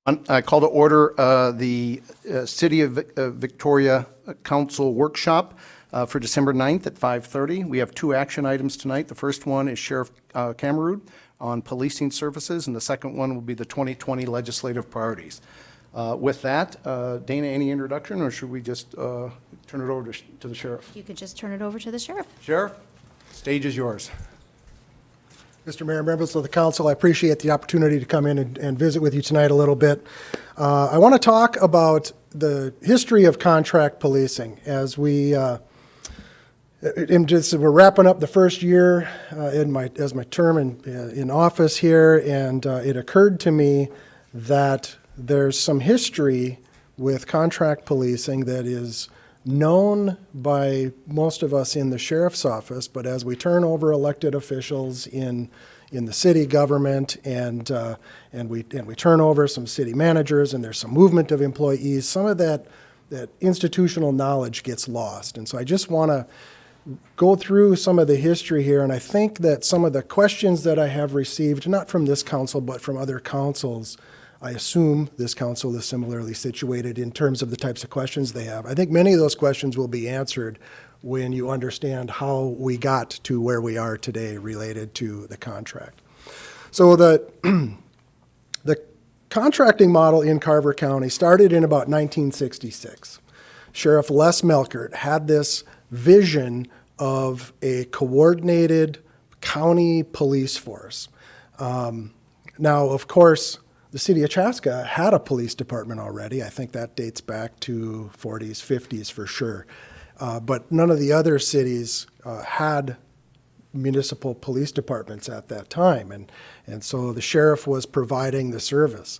I call to order the City of Victoria Council Workshop for December 9th at 5:30. We have two action items tonight. The first one is Sheriff Kamerud on policing services, and the second one will be the 2020 legislative priorities. With that, Dana, any introduction, or should we just turn it over to the sheriff? You could just turn it over to the sheriff. Sheriff, stage is yours. Mr. Mayor, members of the council, I appreciate the opportunity to come in and visit with you tonight a little bit. I want to talk about the history of contract policing as we're wrapping up the first year as my term in office here, and it occurred to me that there's some history with contract policing that is known by most of us in the sheriff's office, but as we turn over elected officials in the city government and we turn over some city managers and there's some movement of employees, some of that institutional knowledge gets lost. And so I just want to go through some of the history here, and I think that some of the questions that I have received, not from this council but from other councils, I assume this council is similarly situated in terms of the types of questions they have. I think many of those questions will be answered when you understand how we got to where we are today related to the contract. So the contracting model in Carver County started in about 1966. Sheriff Les Melkert had this vision of a coordinated county police force. Now, of course, the city of Chaska had a police department already. I think that dates back to 40s, 50s for sure. But none of the other cities had municipal police departments at that time. And so the sheriff was providing the service.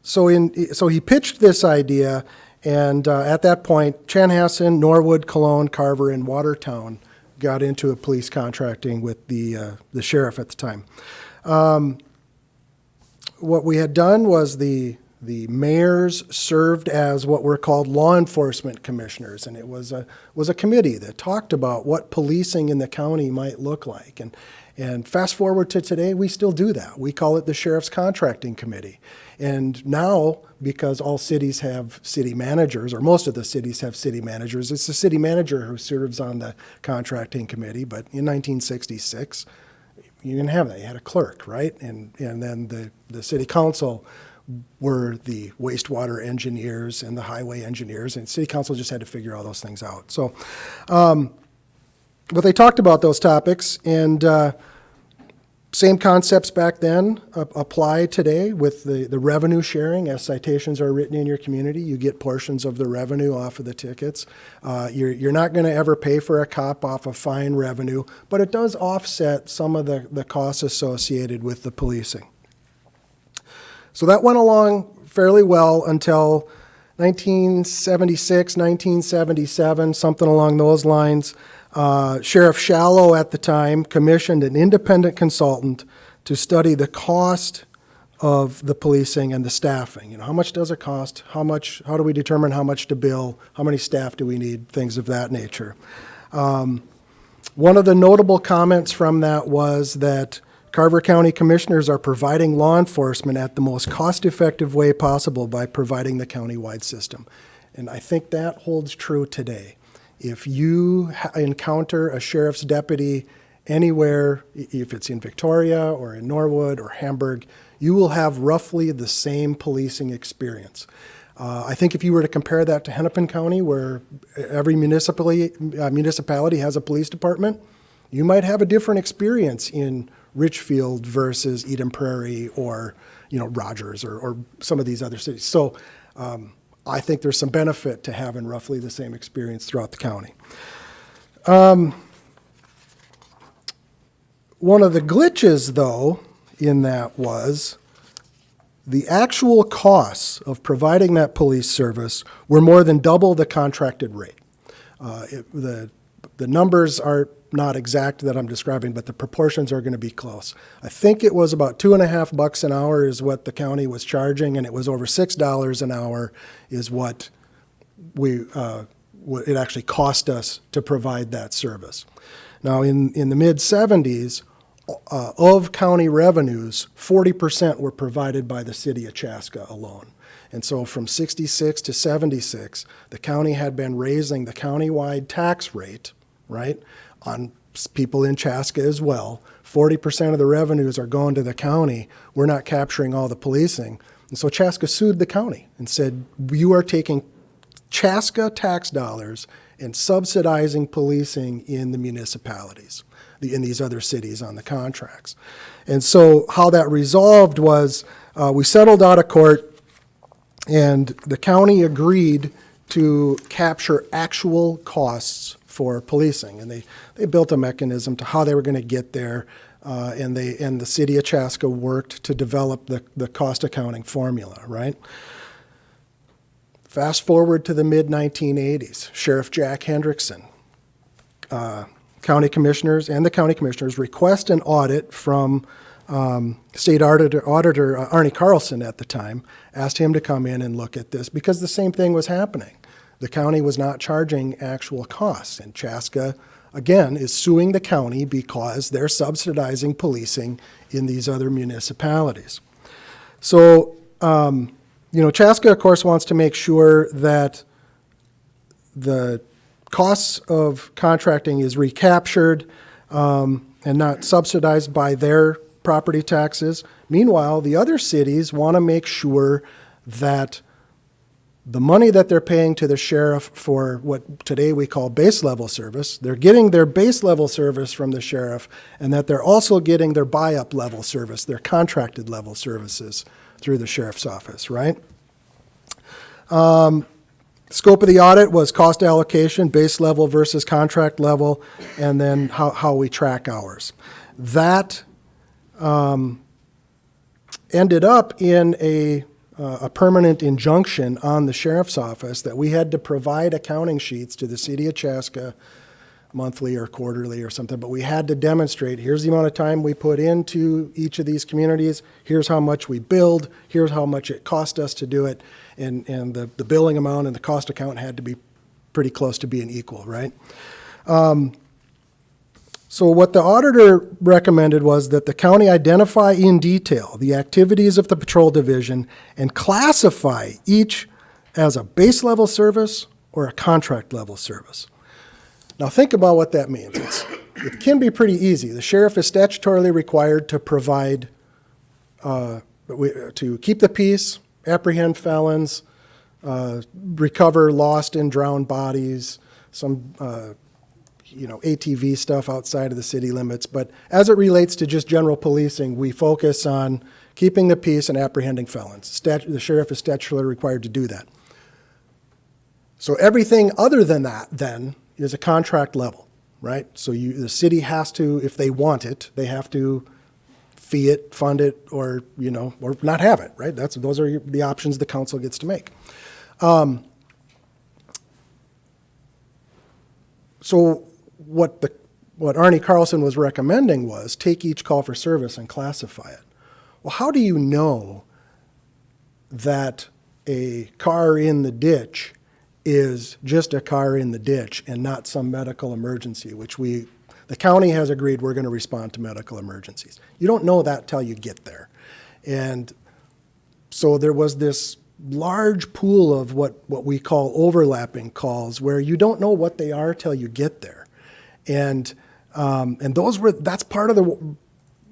So he pitched this idea, and at that point, Chanhassen, Norwood, Cologne, Carver, and Watertown got into a police contracting with the sheriff at the time. What we had done was the mayors served as what were called law enforcement commissioners, and it was a committee that talked about what policing in the county might look like. And fast forward to today, we still do that. We call it the Sheriff's Contracting Committee. And now, because all cities have city managers, or most of the cities have city managers, it's the city manager who serves on the contracting committee. But in 1966, you didn't have that. You had a clerk, right? And then the city council were the wastewater engineers and the highway engineers, and city council just had to figure all those things out. So, but they talked about those topics, and same concepts back then apply today with the revenue sharing. As citations are written in your community, you get portions of the revenue off of the tickets. You're not going to ever pay for a cop off of fine revenue, but it does offset some of the costs associated with the policing. So that went along fairly well until 1976, 1977, something along those lines. Sheriff Shallow at the time commissioned an independent consultant to study the cost of the policing and the staffing. You know, how much does it cost? How do we determine how much to bill? How many staff do we need? Things of that nature. One of the notable comments from that was that Carver County commissioners are providing law enforcement at the most cost-effective way possible by providing the county-wide system. And I think that holds true today. If you encounter a sheriff's deputy anywhere, if it's in Victoria or in Norwood or Hamburg, you will have roughly the same policing experience. I think if you were to compare that to Hennepin County, where every municipality has a police department, you might have a different experience in Richfield versus Eden Prairie or Rogers or some of these other cities. So I think there's some benefit to having roughly the same experience throughout the county. One of the glitches, though, in that was the actual costs of providing that police service were more than double the contracted rate. The numbers are not exact that I'm describing, but the proportions are going to be close. I think it was about $2.50 an hour is what the county was charging, and it was over $6 an hour is what it actually cost us to provide that service. Now, in the mid-'70s, of county revenues, 40% were provided by the city of Chaska alone. And so from 66 to 76, the county had been raising the countywide tax rate, right, on people in Chaska as well. 40% of the revenues are going to the county. We're not capturing all the policing. And so Chaska sued the county and said, you are taking Chaska tax dollars and subsidizing policing in the municipalities, in these other cities on the contracts. And so how that resolved was we settled out of court, and the county agreed to capture actual costs for policing. And they built a mechanism to how they were going to get there, and the city of Chaska worked to develop the cost accounting formula, right? Fast forward to the mid-1980s, Sheriff Jack Hendrickson, county commissioners request an audit from State Auditor Arnie Carlson at the time, asked him to come in and look at this because the same thing was happening. The county was not charging actual costs, and Chaska, again, is suing the county because they're subsidizing policing in these other municipalities. So, Chaska, of course, wants to make sure that the costs of contracting is recaptured and not subsidized by their property taxes. Meanwhile, the other cities want to make sure that the money that they're paying to the sheriff for what today we call base level service, they're getting their base level service from the sheriff, and that they're also getting their buy-up level service, their contracted level services through the sheriff's office, right? Scope of the audit was cost allocation, base level versus contract level, and then how we track hours. That ended up in a permanent injunction on the sheriff's office that we had to provide accounting sheets to the city of Chaska monthly or quarterly or something, but we had to demonstrate, here's the amount of time we put into each of these communities, here's how much we billed, here's how much it cost us to do it, and the billing amount and the cost account had to be pretty close to being equal, right? So what the auditor recommended was that the county identify in detail the activities of the patrol division and classify each as a base level service or a contract level service. Now think about what that means. It can be pretty easy. The sheriff is statutorily required to provide, to keep the peace, apprehend felons, recover lost and drowned bodies, some ATV stuff outside of the city limits. But as it relates to just general policing, we focus on keeping the peace and apprehending felons. The sheriff is statutorily required to do that. So everything other than that, then, is a contract level, right? So the city has to, if they want it, they have to fee it, fund it, or or not have it, right? Those are the options the council gets to make. So what Arnie Carlson was recommending was take each call for service and classify it. Well, how do you know that a car in the ditch is just a car in the ditch and not some medical emergency, which the county has agreed we're going to respond to medical emergencies? You don't know that till you get there. And so there was this large pool of what we call overlapping calls where you don't know what they are till you get there. And that's part of the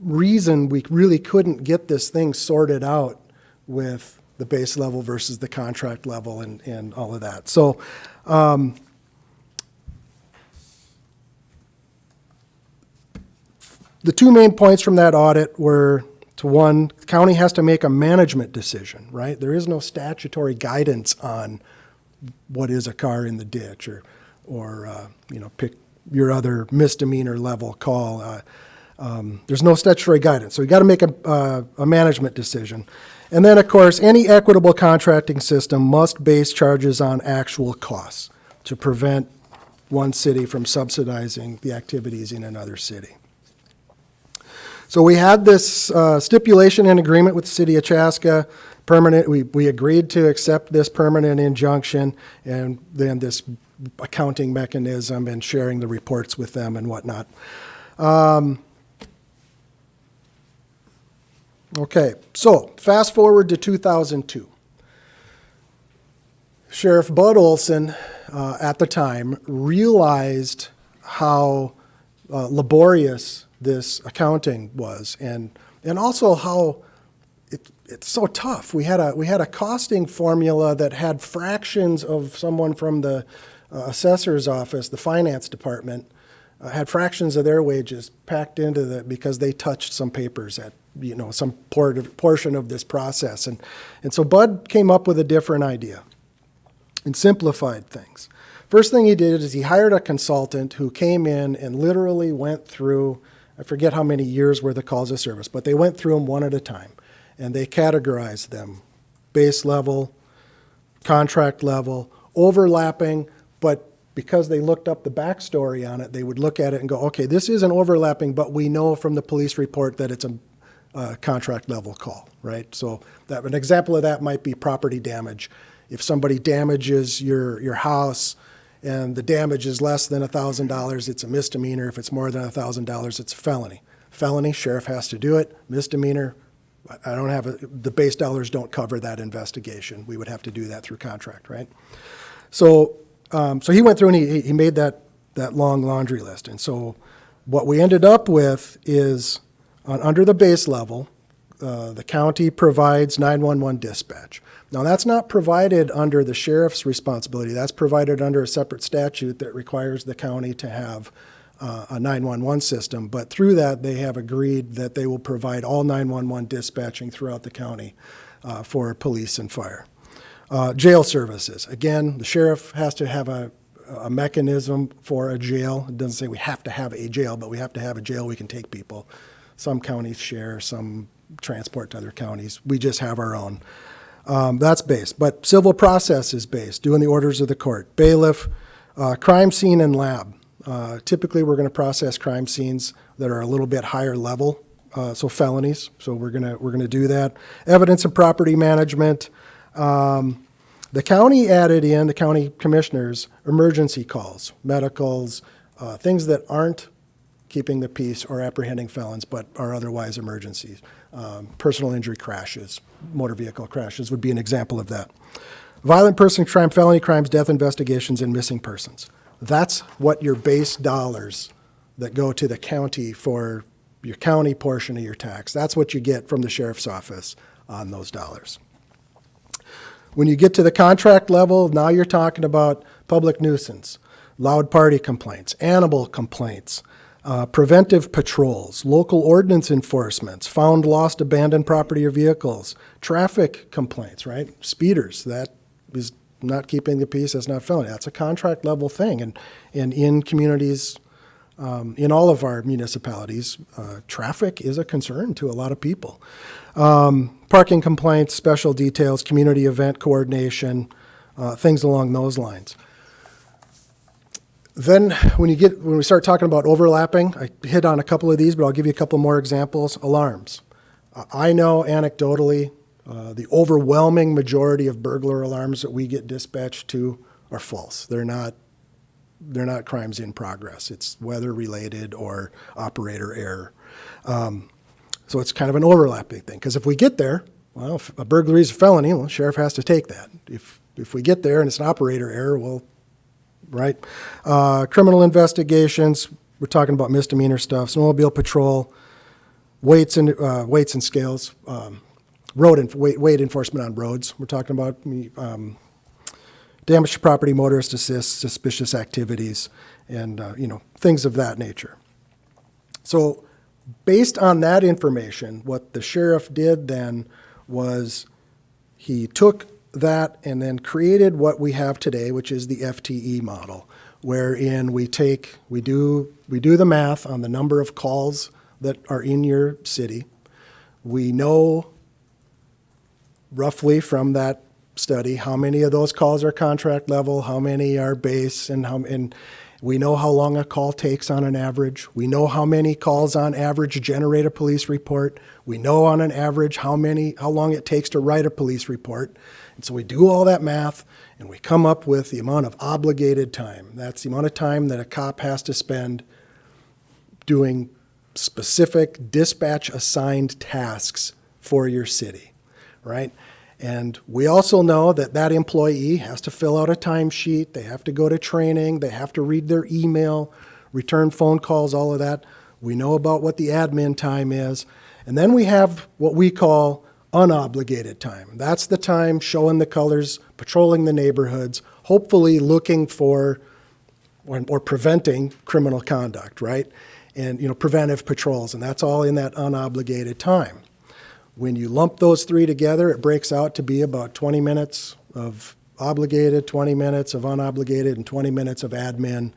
reason we really couldn't get this thing sorted out with the base level versus the contract level and all of that. So the two main points from that audit were, to one, the county has to make a management decision, right? There is no statutory guidance on what is a car in the ditch or pick your other misdemeanor level call. There's no statutory guidance. So you got to make a management decision. And then, of course, any equitable contracting system must base charges on actual costs to prevent one city from subsidizing the activities in another city. So we had this stipulation and agreement with the city of Chaska, permanent. We agreed to accept this permanent injunction, and then this accounting mechanism and sharing the reports with them and whatnot. Okay, so fast forward to 2002. Sheriff Bud Olson, at the time, realized how laborious this accounting was, and also how it's so tough. We had a costing formula that had fractions of someone from the assessor's office, the finance department, had fractions of their wages packed into that because they touched some papers at some portion of this process, and so Bud came up with a different idea and simplified things. First thing he did is he hired a consultant who came in and literally went through, I forget how many years worth of calls of service, but they went through them one at a time, and they categorized them: base level, contract level, overlapping, but because they looked up the backstory on it, they would look at it and go, okay, this isn't overlapping, but we know from the police report that it's a contract level call, right? So an example of that might be property damage. If somebody damages your house and the damage is less than $1,000, it's a misdemeanor. If it's more than $1,000, it's a felony. Felony, sheriff has to do it. Misdemeanor, the base dollars don't cover that investigation. We would have to do that through contract, right? So he went through and he made that long laundry list. And so what we ended up with is under the base level, the county provides 911 dispatch. Now, that's not provided under the sheriff's responsibility. That's provided under a separate statute that requires the county to have a 911 system. But through that, they have agreed that they will provide all 911 dispatching throughout the county for police and fire. Jail services. Again, the sheriff has to have a mechanism for a jail. It doesn't say we have to have a jail, but we have to have a jail we can take people. Some counties share, some transport to other counties. We just have our own. That's base. But civil process is base, doing the orders of the court. Bailiff, crime scene and lab. Typically, we're going to process crime scenes that are a little bit higher level, so felonies. So we're going to do that. Evidence and property management. The county added in, the county commissioners, emergency calls, medicals, things that aren't keeping the peace or apprehending felons, but are otherwise emergencies. Personal injury crashes, motor vehicle crashes would be an example of that. Violent person crime, felony crimes, death investigations, and missing persons. That's what your base dollars that go to the county for your county portion of your tax. That's what you get from the sheriff's office on those dollars. When you get to the contract level, now you're talking about public nuisance, loud party complaints, animal complaints, preventive patrols, local ordinance enforcements, found lost abandoned property or vehicles, traffic complaints, right? Speeders, that is not keeping the peace, that's not felony. That's a contract level thing. And in communities, in all of our municipalities, traffic is a concern to a lot of people. Parking complaints, special details, community event coordination, things along those lines. Then when we start talking about overlapping, I hit on a couple of these, but I'll give you a couple more examples. Alarms. I know anecdotally the overwhelming majority of burglar alarms that we get dispatched to are false. They're not crimes in progress. It's weather related or operator error. So it's kind of an overlapping thing, because if we get there, well, if a burglary is a felony, well, the sheriff has to take that. If we get there and it's an operator error, well, right? Criminal investigations, we're talking about misdemeanor stuff, snowmobile patrol, weights and scales, weight enforcement on roads. We're talking about damage to property, motorist assist, suspicious activities, and things of that nature. So based on that information, what the sheriff did then was he took that and then created what we have today, which is the FTE model, wherein we do the math on the number of calls that are in your city. We know roughly from that study how many of those calls are contract level, how many are base, and we know how long a call takes on an average. We know how many calls on average generate a police report. We know on an average how long it takes to write a police report. And so we do all that math and we come up with the amount of obligated time. That's the amount of time that a cop has to spend doing specific dispatch assigned tasks for your city, right? And we also know that that employee has to fill out a timesheet, they have to go to training, they have to read their email, return phone calls, all of that. We know about what the admin time is. And then we have what we call unobligated time. That's the time showing the colors, patrolling the neighborhoods, hopefully looking for or preventing criminal conduct, right? And, preventive patrols, and that's all in that unobligated time. When you lump those three together, it breaks out to be about 20 minutes of obligated, 20 minutes of unobligated, and 20 minutes of admin.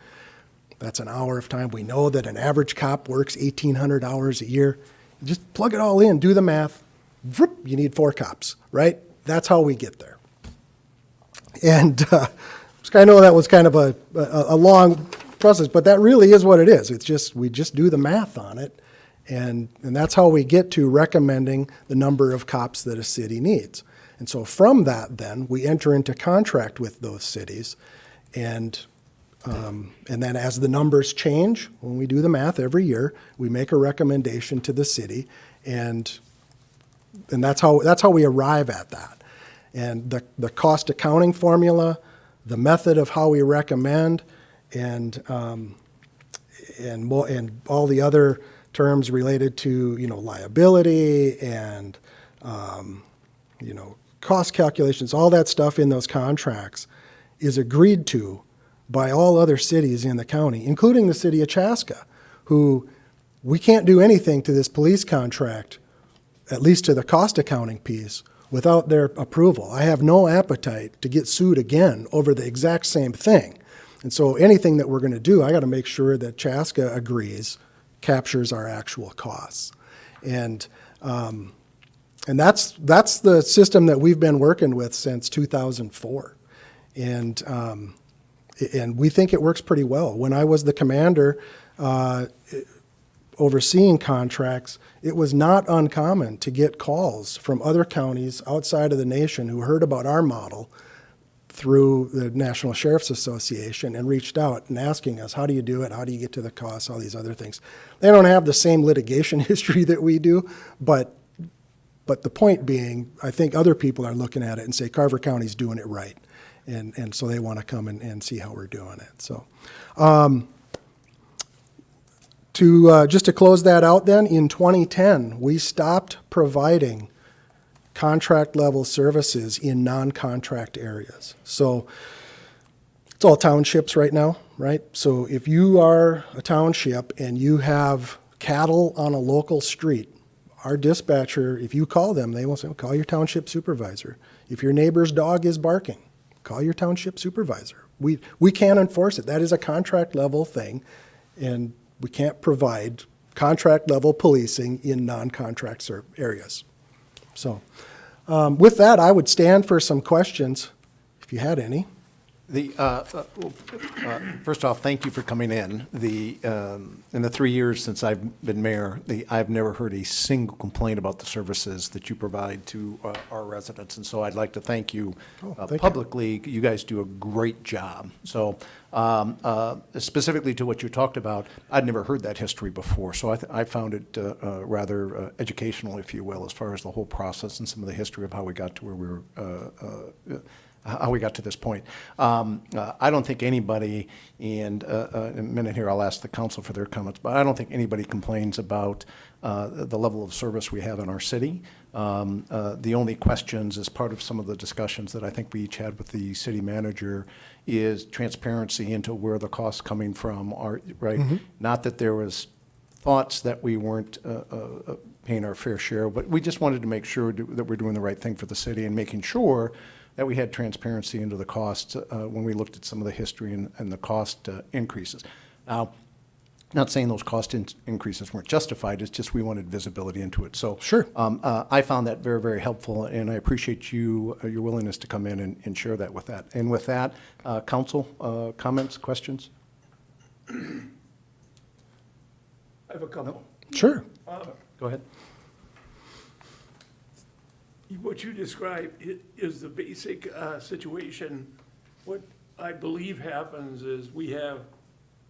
That's an hour of time. We know that an average cop works 1,800 hours a year. You just plug it all in, do the math, you need 4 cops, right? That's how we get there. And I know that was kind of a long process, but that really is what it is. It's just, we just do the math on it. And that's how we get to recommending the number of cops that a city needs. And so from that, then, we enter into contract with those cities. And then as the numbers change, when we do the math every year, we make a recommendation to the city. And that's how we arrive at that. And the cost accounting formula, the method of how we recommend, and all the other terms related to liability and cost calculations, all that stuff in those contracts is agreed to by all other cities in the county, including the city of Chaska, who we can't do anything to this police contract, at least to the cost accounting piece, without their approval. I have no appetite to get sued again over the exact same thing. And so anything that we're going to do, I got to make sure that Chaska agrees, captures our actual costs. And that's the system that we've been working with since 2004. And we think it works pretty well. When I was the commander overseeing contracts, it was not uncommon to get calls from other counties outside of the nation who heard about our model through the National Sheriff's Association and reached out and asking us, how do you do it? How do you get to the costs? All these other things. They don't have the same litigation history that we do, but the point being, I think other people are looking at it and say, Carver County's doing it right. And so they want to come and see how we're doing it. So just to close that out then, in 2010, we stopped providing contract level services in non-contract areas. So it's all townships right now, right? So if you are a township and you have cattle on a local street, our dispatcher, if you call them, they will say, call your township supervisor. If your neighbor's dog is barking, call your township supervisor. We can't enforce it. That is a contract level thing, and we can't provide contract level policing in non-contract areas. So with that, I would stand for some questions if you had any. First off, thank you for coming in. In the 3 years since I've been mayor, I've never heard a single complaint about the services that you provide to our residents, and so I'd like to thank you publicly. You guys do a great job. So specifically to what you talked about, I'd never heard that history before, so I found it rather educational, if you will, as far as the whole process and some of the history of how we got to where we were how we got to this point. I don't think anybody, and in a minute here I'll ask the council for their comments, but I don't think anybody complains about the level of service we have in our city. The only questions as part of some of the discussions that I think we each had with the city manager is transparency into where the costs coming from are, right? Mm-hmm. Not that there was thoughts that we weren't paying our fair share, but we just wanted to make sure that we're doing the right thing for the city and making sure that we had transparency into the costs when we looked at some of the history and the cost increases. Now, not saying those cost increases weren't justified, it's just we wanted visibility into it. So sure. I found that very, very helpful, and I appreciate your willingness to come in and share that with that. And with that, council, comments, questions? I have a couple. Sure. Go ahead. What you described is the basic situation. What I believe happens is we have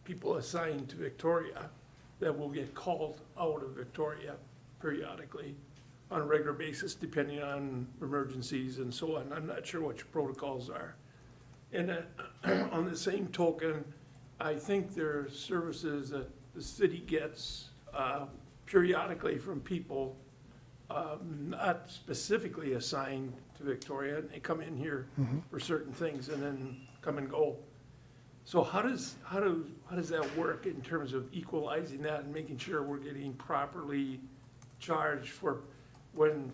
people assigned to Victoria that will get called out of Victoria periodically. on a regular basis, depending on emergencies and so on. I'm not sure what your protocols are. And on the same token, I think there are services that the city gets periodically from people not specifically assigned to Victoria, and they come in here for certain things and then come and go. So how does that work in terms of equalizing that and making sure we're getting properly charged for when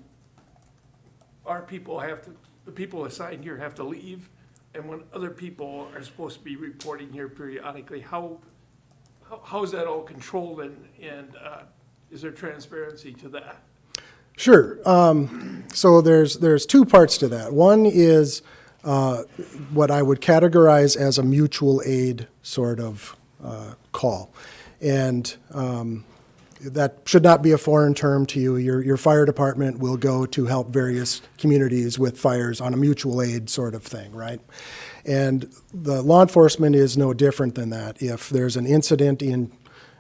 our people the people assigned here have to leave, and when other people are supposed to be reporting here periodically? How is that all controlled, and is there transparency to that? Sure. So there's two parts to that. One is what I would categorize as a mutual aid sort of call. And that should not be a foreign term to you. Your fire department will go to help various communities with fires on a mutual aid sort of thing, right? And the law enforcement is no different than that. If there's an incident in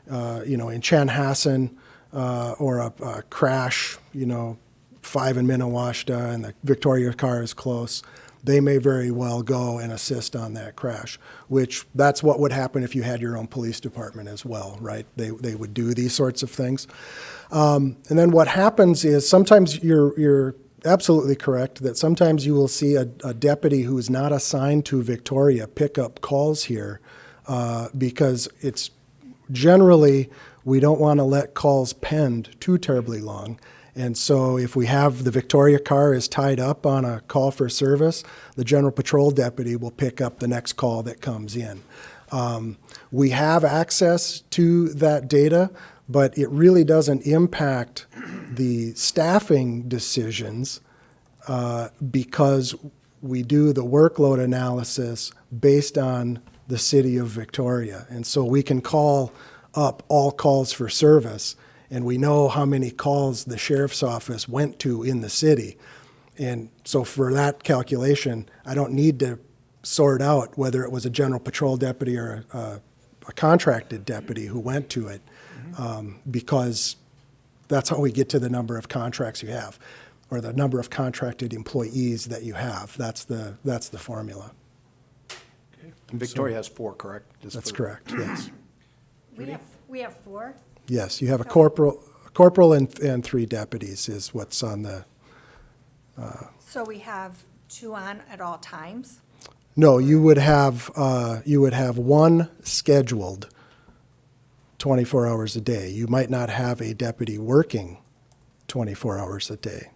Chanhassen, or a crash, 5 in Minnewaska, and the Victoria car is close, they may very well go and assist on that crash, which that's what would happen if you had your own police department as well, right? They would do these sorts of things. And then what happens is sometimes you're absolutely correct that sometimes you will see a deputy who is not assigned to Victoria pick up calls here because it's generally we don't want to let calls pend too terribly long. And so if we have the Victoria car is tied up on a call for service, the general patrol deputy will pick up the next call that comes in. We have access to that data, but it really doesn't impact the staffing decisions because we do the workload analysis based on the city of Victoria. And so we can call up all calls for service, and we know how many calls the sheriff's office went to in the city. And so for that calculation, I don't need to sort out whether it was a general patrol deputy or a contracted deputy who went to it, because that's how we get to the number of contracts you have, or the number of contracted employees that you have. That's the formula. And Victoria has 4, correct? That's correct, yes. We have 4? Yes, you have a corporal and 3 deputies is what's on the, So we have 2 on at all times? no, you would have 1 scheduled 24 hours a day. You might not have a deputy working 24 hours a day.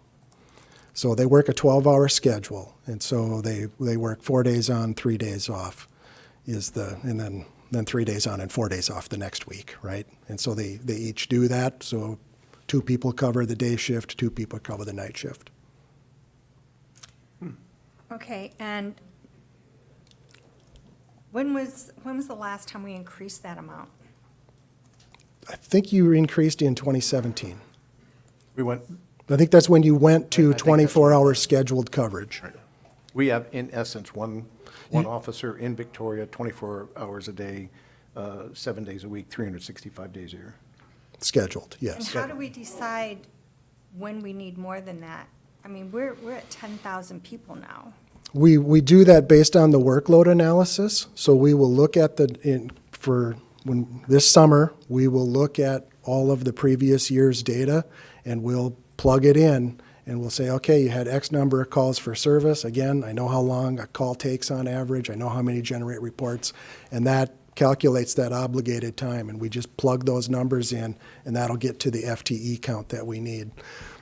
So they work a 12-hour schedule, and so they work 4 days on, 3 days off, and then 3 days on and 4 days off the next week, right? And so they each do that. So 2 people cover the day shift, 2 people cover the night shift. Okay, and when was the last time we increased that amount? I think you increased in 2017. We went, I think that's when you went to I think that's 24-hour scheduled coverage. we have, in essence, one officer in Victoria, 24 hours a day, 7 days a week, 365 days a year. Scheduled, And yes. how do we decide when we need more than that? I mean, we're at 10,000 people now. We do that based on the workload analysis. So we will look at this summer, we will look at all of the previous year's data, and we'll plug it in, and we'll say, okay, you had X number of calls for service. Again, I know how long a call takes on average. I know how many generate reports, and that calculates that obligated time, and we just plug those numbers in, and that'll get to the FTE count that we need.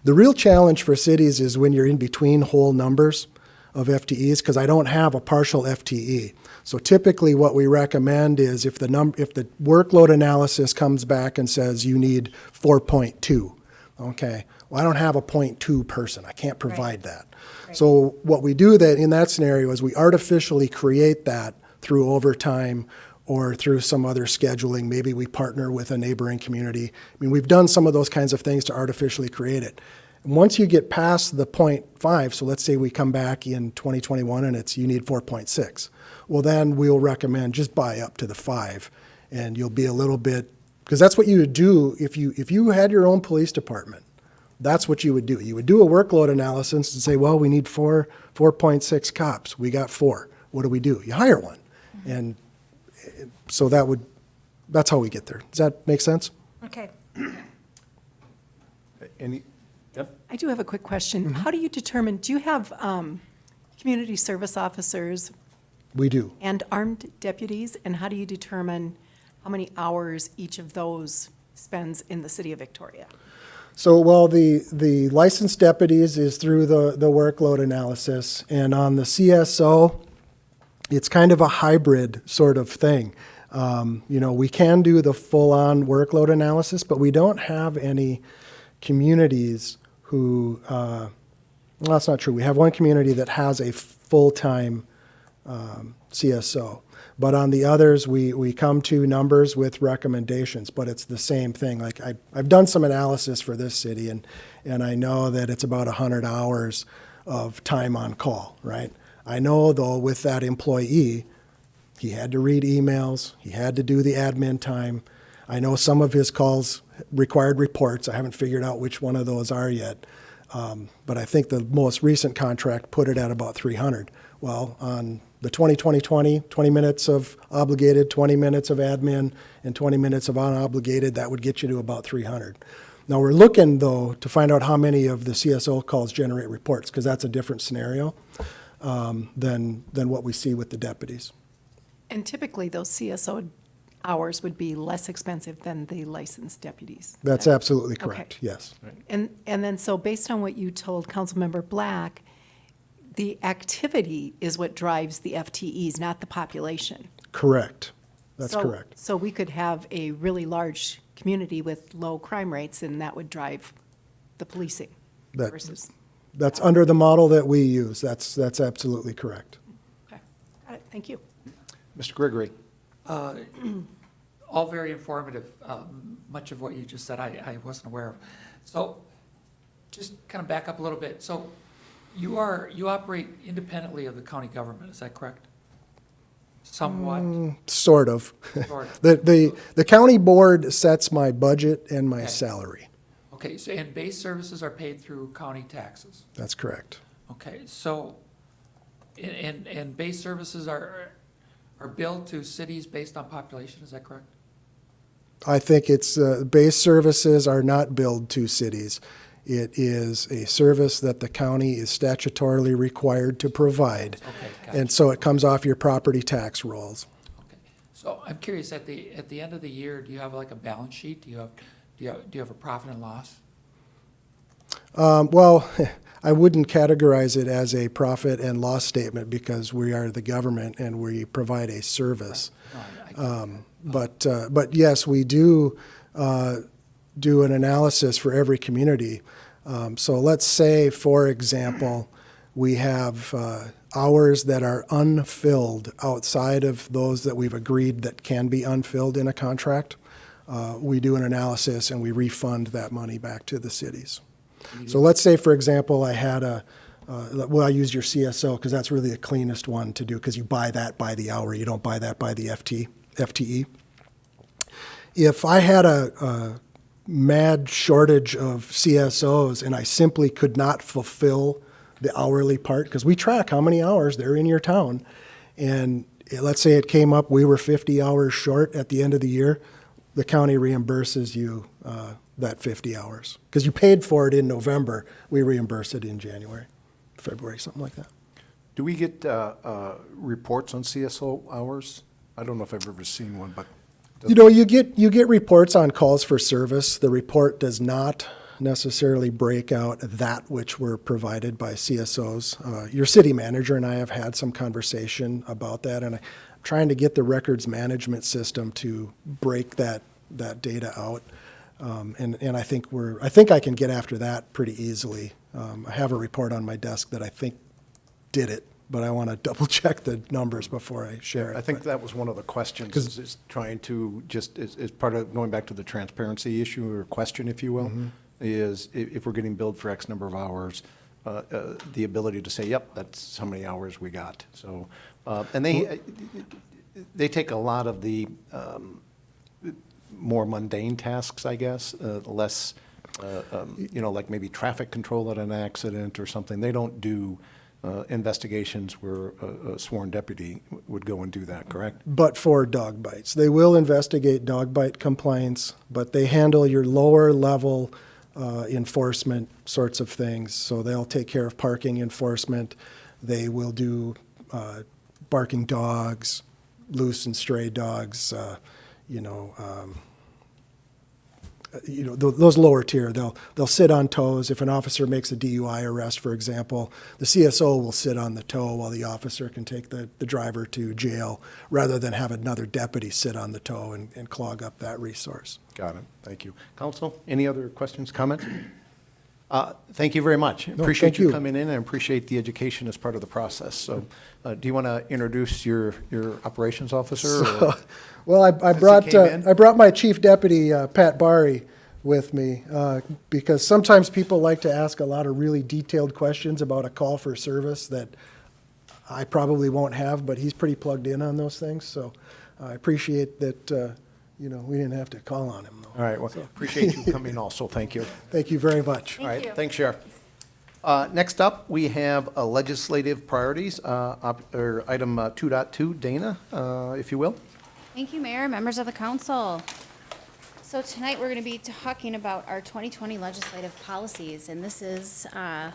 The real challenge for cities is when you're in between whole numbers of FTEs, because I don't have a partial FTE. So typically what we recommend is if the workload analysis comes back and says you need 4.2, okay, well, I don't have a 0.2 person. I can't provide that. Right. So what we do in that scenario is we artificially create that through overtime or through some other scheduling. Maybe we partner with a neighboring community. I mean, we've done some of those kinds of things to artificially create it. And once you get past the 0.5, so let's say we come back in 2021 and you need 4.6. Well, then we'll recommend just buy up to the 5, and you'll be a little bit, because that's what you would do if you had your own police department. That's what you would do. You would do a workload analysis and say, well, we need 4.6 cops. We got 4. What do? You hire one. And so that's how we get there. Does that make sense? Okay. Any, yep. I do have a quick question. How do you determine, do you have community service officers We do. and armed deputies? And how do you determine how many hours each of those spends in the city of Victoria? So, well, the licensed deputies is through the workload analysis, and on the CSO, it's kind of a hybrid sort of thing. We can do the full-on workload analysis, but we don't have any communities who, well, that's not true. We have one community that has a full-time CSO. But on the others, we come to numbers with recommendations, but it's the same thing. Like I've done some analysis for this city, and I know that it's about 100 hours of time on call, right? I know, though, with that employee, he had to read emails, he had to do the admin time. I know some of his calls required reports. I haven't figured out which one of those are yet. But I think the most recent contract put it at about 300. Well, on the 20 minutes of obligated, 20 minutes of admin, and 20 minutes of unobligated, that would get you to about 300. Now, we're looking, though, to find out how many of the CSO calls generate reports, because that's a different scenario than what we see with the deputies. And typically, those CSO hours would be less expensive than the licensed deputies. That's absolutely correct, Okay. yes. And then, so based on what you told Councilmember Black, the activity is what drives the FTEs, not the population. Correct. That's So- correct. So we could have a really large community with low crime rates, and that would drive the policing That- versus, That's under the model that we use. That's absolutely correct. okay, got it, thank you. Mr. Gregory. All very informative. Much of what you just said, I wasn't aware of. So just kind of back up a little bit. So you operate independently of the county government, is that correct? Somewhat? Sort of. Sort of. The county board sets my budget and my Okay. salary. Okay, so, and base services are paid through county taxes? That's correct. Okay, so, and base services are billed to cities based on population, is that correct? I think it's, base services are not billed to cities. It is a service that the county is statutorily required to provide. Okay, gotcha. And so it comes off your property tax rolls. Okay, so I'm curious, at the end of the year, do you have like a balance sheet? Do you have a profit and loss? Well, I wouldn't categorize it as a profit and loss statement because we are the government and we provide a service. No, I get that. But yes, we do do an analysis for every community. So let's say, for example, we have hours that are unfilled outside of those that we've agreed that can be unfilled in a contract. We do an analysis and we refund that money back to the cities. So let's say, for example, I had I use your CSO because that's really the cleanest one to do because you buy that by the hour. You don't buy that by the FTE. If I had a mad shortage of CSOs and I simply could not fulfill the hourly part, because we track how many hours they're in your town, and let's say it came up, we were 50 hours short at the end of the year, the county reimburses you that 50 hours. Because you paid for it in November, we reimburse it in January, February, something like that. Do we get reports on CSO hours? I don't know if I've ever seen one, but. You know, you get reports on calls for service. The report does not necessarily break out that which were provided by CSOs. Your city manager and I have had some conversation about that, and I'm trying to get the records management system to break that data out. And I think I can get after that pretty easily. I have a report on my desk that I think did it, but I want to double check the numbers before I share it. I think that was one of the questions, is trying to just, as part of going back to the transparency issue or question, if you will, is if we're getting billed for X number of hours, the ability to say, yep, that's how many hours we got. So, and they take a lot of the more mundane tasks, I guess, less like maybe traffic control at an accident or something. They don't do investigations where a sworn deputy would go and do that, correct? But for dog bites. They will investigate dog bite complaints, but they handle your lower level enforcement sorts of things. So they'll take care of parking enforcement. They will do barking dogs, loose and stray dogs, those lower tier, they'll sit on toes. If an officer makes a DUI arrest, for example, the CSO will sit on the toe while the officer can take the driver to jail, rather than have another deputy sit on the toe and clog up that resource. Got it. Thank you. Counsel, any other questions, comments? Thank you very much. Appreciate thank you you. coming in and appreciate the education as part of the process. So do you want to introduce your operations officer? or- Well, I came in? brought my chief deputy, Pat Barry, with me, because sometimes people like to ask a lot of really detailed questions about a call for service that I probably won't have, but he's pretty plugged in on those things. So I appreciate that, we didn't have to call on him, though. All right, well, appreciate you coming also. Thank you. Thank you very much. All right, you. thanks, Sheriff. Next up, we have legislative priorities, or item 2.2. Dana, if you will. Thank you, Mayor, members of the council. So tonight, we're going to be talking about our 2020 legislative policies, and this is our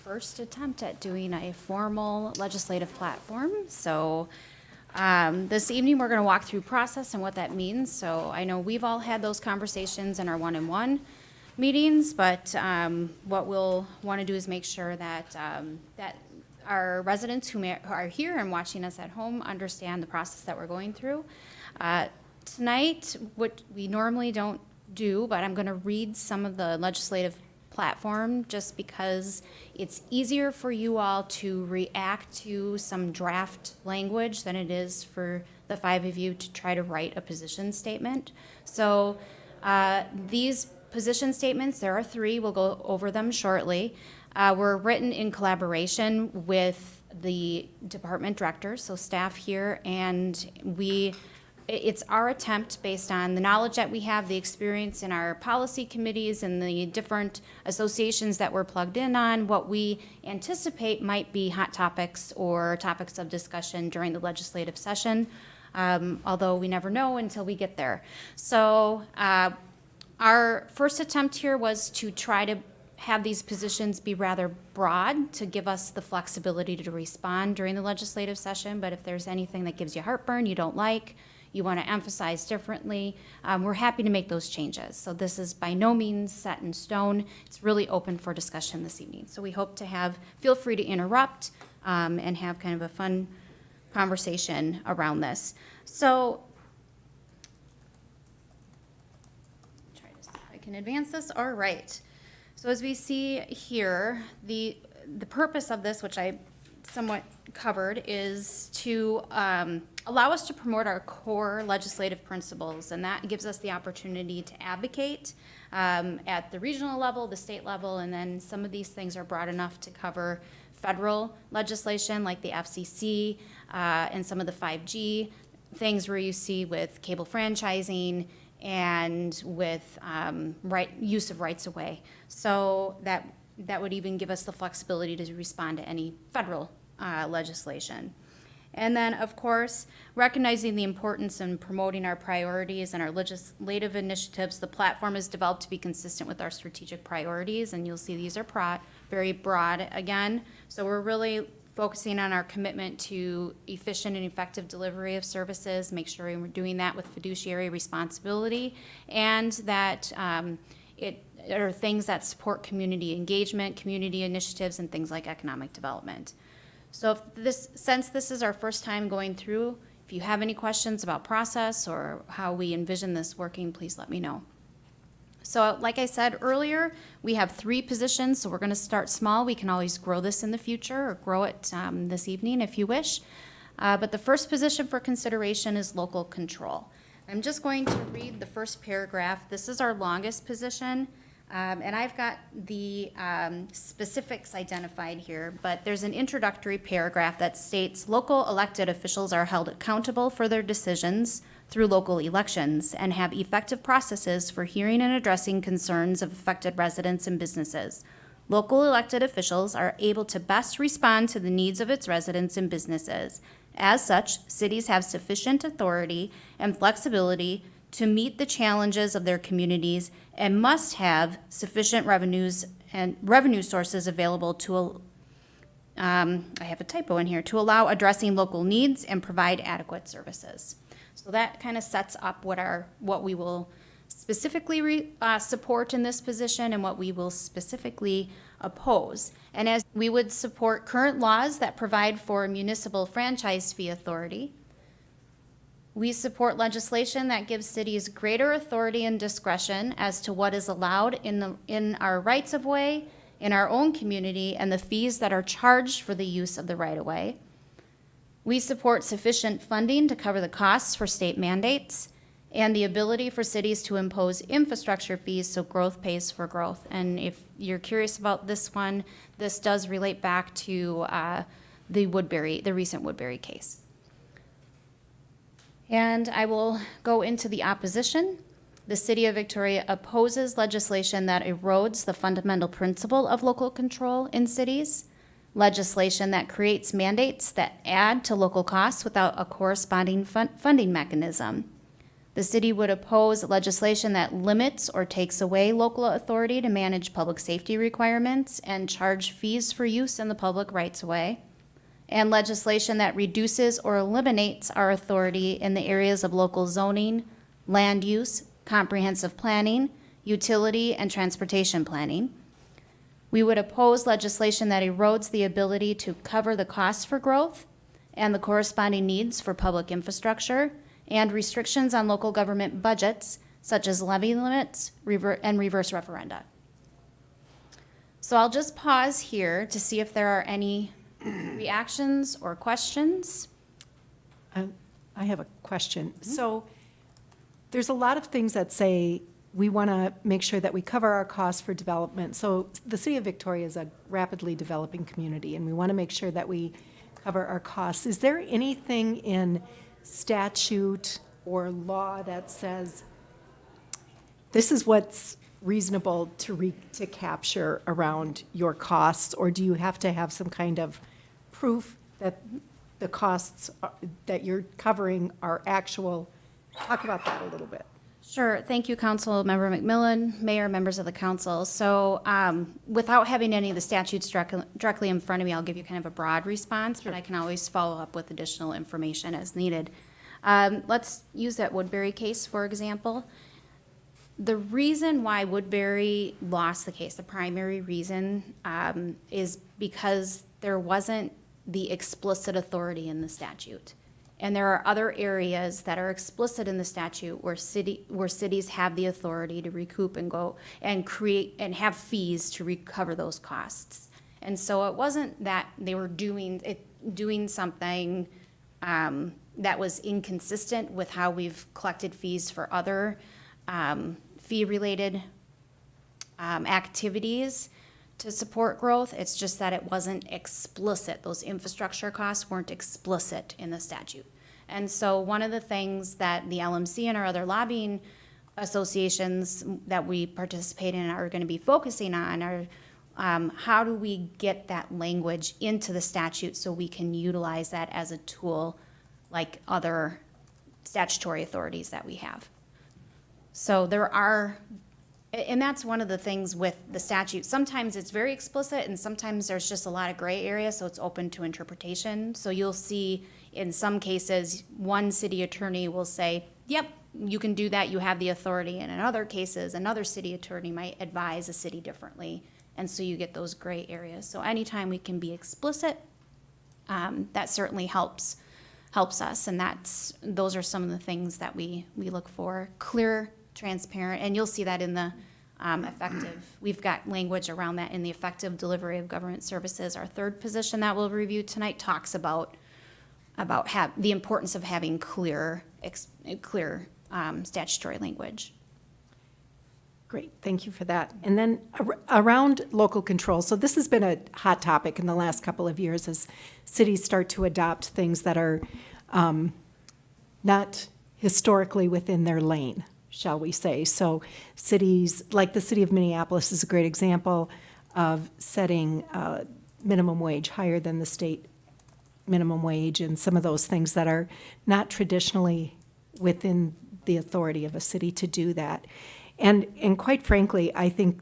first attempt at doing a formal legislative platform. So this evening, we're going to walk through process and what that means. So I know we've all had those conversations in our one-on-one meetings, but what we'll want to do is make sure that our residents who are here and watching us at home understand the process that we're going through. Tonight, what we normally don't do, but I'm going to read some of the legislative platform just because it's easier for you all to react to some draft language than it is for the five of you to try to write a position statement. So these position statements, there are three, we'll go over them shortly, were written in collaboration with the department directors, so staff here, and it's our attempt based on the knowledge that we have, the experience in our policy committees and the different associations that we're plugged in on, what we anticipate might be hot topics or topics of discussion during the legislative session, although we never know until we get there. So our first attempt here was to try to have these positions be rather broad to give us the flexibility to respond during the legislative session. But if there's anything that gives you heartburn, you don't like, you want to emphasize differently, we're happy to make those changes. So this is by no means set in stone. It's really open for discussion this evening. So we hope to feel free to interrupt and have kind of a fun conversation around this. So try to see if I can advance this. All right. So as we see here, the purpose of this, which I somewhat covered, is to allow us to promote our core legislative principles, and that gives us the opportunity to advocate at the regional level, the state level, and then some of these things are broad enough to cover federal legislation like the FCC and some of the 5G things where you see with cable franchising and with use of rights of way. So that would even give us the flexibility to respond to any federal legislation. And then, of course, recognizing the importance in promoting our priorities and our legislative initiatives, the platform is developed to be consistent with our strategic priorities, and you'll see these are very broad again. So we're really focusing on our commitment to efficient and effective delivery of services, make sure we're doing that with fiduciary responsibility, and that it are things that support community engagement, community initiatives, and things like economic development. So since this is our first time going through, if you have any questions about process or how we envision this working, please let me know. So like I said earlier, we have 3 positions, so we're going to start small. We can always grow this in the future or grow it this evening if you wish. But the first position for consideration is local control. I'm just going to read the first paragraph. This is our longest position, and I've got the specifics identified here, but there's an introductory paragraph that states local elected officials are held accountable for their decisions through local elections and have effective processes for hearing and addressing concerns of affected residents and businesses. Local elected officials are able to best respond to the needs of its residents and businesses. As such, cities have sufficient authority and flexibility to meet the challenges of their communities and must have sufficient revenues and revenue sources available to, I have a typo in here, to allow addressing local needs and provide adequate services. So that kind of sets up what we will specifically support in this position and what we will specifically oppose. And as we would support current laws that provide for municipal franchise fee authority, we support legislation that gives cities greater authority and discretion as to what is allowed in our rights of way, in our own community, and the fees that are charged for the use of the right of way. We support sufficient funding to cover the costs for state mandates and the ability for cities to impose infrastructure fees so growth pays for growth. And if you're curious about this one, this does relate back to the recent Woodbury case. And I will go into the opposition. The City of Victoria opposes legislation that erodes the fundamental principle of local control in cities, legislation that creates mandates that add to local costs without a corresponding funding mechanism. The city would oppose legislation that limits or takes away local authority to manage public safety requirements and charge fees for use in the public rights-of-way, and legislation that reduces or eliminates our authority in the areas of local zoning, land use, comprehensive planning, utility, and transportation planning. We would oppose legislation that erodes the ability to cover the costs for growth and the corresponding needs for public infrastructure, and restrictions on local government budgets, such as levy limits and reverse referenda. So I'll just pause here to see if there are any reactions or questions. I have a question. So there's a lot of things that say we want to make sure that we cover our costs for development. So the City of Victoria is a rapidly developing community, and we want to make sure that we cover our costs. Is there anything in statute or law that says this is what's reasonable to capture around your costs, or do you have to have some kind of proof that the costs that you're covering are actual? Talk about that a little bit. Sure. Thank you, Council Member McMillan, Mayor, members of the council. So without having any of the statutes directly in front of me, I'll give you kind of a broad response, but I can always follow up with additional information as needed. Let's use that Woodbury case, for example. The reason why Woodbury lost the case, the primary reason, is because there wasn't the explicit authority in the statute. And there are other areas that are explicit in the statute where cities have the authority to recoup and go and create and have fees to recover those costs. And so it wasn't that they were doing something that was inconsistent with how we've collected fees for other fee-related activities to support growth. It's just that it wasn't explicit. Those infrastructure costs weren't explicit in the statute. And so one of the things that the LMC and our other lobbying associations that we participate in are going to be focusing on are how do we get that language into the statute so we can utilize that as a tool like other statutory authorities that we have. So there are, and that's one of the things with the statute. Sometimes it's very explicit and sometimes there's just a lot of gray area, so it's open to interpretation. So you'll see in some cases, one city attorney will say, yep, you can do that, you have the authority. And in other cases, another city attorney might advise a city differently. And so you get those gray areas. So anytime we can be explicit, that certainly helps us. And those are some of the things that we look for. Clear, transparent, and you'll see that in the effective. We've got language around that in the effective delivery of government services. Our third position that we'll review tonight talks about the importance of having clear statutory language. Great, thank you for that. And then around local control, so this has been a hot topic in the last couple of years as cities start to adopt things that are not historically within their lane, shall we say. So cities, like the city of Minneapolis is a great example of setting minimum wage higher than the state minimum wage and some of those things that are not traditionally within the authority of a city to do that. And quite frankly, I think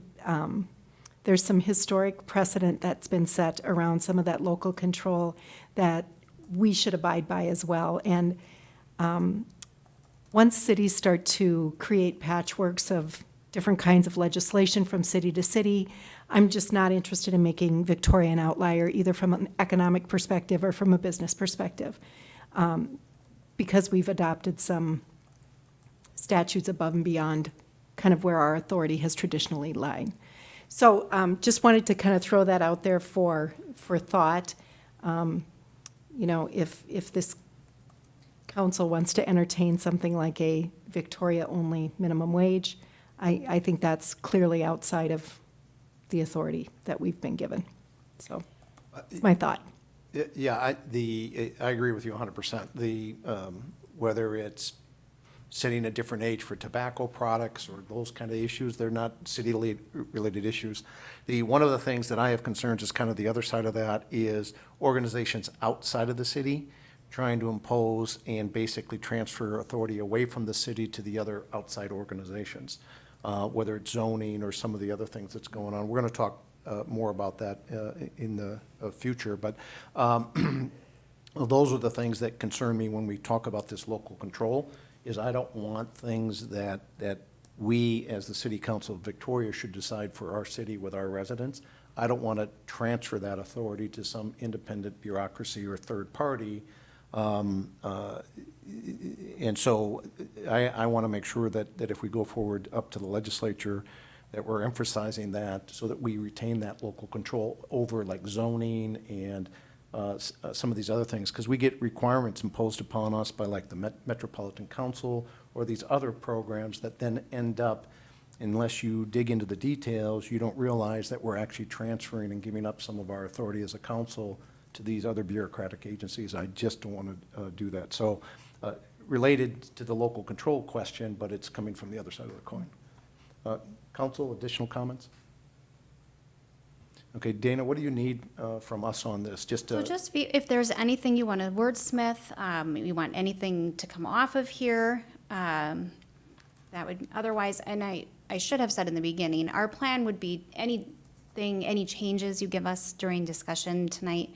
there's some historic precedent that's been set around some of that local control that we should abide by as well. And once cities start to create patchworks of different kinds of legislation from city to city, I'm just not interested in making Victoria an outlier, either from an economic perspective or from a business perspective, because we've adopted some statutes above and beyond kind of where our authority has traditionally lied. So just wanted to kind of throw that out there for thought. You know, if this council wants to entertain something like a Victoria-only minimum wage, I think that's clearly outside of the authority that we've been given. So it's my thought. Yeah, I agree with you 100%. Whether it's setting a different age for tobacco products or those kind of issues, they're not city-related issues. One of the things that I have concerns is kind of the other side of that is organizations outside of the city trying to impose and basically transfer authority away from the city to the other outside organizations, whether it's zoning or some of the other things that's going on. We're going to talk more about that in the future, but those are the things that concern me when we talk about this local control, is I don't want things that we, as the City Council of Victoria, should decide for our city with our residents. I don't want to transfer that authority to some independent bureaucracy or third party. And so I want to make sure that if we go forward up to the legislature, that we're emphasizing that so that we retain that local control over like zoning and some of these other things, because we get requirements imposed upon us by like the Metropolitan Council or these other programs that then end up, unless you dig into the details, you don't realize that we're actually transferring and giving up some of our authority as a council to these other bureaucratic agencies. I just don't want to do that. So related to the local control question, but it's coming from the other side of the coin. Council, additional comments? Okay, Dana, what do you need from us on this? So just if there's anything you want to wordsmith, you want anything to come off of here, that would, otherwise, and I should have said in the beginning, our plan would be any changes you give us during discussion tonight,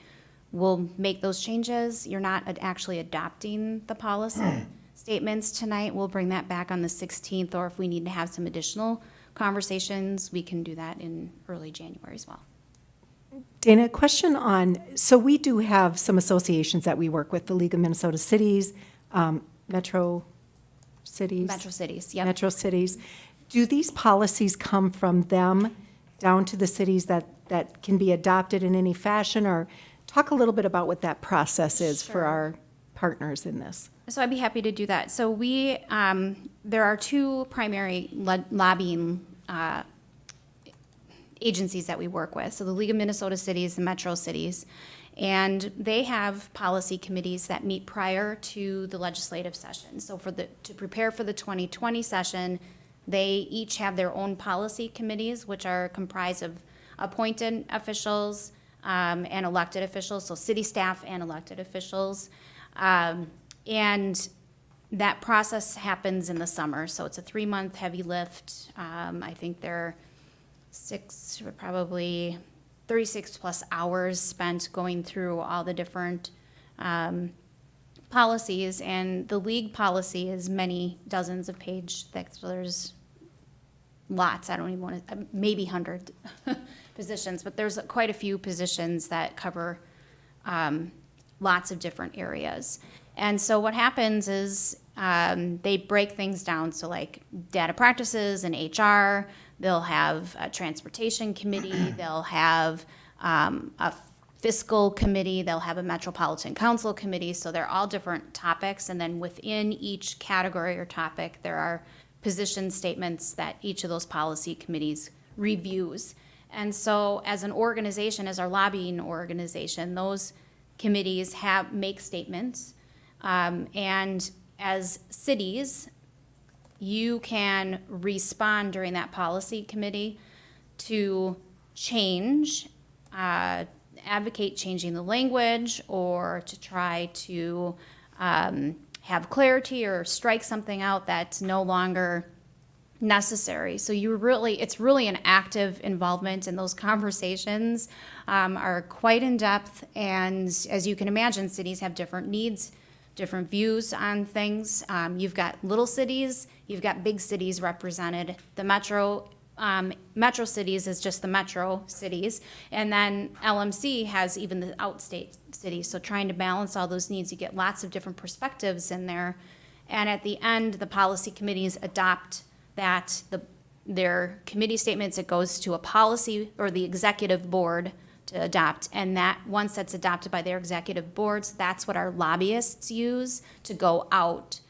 we'll make those changes. You're not actually adopting the policy statements tonight. We'll bring that back on the 16th, or if we need to have some additional conversations, we can do that in early January as well. Dana, a question on, so we do have some associations that we work with, the League of Minnesota Cities, Metro Cities. Metro cities, yep. Metro cities. Do these policies come from them down to the cities that can be adopted in any fashion? Or talk a little bit about what that process is for Sure. our partners in this. So I'd be happy to do that. So we, there are two primary lobbying agencies that we work with. So the League of Minnesota Cities, the Metro Cities, and they have policy committees that meet prior to the legislative session. So to prepare for the 2020 session, they each have their own policy committees, which are comprised of appointed officials and elected officials, so city staff and elected officials. And that process happens in the summer, so it's a 3-month heavy lift. I think there are probably 36 plus hours spent going through all the different policies, and the league policy is many dozens of pages thick, so there's lots, I don't even want to, maybe 100 positions, but there's quite a few positions that cover lots of different areas. And so what happens is they break things down, so like data practices and HR, they'll have a transportation committee, they'll have a fiscal committee, they'll have a metropolitan council committee, so they're all different topics, and then within each category or topic, there are position statements that each of those policy committees reviews. And so as an organization, as our lobbying organization, those committees make statements, and as cities, you can respond during that policy committee to change, advocate changing the language, or to try to have clarity or strike something out that's no longer necessary. So it's really an active involvement, and those conversations are quite in depth. And as you can imagine, cities have different needs, different views on things. You've got little cities, you've got big cities represented. The metro cities is just the metro cities, and then LMC has even the outstate cities. So trying to balance all those needs, you get lots of different perspectives in there. And at the end, the policy committees adopt their committee statements. It goes to a policy or the executive board to adopt, and that once that's adopted by their executive boards, that's what our lobbyists use to go out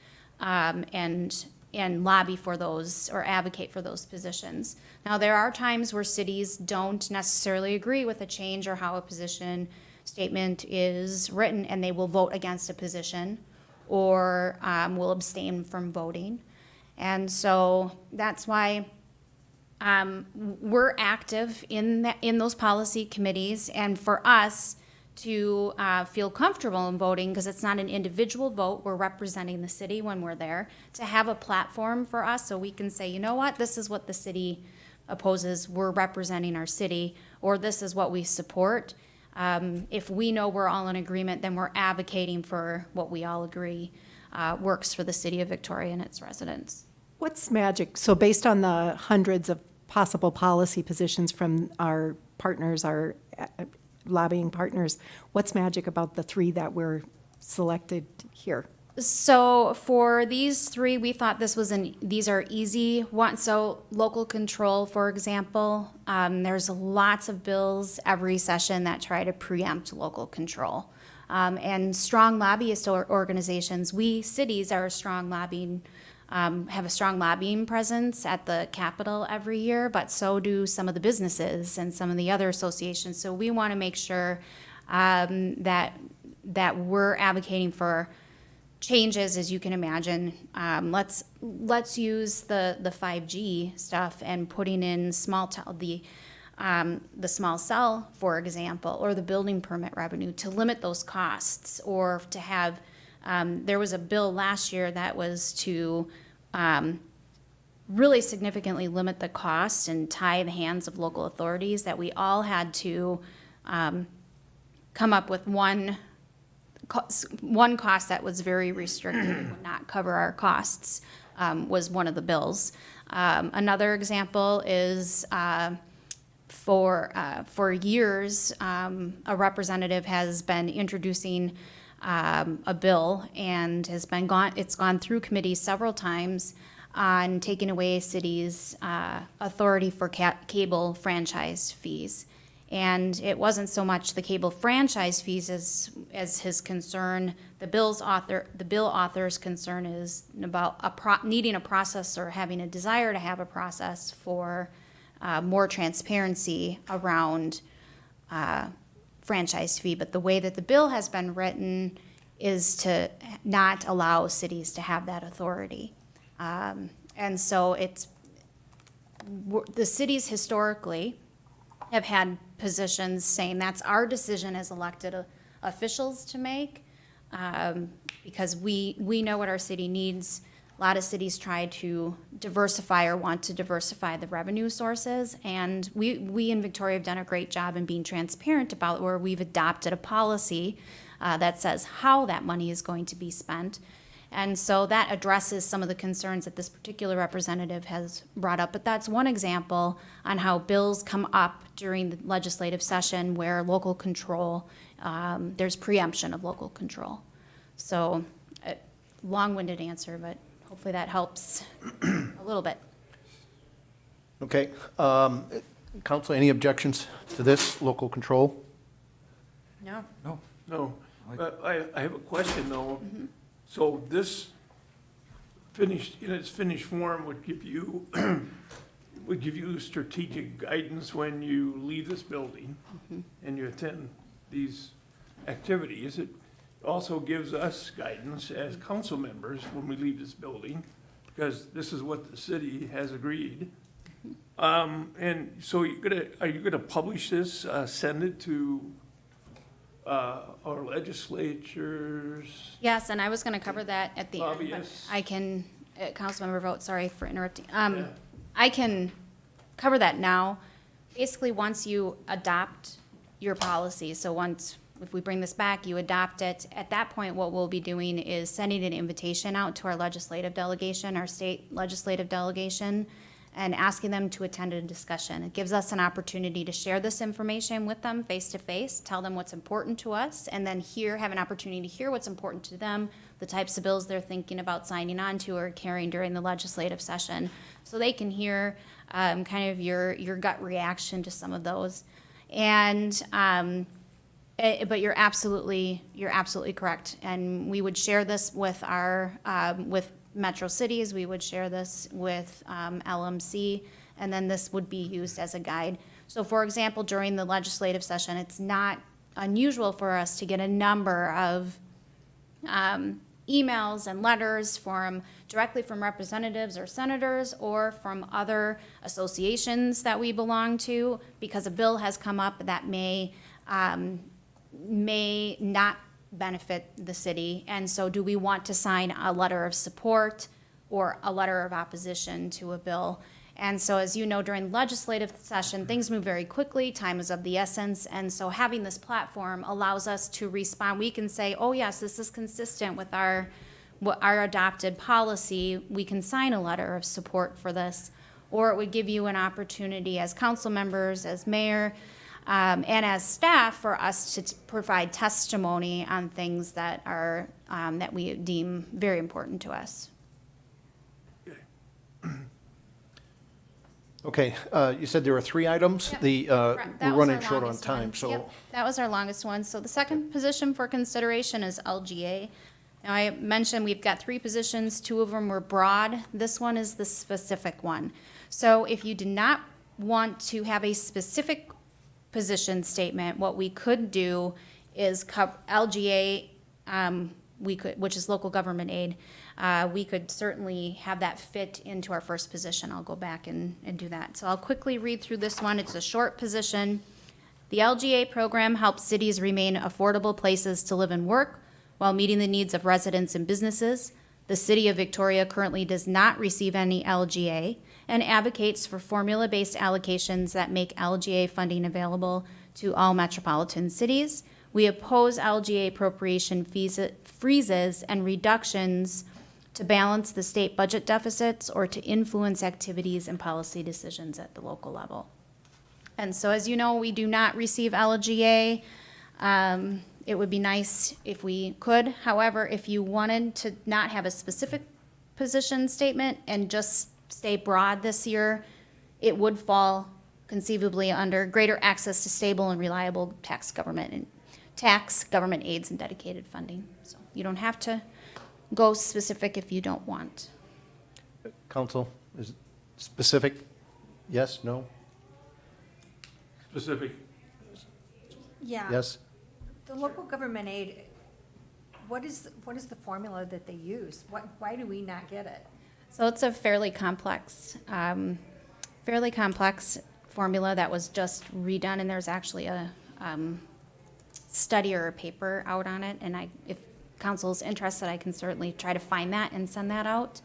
and lobby for those or advocate for those positions. Now, there are times where cities don't necessarily agree with a change or how a position statement is written, and they will vote against a position or will abstain from voting. And so that's why we're active in those policy committees, and for us to feel comfortable in voting, because it's not an individual vote, we're representing the city when we're there, to have a platform for us so we can say, you know what, this is what the city opposes, we're representing our city, or this is what we support. If we know we're all in agreement, then we're advocating for what we all agree works for the city of Victoria and its residents. What's magic? So based on the hundreds of possible policy positions from our partners, our lobbying partners, what's magic about the three that were selected here? So for these three, we thought these are easy ones. So local control, for example, there's lots of bills every session that try to preempt local control. And strong lobbyist organizations, we cities are a strong lobbying have a strong lobbying presence at the Capitol every year, but so do some of the businesses and some of the other associations. So we want to make sure that we're advocating for changes, as you can imagine. Let's use the 5G stuff and putting in the small cell, for example, or the building permit revenue to limit those costs, or to have. There was a bill last year that was to really significantly limit the costs and tie the hands of local authorities, that we all had to come up with one cost that was very restricted and would not cover our costs, was one of the bills. Another example is for years, a representative has been introducing a bill, and it's gone through committee several times on taking away cities' authority for cable franchise fees. And it wasn't so much the cable franchise fees as his concern. The bill author's concern is about needing a process, or having a desire to have a process for more transparency around franchise fee. But the way that the bill has been written is to not allow cities to have that authority. And so the cities historically have had positions saying that's our decision as elected officials to make, because we know what our city needs. A lot of cities try to diversify or want to diversify the revenue sources, and we in Victoria have done a great job in being transparent about where we've adopted a policy that says how that money is going to be spent. And so that addresses some of the concerns that this particular representative has brought up. But that's one example on how bills come up during the legislative session where local control, there's preemption of local control. So, long-winded answer, but hopefully that helps a little bit. Okay. Council, any objections to this, local control? No. No, but I have a question though. So this in its finished form would give you, strategic guidance when you leave this building and you attend these activities. also gives us guidance as council members when we leave this building, because this is what the city has agreed. And so are you gonna publish this, send it to, our legislatures? Yes, and I was gonna cover that at the end, but Lobbyists. I can, Councilmember Vogt, sorry for interrupting. Yeah. I can cover that now. Basically, once you adopt your policy, so if we bring this back, you adopt it, at that point, what we'll be doing is sending an invitation out to our legislative delegation, our state legislative delegation, and asking them to attend a discussion. It gives us an opportunity to share this information with them face-to-face, tell them what's important to us, and then have an opportunity to hear what's important to them, the types of bills they're thinking about signing on to or carrying during the legislative session. So they can hear kind of your gut reaction to some of those. And but you're absolutely correct. And we would share this with with Metro Cities, we would share this with LMC, and then this would be used as a guide. So for example, during the legislative session, it's not unusual for us to get a number of emails and letters directly from representatives or senators or from other associations that we belong to, because a bill has come up that may not benefit the city. And so do we want to sign a letter of support or a letter of opposition to a bill? And so, as you know, during legislative session, things move very quickly, time is of the essence, and so having this platform allows us to respond. We can say, oh yes, this is consistent with our adopted policy, we can sign a letter of support for this. Or it would give you an opportunity as council members, as mayor, and as staff, for us to provide testimony on things that are, that we deem very important to us. Okay, you said there were 3 items? Yep. The, Correct. That we're was running our short on longest time, one. so. Yep, that was our longest one. So the second position for consideration is LGA. Now, I mentioned we've got 3 positions, 2 of them were broad. This one is the specific one. So if you do not want to have a specific position statement, what we could do is LGA, which is local government aid, we could certainly have that fit into our first position. I'll go back and do that. So I'll quickly read through this one. It's a short position. The LGA program helps cities remain affordable places to live and work while meeting the needs of residents and businesses. The City of Victoria currently does not receive any LGA and advocates for formula-based allocations that make LGA funding available to all metropolitan cities. We oppose LGA appropriation freezes and reductions to balance the state budget deficits or to influence activities and policy decisions at the local level. And so, as you know, we do not receive LGA. It would be nice if we could. However, if you wanted to not have a specific position statement and just stay broad this year, it would fall conceivably under greater access to stable and reliable tax government aids and dedicated funding. So you don't have to go specific if you don't want. Council, is it specific? Yes, no, Specific. Yeah. yes? The local government aid, what is the formula that they use? Why do we not get it? So it's a fairly complex formula that was just redone, and there's actually a study or a paper out on it. And if council's interested, I can certainly try to find that and send that out,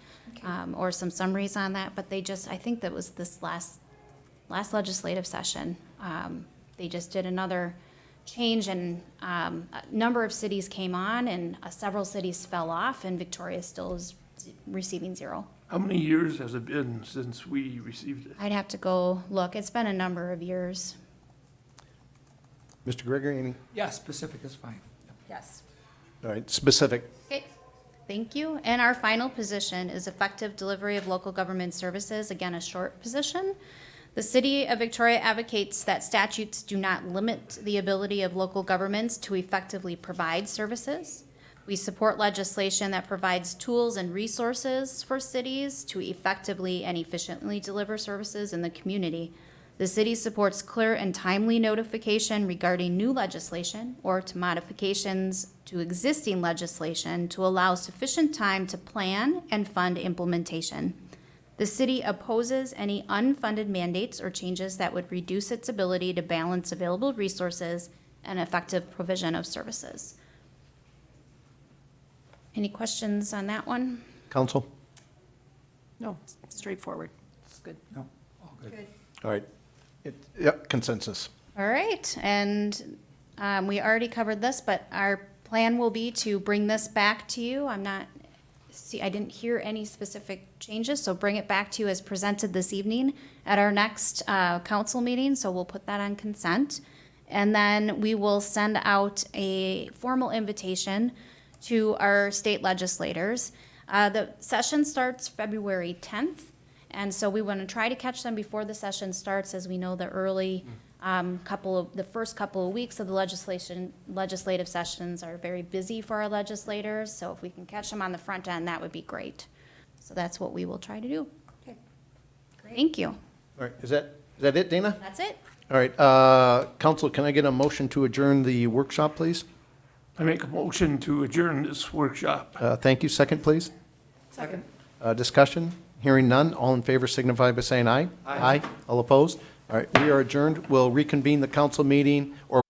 or some summaries on that. But I think that was this last legislative session. They just did another change, and a number of cities came on, and several cities fell off, and Victoria still is receiving 0. How many years has it been since we received it? I'd have to go look. It's been a number of years. Mr. Gregory, any? Yeah, specific is fine. Yes. All right, specific. Okay, thank you. And our final position is effective delivery of local government services, again, a short position. The City of Victoria advocates that statutes do not limit the ability of local governments to effectively provide services. We support legislation that provides tools and resources for cities to effectively and efficiently deliver services in the community. The city supports clear and timely notification regarding new legislation or to modifications to existing legislation to allow sufficient time to plan and fund implementation. The city opposes any unfunded mandates or changes that would reduce its ability to balance available resources and effective provision of services. Any questions on that one? Council? No, straightforward. It's good. No, all good. All right. Yep, consensus. All right, and we already covered this, but our plan will be to bring this back to you. I didn't hear any specific changes, so bring it back to you as presented this evening at our next council meeting, so we'll put that on consent. And then we will send out a formal invitation to our state legislators. The session starts February 10th, and so we want to try to catch them before the session starts, as we know the early the first couple of weeks of the legislative sessions are very busy for our legislators, so if we can catch them on the front end, that would be great. So that's what we will try to do. Okay, great. Thank you. All right, is that it, Dana? That's it. All right, council, can I get a motion to adjourn the workshop, please? I make a motion to adjourn this workshop. Thank you. Second, please. Second? Discussion? Hearing none. All in favor signify by saying aye. Aye. All opposed? All right, we are adjourned. We'll reconvene the council meeting, or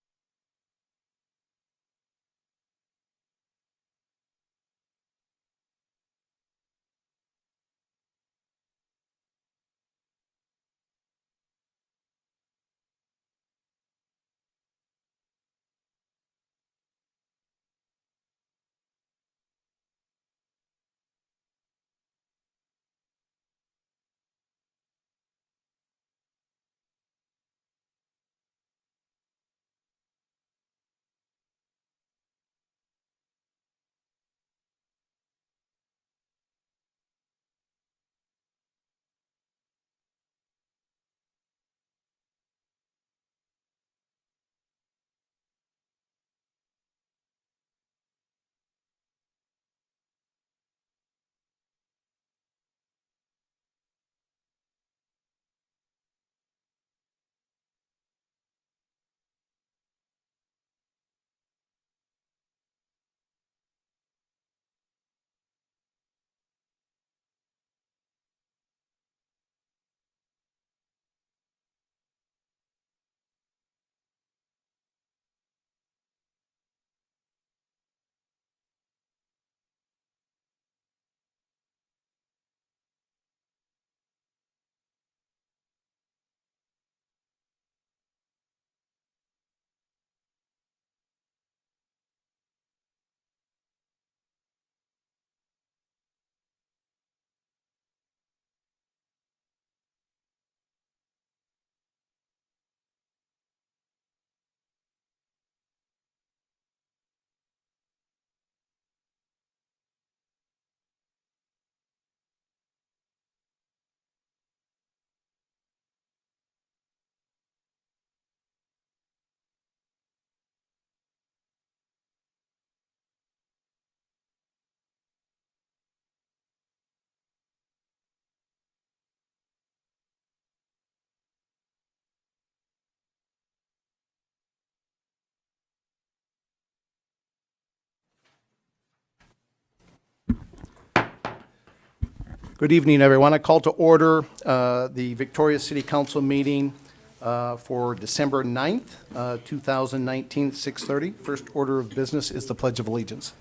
good evening, everyone. I call to order the Victoria City Council meeting for December 9th, 2019, 6:30. First order of business is the Pledge of Allegiance.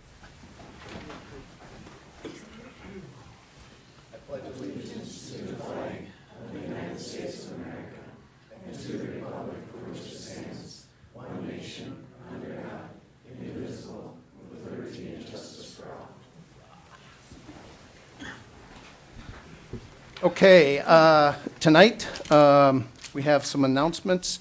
Okay, tonight we have some announcements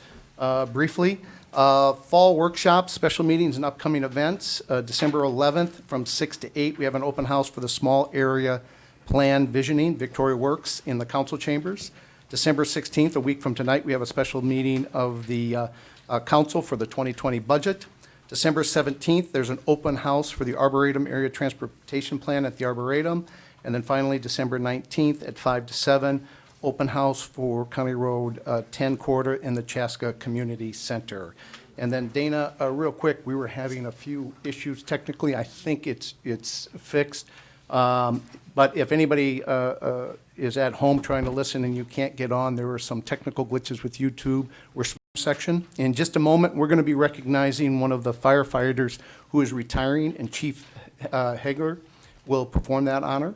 briefly. Fall workshops, special meetings, and upcoming events. December 11th from 6 to 8, we have an open house for the small area plan visioning, Victoria Works, in the council chambers. December 16th, a week from tonight, we have a special meeting of the council for the 2020 budget. December 17th, there's an open house for the Arboretum Area Transportation Plan at the Arboretum. And then finally, December 19th at 5 to 7, open house for County Road 10 Quarter in the Chaska Community Center. And then Dana, real quick, we were having a few issues technically. I think it's fixed. But if anybody is at home trying to listen and you can't get on, there were some technical glitches with YouTube. We're section. In just a moment, we're going to be recognizing one of the firefighters who is retiring, and Chief Hegler will perform that honor.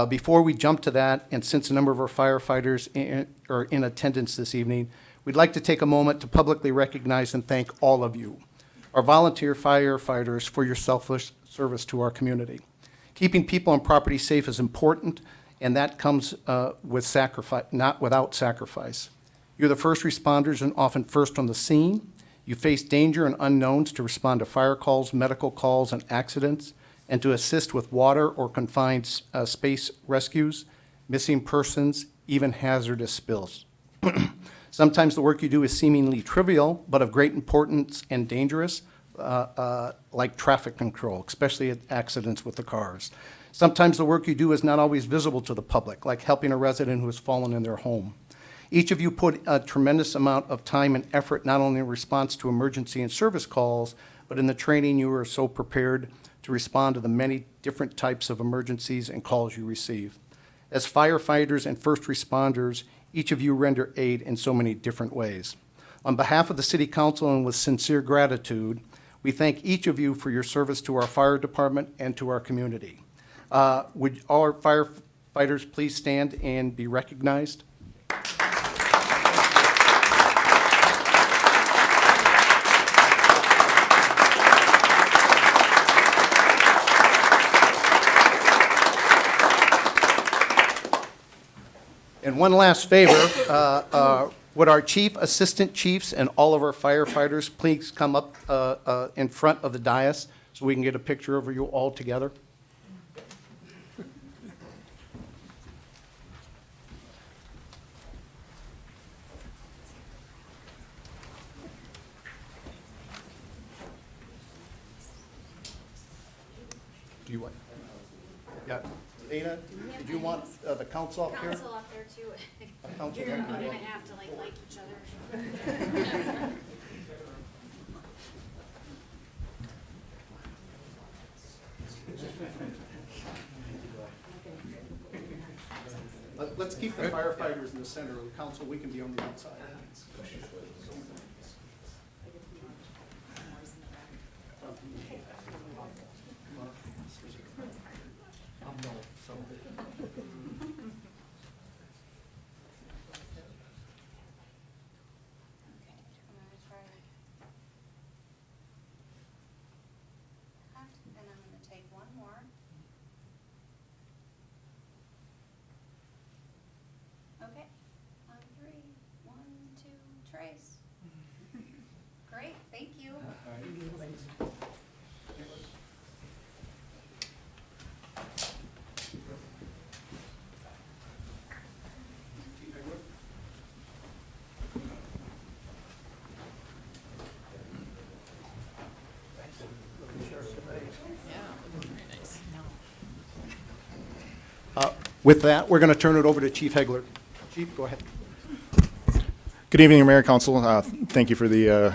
Before we jump to that, and since a number of our firefighters are in attendance this evening, we'd like to take a moment to publicly recognize and thank all of you, our volunteer firefighters, for your selfless service to our community. Keeping people and property safe is important, and that comes with sacrifice, not without sacrifice. You're the first responders and often first on the scene. You face danger and unknowns to respond to fire calls, medical calls, and accidents, and to assist with water or confined space rescues, missing persons, even hazardous spills. Sometimes the work you do is seemingly trivial, but of great importance and dangerous, like traffic control, especially at accidents with the cars. Sometimes the work you do is not always visible to the public, like helping a resident who has fallen in their home. Each of you put a tremendous amount of time and effort, not only in response to emergency and service calls, but in the training you are so prepared to respond to the many different types of emergencies and calls you receive. As firefighters and first responders, each of you render aid in so many different ways. On behalf of the City Council and with sincere gratitude, we thank each of you for your service to our fire department and to our community. Would all our firefighters please stand and be recognized? And one last favor, would our chief, assistant chiefs, and all of our firefighters please come up in front of the dais so we can get a picture of you all together? Do you want? Yeah. Dana, did you want the council up here? Council up there too. Council You're up gonna here. have to like each other. Let's keep the firefighters in the center of the council. We can be on the outside. And I'm gonna take one more. Okay, on three. 1, 2, trace. Great, thank you. With that, we're going to turn it over to Chief Hegler. Chief, go ahead. Good evening, Mayor, Council. Thank you for the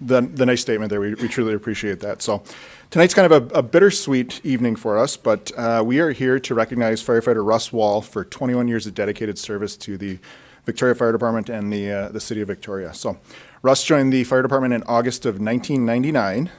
nice statement there. We truly appreciate that. So tonight's kind of a bittersweet evening for us, but we are here to recognize firefighter Russ Wall for 21 years of dedicated service to the Victoria Fire Department and the City of Victoria. So Russ joined the fire department in August of 1999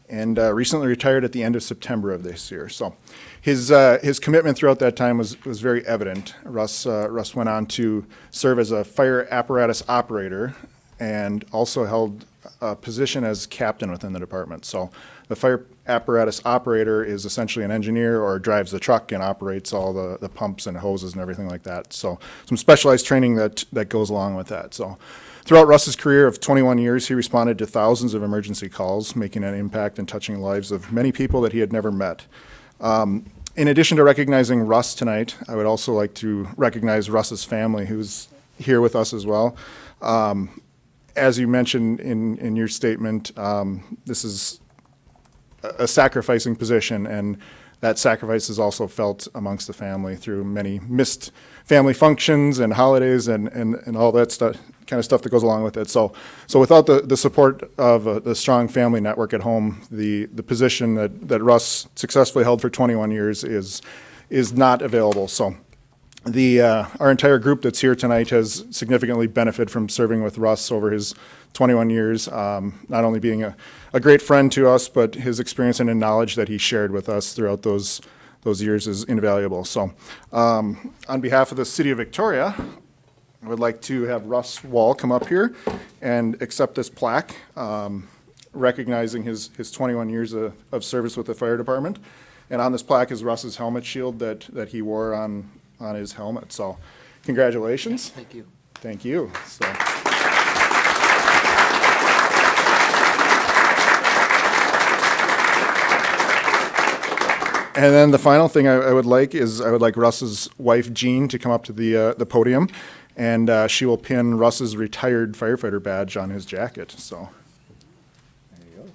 and recently retired at the end of September of this year. So his commitment throughout that time was very evident. Russ went on to serve as a fire apparatus operator and also held a position as captain within the department. So the fire apparatus operator is essentially an engineer or drives the truck and operates all the pumps and hoses and everything like that. So some specialized training that goes along with that. So throughout Russ's career of 21 years, he responded to thousands of emergency calls, making an impact and touching the lives of many people that he had never met. In addition to recognizing Russ tonight, I would also like to recognize Russ's family, who's here with us as well. As you mentioned in your statement, this is a sacrificing position, and that sacrifice is also felt amongst the family through many missed family functions and holidays and all that stuff, kind of stuff that goes along with it. So without the support of the strong family network at home, the position that Russ successfully held for 21 years is not available. So our entire group that's here tonight has significantly benefited from serving with Russ over his 21 years, not only being a great friend to us, but his experience and knowledge that he shared with us throughout those years is invaluable. So on behalf of the City of Victoria, I would like to have Russ Wall come up here and accept this plaque, recognizing his 21 years of service with the fire department. And on this plaque is Russ's helmet shield that he wore on his helmet. So congratulations. Thank you. Thank you. So. And then the final thing I would like Russ's wife, Jean, to come up to the podium, and she will pin Russ's retired firefighter badge on his jacket. So there you go.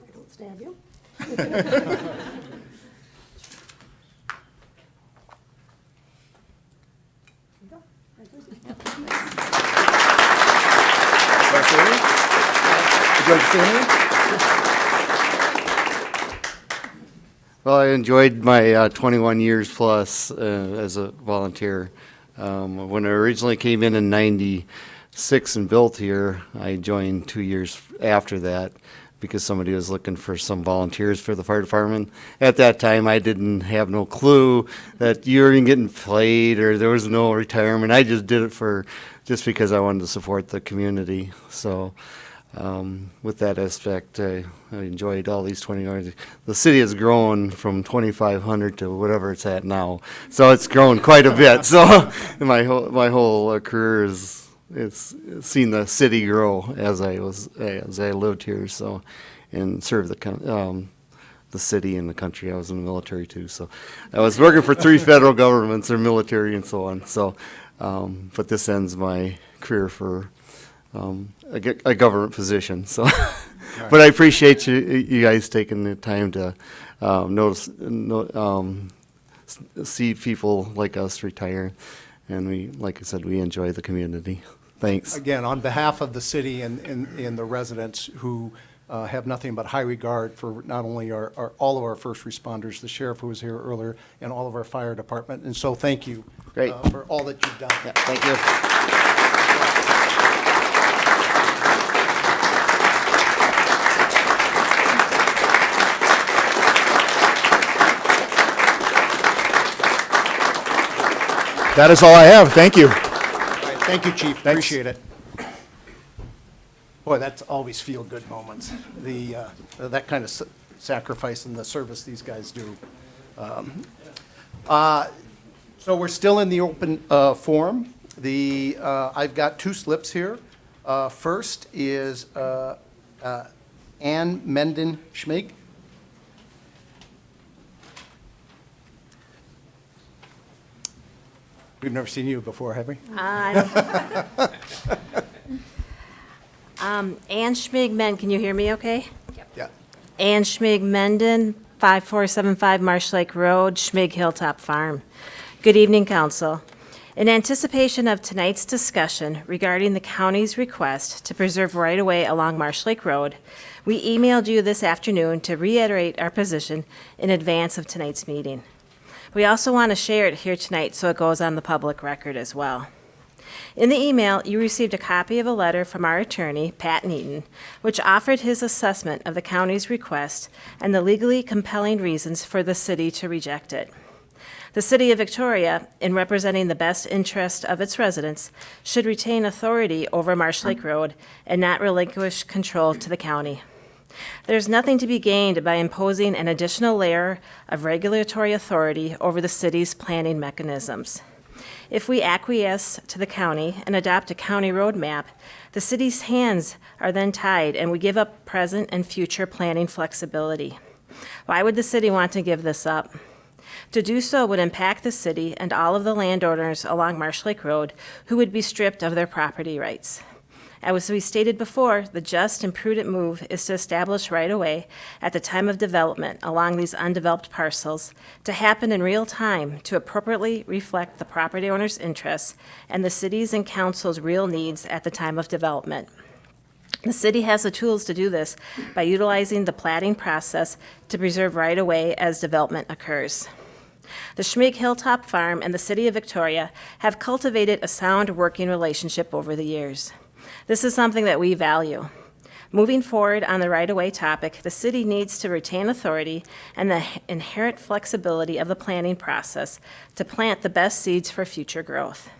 I don't stab you. Would you like to say anything? Well, I enjoyed my 21 years plus as a volunteer. When I originally came in '96 and built here, I joined 2 years after that because somebody was looking for some volunteers for the fire department. At that time, I didn't have no clue that you were getting paid or there was no retirement. I just did it just because I wanted to support the community. So with that aspect, I enjoyed all these 20 years. The city has grown from 2,500 to whatever it's at now. So it's grown quite a bit. So my whole career it's seen the city grow as I lived here. So and served the city and the country. I was in the military too. So I was working for 3 federal governments or military and so on. So but this ends my career for a government position. So, but I appreciate you guys taking the time to see people like us retire, and like I said, we enjoy the community. Thanks. Again, on behalf of the city and the residents who have nothing but high regard for not only all of our first responders, the sheriff who was here earlier, and all of our fire department. And so thank you Great. For all that you've done. Yeah, thank you. That is all I have. Thank you. All right, thank you, Chief. Appreciate it. Boy, that's always feel-good moments. That kind of sacrifice and the service these guys do. So we're still in the open forum. I've got 2 slips here. First is Ann Menden Schmig. We've never seen you before, have we? Ann Schmig-Menden, can you hear me okay? Yeah. Ann Schmig-Menden, 5475 Marsh Lake Road, Schmig Hilltop Farm. Good evening, council. In anticipation of tonight's discussion regarding the county's request to preserve right-of-way along Marsh Lake Road, we emailed you this afternoon to reiterate our position in advance of tonight's meeting. We also want to share it here tonight so it goes on the public record as well. In the email, you received a copy of a letter from our attorney, Pat Neaton, which offered his assessment of the county's request and the legally compelling reasons for the city to reject it. The City of Victoria, in representing the best interest of its residents, should retain authority over Marsh Lake Road and not relinquish control to the county. There's nothing to be gained by imposing an additional layer of regulatory authority over the city's planning mechanisms. If we acquiesce to the county and adopt a county road map, the city's hands are then tied and we give up present and future planning flexibility. Why would the city want to give this up? To do so would impact the city and all of the landowners along Marsh Lake Road who would be stripped of their property rights. As we stated before, the just and prudent move is to establish right-of-way at the time of development along these undeveloped parcels to happen in real time to appropriately reflect the property owner's interests and the city's and council's real needs at the time of development. The city has the tools to do this by utilizing the platting process to preserve right-of-way as development occurs. The Schmig Hilltop Farm and the City of Victoria have cultivated a sound working relationship over the years. This is something that we value. Moving forward on the right-of-way topic, the city needs to retain authority and the inherent flexibility of the planning process to plant the best seeds for future growth.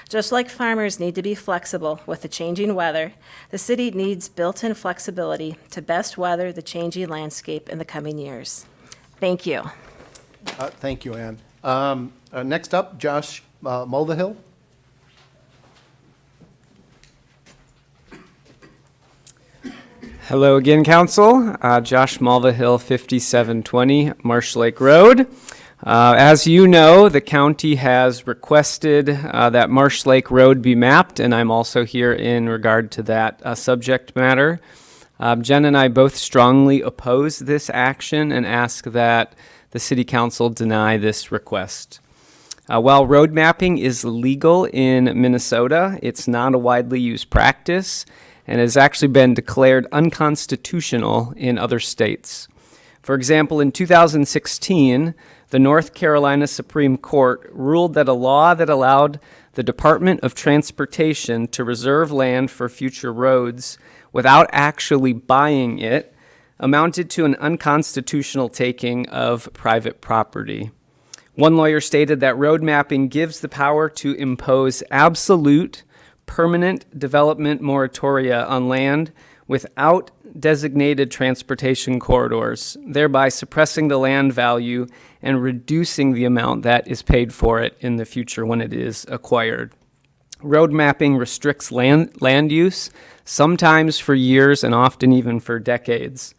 Just like farmers need to be flexible with the changing weather, the city needs built-in flexibility to best weather the changing landscape in the coming years. Thank you. Thank you, Ann. Next up, Josh Mulvihill. Hello again, Council. Josh Mulvihill, 5720 Marsh Lake Road. As you know, the county has requested that Marsh Lake Road be mapped, and I'm also here in regard to that subject matter. Jen and I both strongly oppose this action and ask that the City Council deny this request. While road mapping is legal in Minnesota, it's not a widely used practice and has actually been declared unconstitutional in other states. For example, in 2016, the North Carolina Supreme Court ruled that a law that allowed the Department of Transportation to reserve land for future roads without actually buying it amounted to an unconstitutional taking of private property. One lawyer stated that road mapping gives the power to impose absolute permanent development moratoria on land without designated transportation corridors, thereby suppressing the land value and reducing the amount that is paid for it in the future when it is acquired. Road mapping restricts land use, sometimes for years and often even for decades,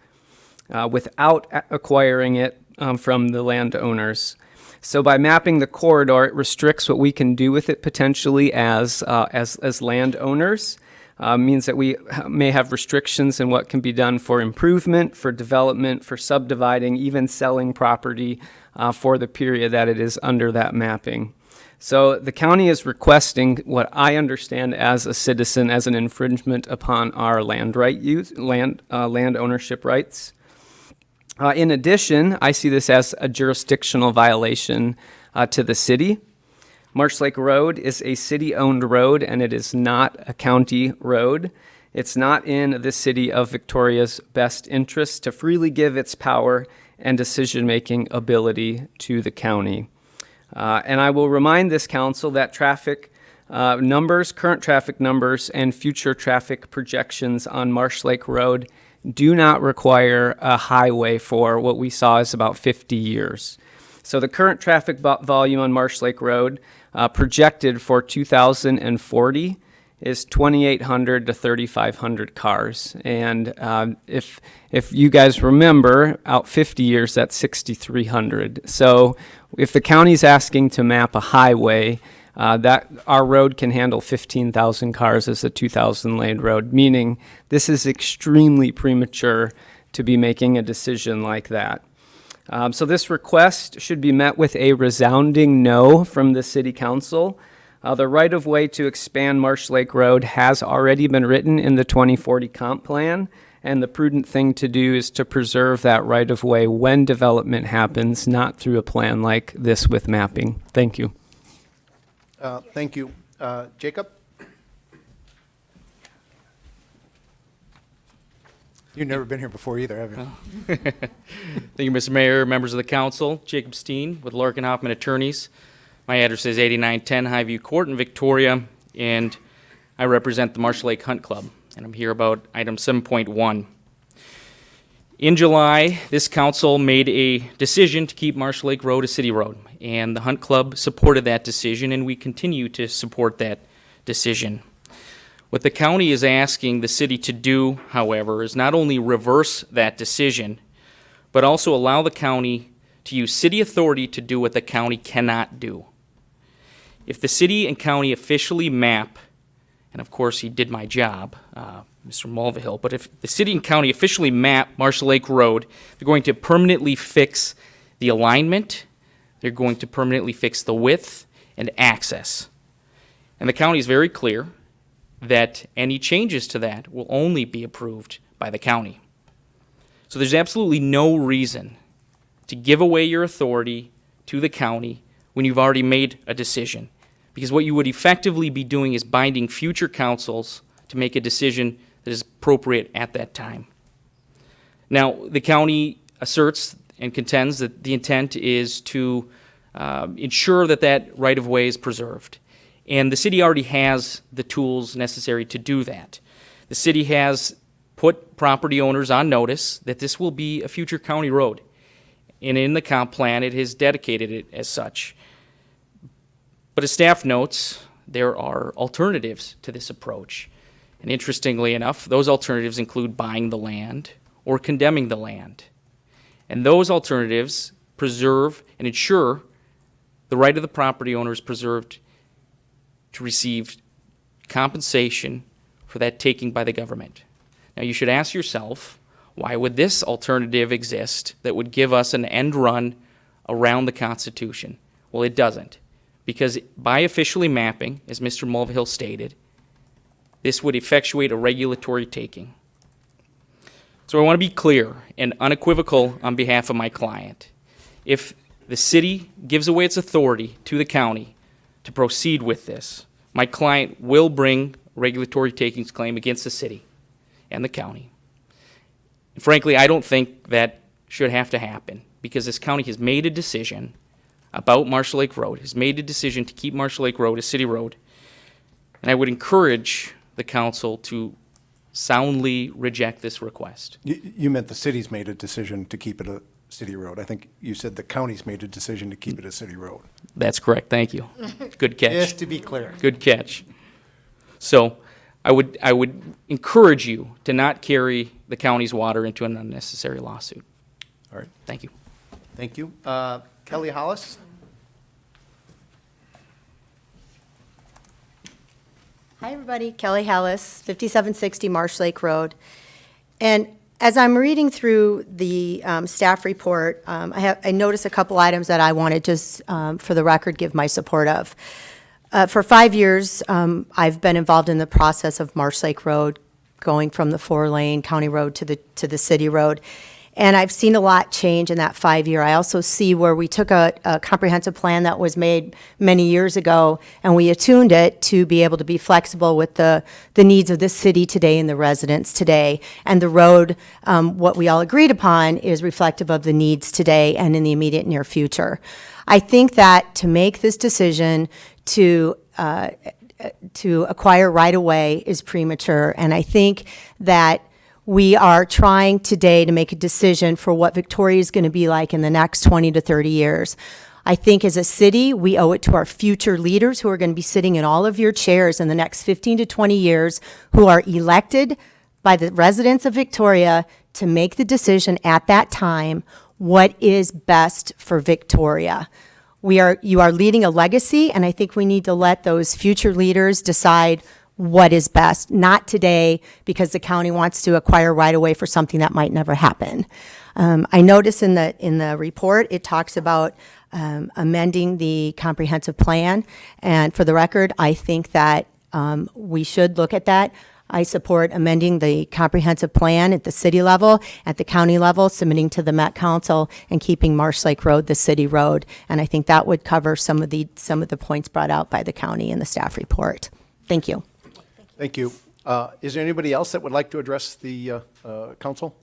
without acquiring it from the landowners. So by mapping the corridor, it restricts what we can do with it potentially as landowners. Means that we may have restrictions in what can be done for improvement, for development, for subdividing, even selling property for the period that it is under that mapping. So the county is requesting what I understand as a citizen as an infringement upon our land ownership rights. In addition, I see this as a jurisdictional violation to the city. Marsh Lake Road is a city-owned road, and it is not a county road. It's not in the City of Victoria's best interest to freely give its power and decision-making ability to the county. And I will remind this council that traffic numbers, current traffic numbers, and future traffic projections on Marsh Lake Road do not require a highway for what we saw as about 50 years. So the current traffic volume on Marsh Lake Road projected for 2040 is 2,800 to 3,500 cars. And if you guys remember, out 50 years, that's 6,300. So if the county's asking to map a highway, that our road can handle 15,000 cars as a 2,000 lane road, meaning this is extremely premature to be making a decision like that. So this request should be met with a resounding no from the City Council. The right-of-way to expand Marsh Lake Road has already been written in the 2040 comp plan, and the prudent thing to do is to preserve that right-of-way when development happens, not through a plan like this with mapping. Thank you. Thank you. Jacob? You've never been here before either, have you? Thank you, Mr. Mayor, members of the council. Jacob Steen with Larkin Hoffman Attorneys. My address is 8910 Highview Court in Victoria, and I represent the Marsh Lake Hunt Club, and I'm here about item 7.1. In July, this council made a decision to keep Marsh Lake Road a city road, and the Hunt Club supported that decision, and we continue to support that decision. What the county is asking the city to do, however, is not only reverse that decision, but also allow the county to use city authority to do what the county cannot do. If the city and county officially map and of course, he did my job, Mr. Mulvihill. But if the city and county officially map Marshall Lake Road, they're going to permanently fix the alignment, they're going to permanently fix the width and access. And the county is very clear that any changes to that will only be approved by the county. So there's absolutely no reason to give away your authority to the county when you've already made a decision. Because what you would effectively be doing is binding future councils to make a decision that is appropriate at that time. Now, the county asserts and contends that the intent is to ensure that that right-of-way is preserved. And the city already has the tools necessary to do that. The city has put property owners on notice that this will be a future county road. And in the comp plan, it has dedicated it as such. But as staff notes, there are alternatives to this approach. And interestingly enough, those alternatives include buying the land or condemning the land. And those alternatives preserve and ensure the right of the property owner is preserved to receive compensation for that taking by the government. Now you should ask yourself, why would this alternative exist that would give us an end run around the Constitution? Well, it doesn't. Because by officially mapping, as Mr. Mulvihill stated, this would effectuate a regulatory taking. So I want to be clear and unequivocal on behalf of my client. If the city gives away its authority to the county to proceed with this, my client will bring a regulatory takings claim against the city and the county. And frankly, I don't think that should have to happen because this county has made a decision about Marshall Lake Road, has made a decision to keep Marshall Lake Road a city road. And I would encourage the council to soundly reject this request. You meant the city's made a decision to keep it a city road. I think you said the county's made a decision to keep it a city road. That's correct, thank you. Good catch. Just to be clear. Good catch. So I would encourage you to not carry the county's water into an unnecessary lawsuit. All right, Thank you. thank you. Kelly Hollis? Hi, everybody. Kelly Hallis, 5760 Marsh Lake Road. And as I'm reading through the staff report, I noticed a couple items that I want to just, for the record, give my support of. For 5 years, I've been involved in the process of Marsh Lake Road, going from the 4-lane county road to the city road. And I've seen a lot change in that 5 year. I also see where we took a comprehensive plan that was made many years ago, and we attuned it to be able to be flexible with the needs of the city today and the residents today. And the road, what we all agreed upon, is reflective of the needs today and in the immediate near future. I think that to make this decision to acquire right away is premature, and I think that we are trying today to make a decision for what Victoria is going to be like in the next 20 to 30 years. I think as a city, we owe it to our future leaders who are going to be sitting in all of your chairs in the next 15 to 20 years, who are elected by the residents of Victoria to make the decision at that time, what is best for Victoria. You are leading a legacy, and I think we need to let those future leaders decide what is best, not today because the county wants to acquire right away for something that might never happen. I notice in the report, it talks about amending the comprehensive plan. And for the record, I think that we should look at that. I support amending the comprehensive plan at the city level, at the county level, submitting to the Met Council, and keeping Marsh Lake Road the city road. And I think that would cover some of the points brought out by the county in the staff report. Thank you. Thank you. Is there anybody else that would like to address the council?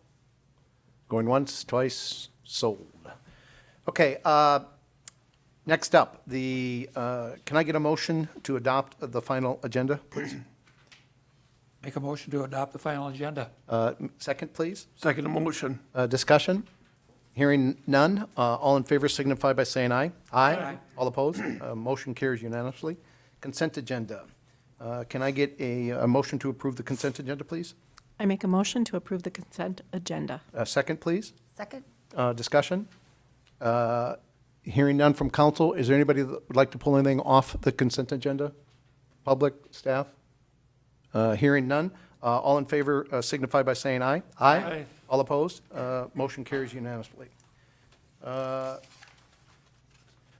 Going once, twice, sold. Okay, next up, can I get a motion to adopt the final agenda, please? Make a motion to adopt the final agenda. Second, please. Second motion. Discussion? Hearing none. All in favor signify by saying aye. Aye. All opposed? Motion carries unanimously. Consent agenda. Can I get a motion to approve the consent agenda, please? I make a motion to approve the consent agenda. Second, please. Second? Discussion? Hearing none from council. Is there anybody that would like to pull anything off the consent agenda? Public, staff? Hearing none. All in favor signify by saying aye. Aye. All opposed? Motion carries unanimously.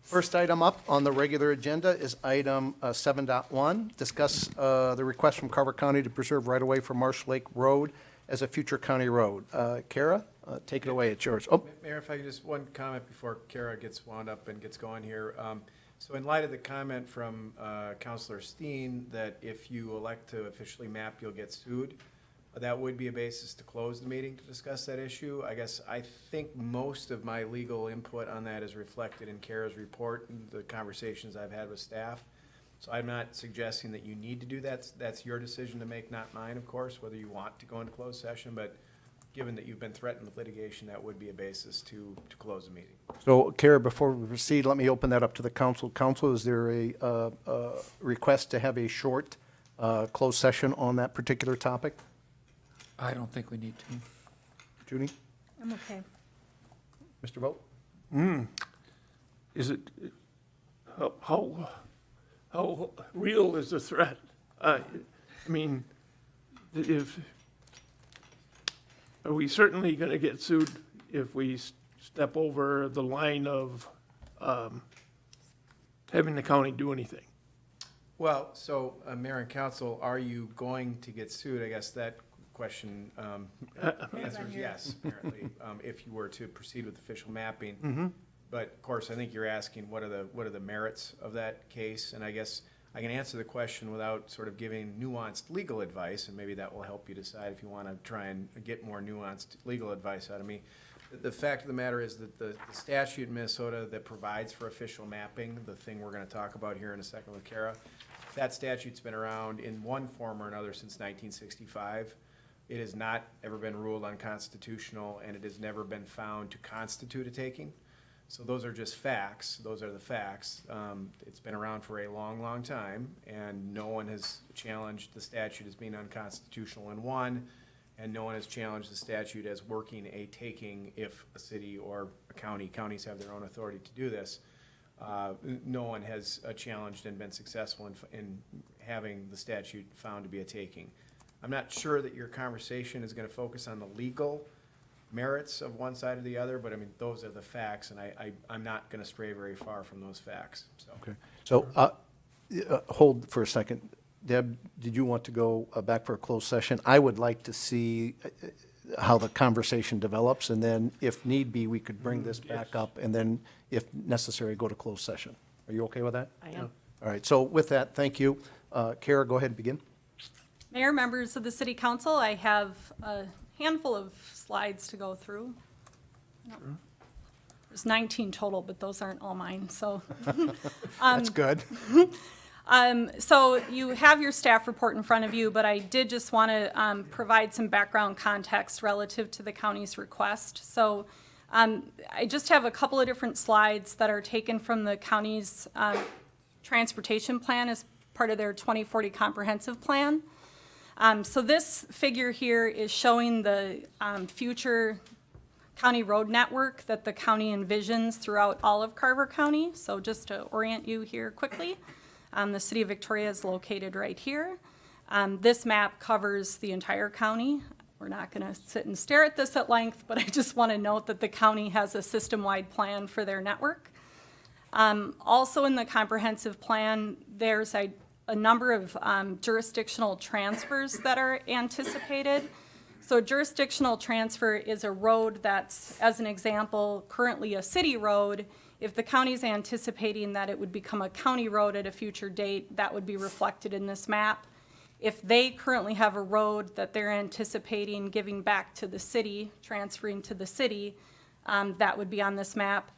First item up on the regular agenda is item 7.1, discuss the request from Carver County to preserve right-of-way for Marsh Lake Road as a future county road. Kara, take it away, it's yours. Oh, Mayor, if I could just one comment before Kara gets wound up and gets going here. So in light of the comment from Councilor Steen that if you elect to officially map, you'll get sued, that would be a basis to close the meeting to discuss that issue. I guess I think most of my legal input on that is reflected in Kara's report and the conversations I've had with staff. So I'm not suggesting that you need to do that. That's your decision to make, not mine, of course, whether you want to go into closed session. But given that you've been threatened with litigation, that would be a basis to close the meeting. so Kara, before we proceed, let me open that up to the council. Council, is there a request to have a short closed session on that particular topic? I don't think we need to. Judy? I'm okay. Mr. Vogt? Is it, how real is the threat? I mean, if, are we certainly gonna get sued if we step over the line of, having the county do anything? Well, so Mayor and Council, are you going to get sued? I guess that question answer is yes, apparently, if you were to proceed with official mapping. But of course, I think you're asking what are the merits of that case, and I guess I can answer the question without sort of giving nuanced legal advice, and maybe that will help you decide if you want to try and get more nuanced legal advice out of me. The fact of the matter is that the statute in Minnesota that provides for official mapping, the thing we're going to talk about here in a second with Kara, that statute's been around in one form or another since 1965. It has not ever been ruled unconstitutional, and it has never been found to constitute a taking. So those are just facts. Those are the facts. It's been around for a long, long time, and no one has challenged the statute as being unconstitutional in one, and no one has challenged the statute as working a taking if a city or a county, counties have their own authority to do this. No one has challenged and been successful in having the statute found to be a taking. I'm not sure that your conversation is going to focus on the legal merits of one side or the other, but I mean, those are the facts, and I'm not going to stray very far from those facts, so. Okay. So, hold for a second. Deb, did you want to go back for a closed session? I would like to see how the conversation develops, and then if need be, we could bring this back up, and then if necessary, go to closed session. Are you okay with that? I am. All right, so with that, thank you. Kara, go ahead and begin. Mayor, members of the City Council, I have a handful of slides to go through. There's 19 total, but those aren't all mine, so. That's good. So you have your staff report in front of you, but I did just want to provide some background context relative to the county's request. So I just have a couple of different slides that are taken from the county's transportation plan as part of their 2040 comprehensive plan. So this figure here is showing the future county road network that the county envisions throughout all of Carver County. So just to orient you here quickly, the city of Victoria is located right here. This map covers the entire county. We're not going to sit and stare at this at length, but I just want to note that the county has a system-wide plan for their network. Also in the comprehensive plan, there's a number of jurisdictional transfers that are anticipated. So jurisdictional transfer is a road that's, as an example, currently a city road. If the county's anticipating that it would become a county road at a future date, that would be reflected in this map. If they currently have a road that they're anticipating giving back to the city, transferring to the city, that would be on this map.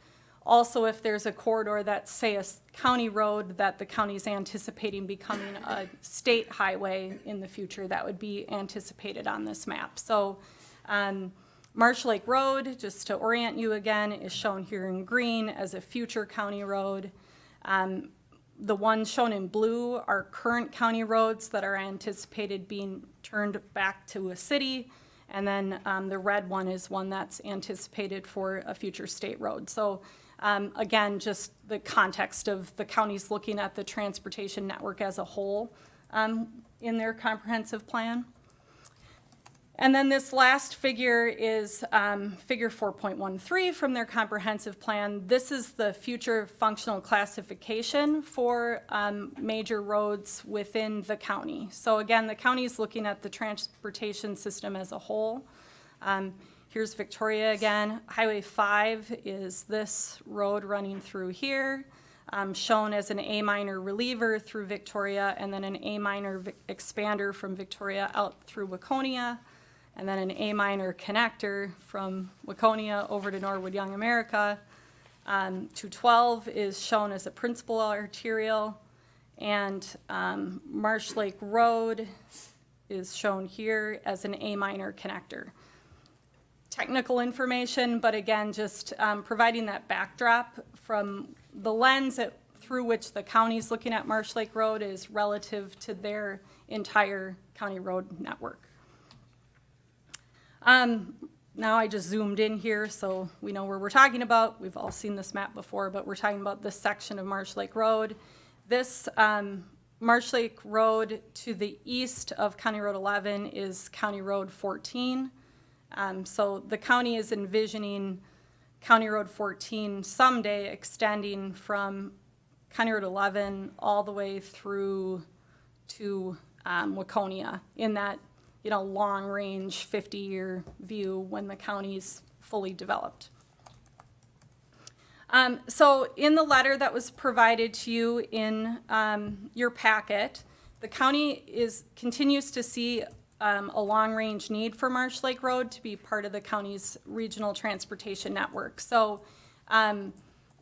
Also, if there's a corridor that's, say, a county road that the county's anticipating becoming a state highway in the future, that would be anticipated on this map. So Marsh Lake Road, just to orient you again, is shown here in green as a future county road. The ones shown in blue are current county roads that are anticipated being turned back to a city. And then the red one is one that's anticipated for a future state road. So again, just the context of the counties looking at the transportation network as a whole in their comprehensive plan. And then this last figure is figure 4.13 from their comprehensive plan. This is the future functional classification for major roads within the county. So again, the county is looking at the transportation system as a whole. Here's Victoria again. Highway 5 is this road running through here, shown as an A minor reliever through Victoria, and then an A minor expander from Victoria out through Waconia, and then an A minor connector from Waconia over to Norwood Young America. 212 is shown as a principal arterial, and Marsh Lake Road is shown here as an A minor connector. Technical information, but again, just providing that backdrop from the lens through which the county's looking at Marsh Lake Road is relative to their entire county road network. Now I just zoomed in here so we know where we're talking about. We've all seen this map before, but we're talking about this section of Marsh Lake Road. This Marsh Lake Road to the east of County Road 11 is County Road 14. So the county is envisioning County Road 14 someday extending from County Road 11 all the way through to Waconia in that, long-range 50-year view when the county's fully developed. So in the letter that was provided to you in your packet, the county continues to see a long-range need for Marsh Lake Road to be part of the county's regional transportation network. So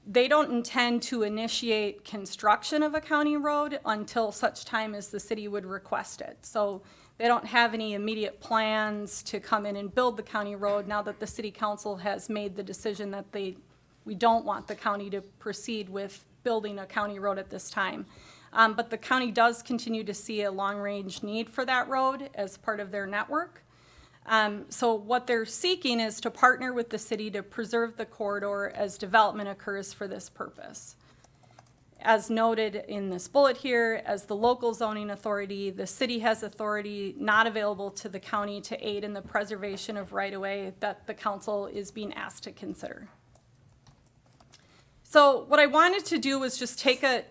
they don't intend to initiate construction of a county road until such time as the city would request it. So they don't have any immediate plans to come in and build the county road now that the city council has made the decision that we don't want the county to proceed with building a county road at this time. But the county does continue to see a long-range need for that road as part of their network. So what they're seeking is to partner with the city to preserve the corridor as development occurs for this purpose. As noted in this bullet here, as the local zoning authority, the city has authority not available to the county to aid in the preservation of right-of-way that the council is being asked to consider. So what I wanted to do was just take a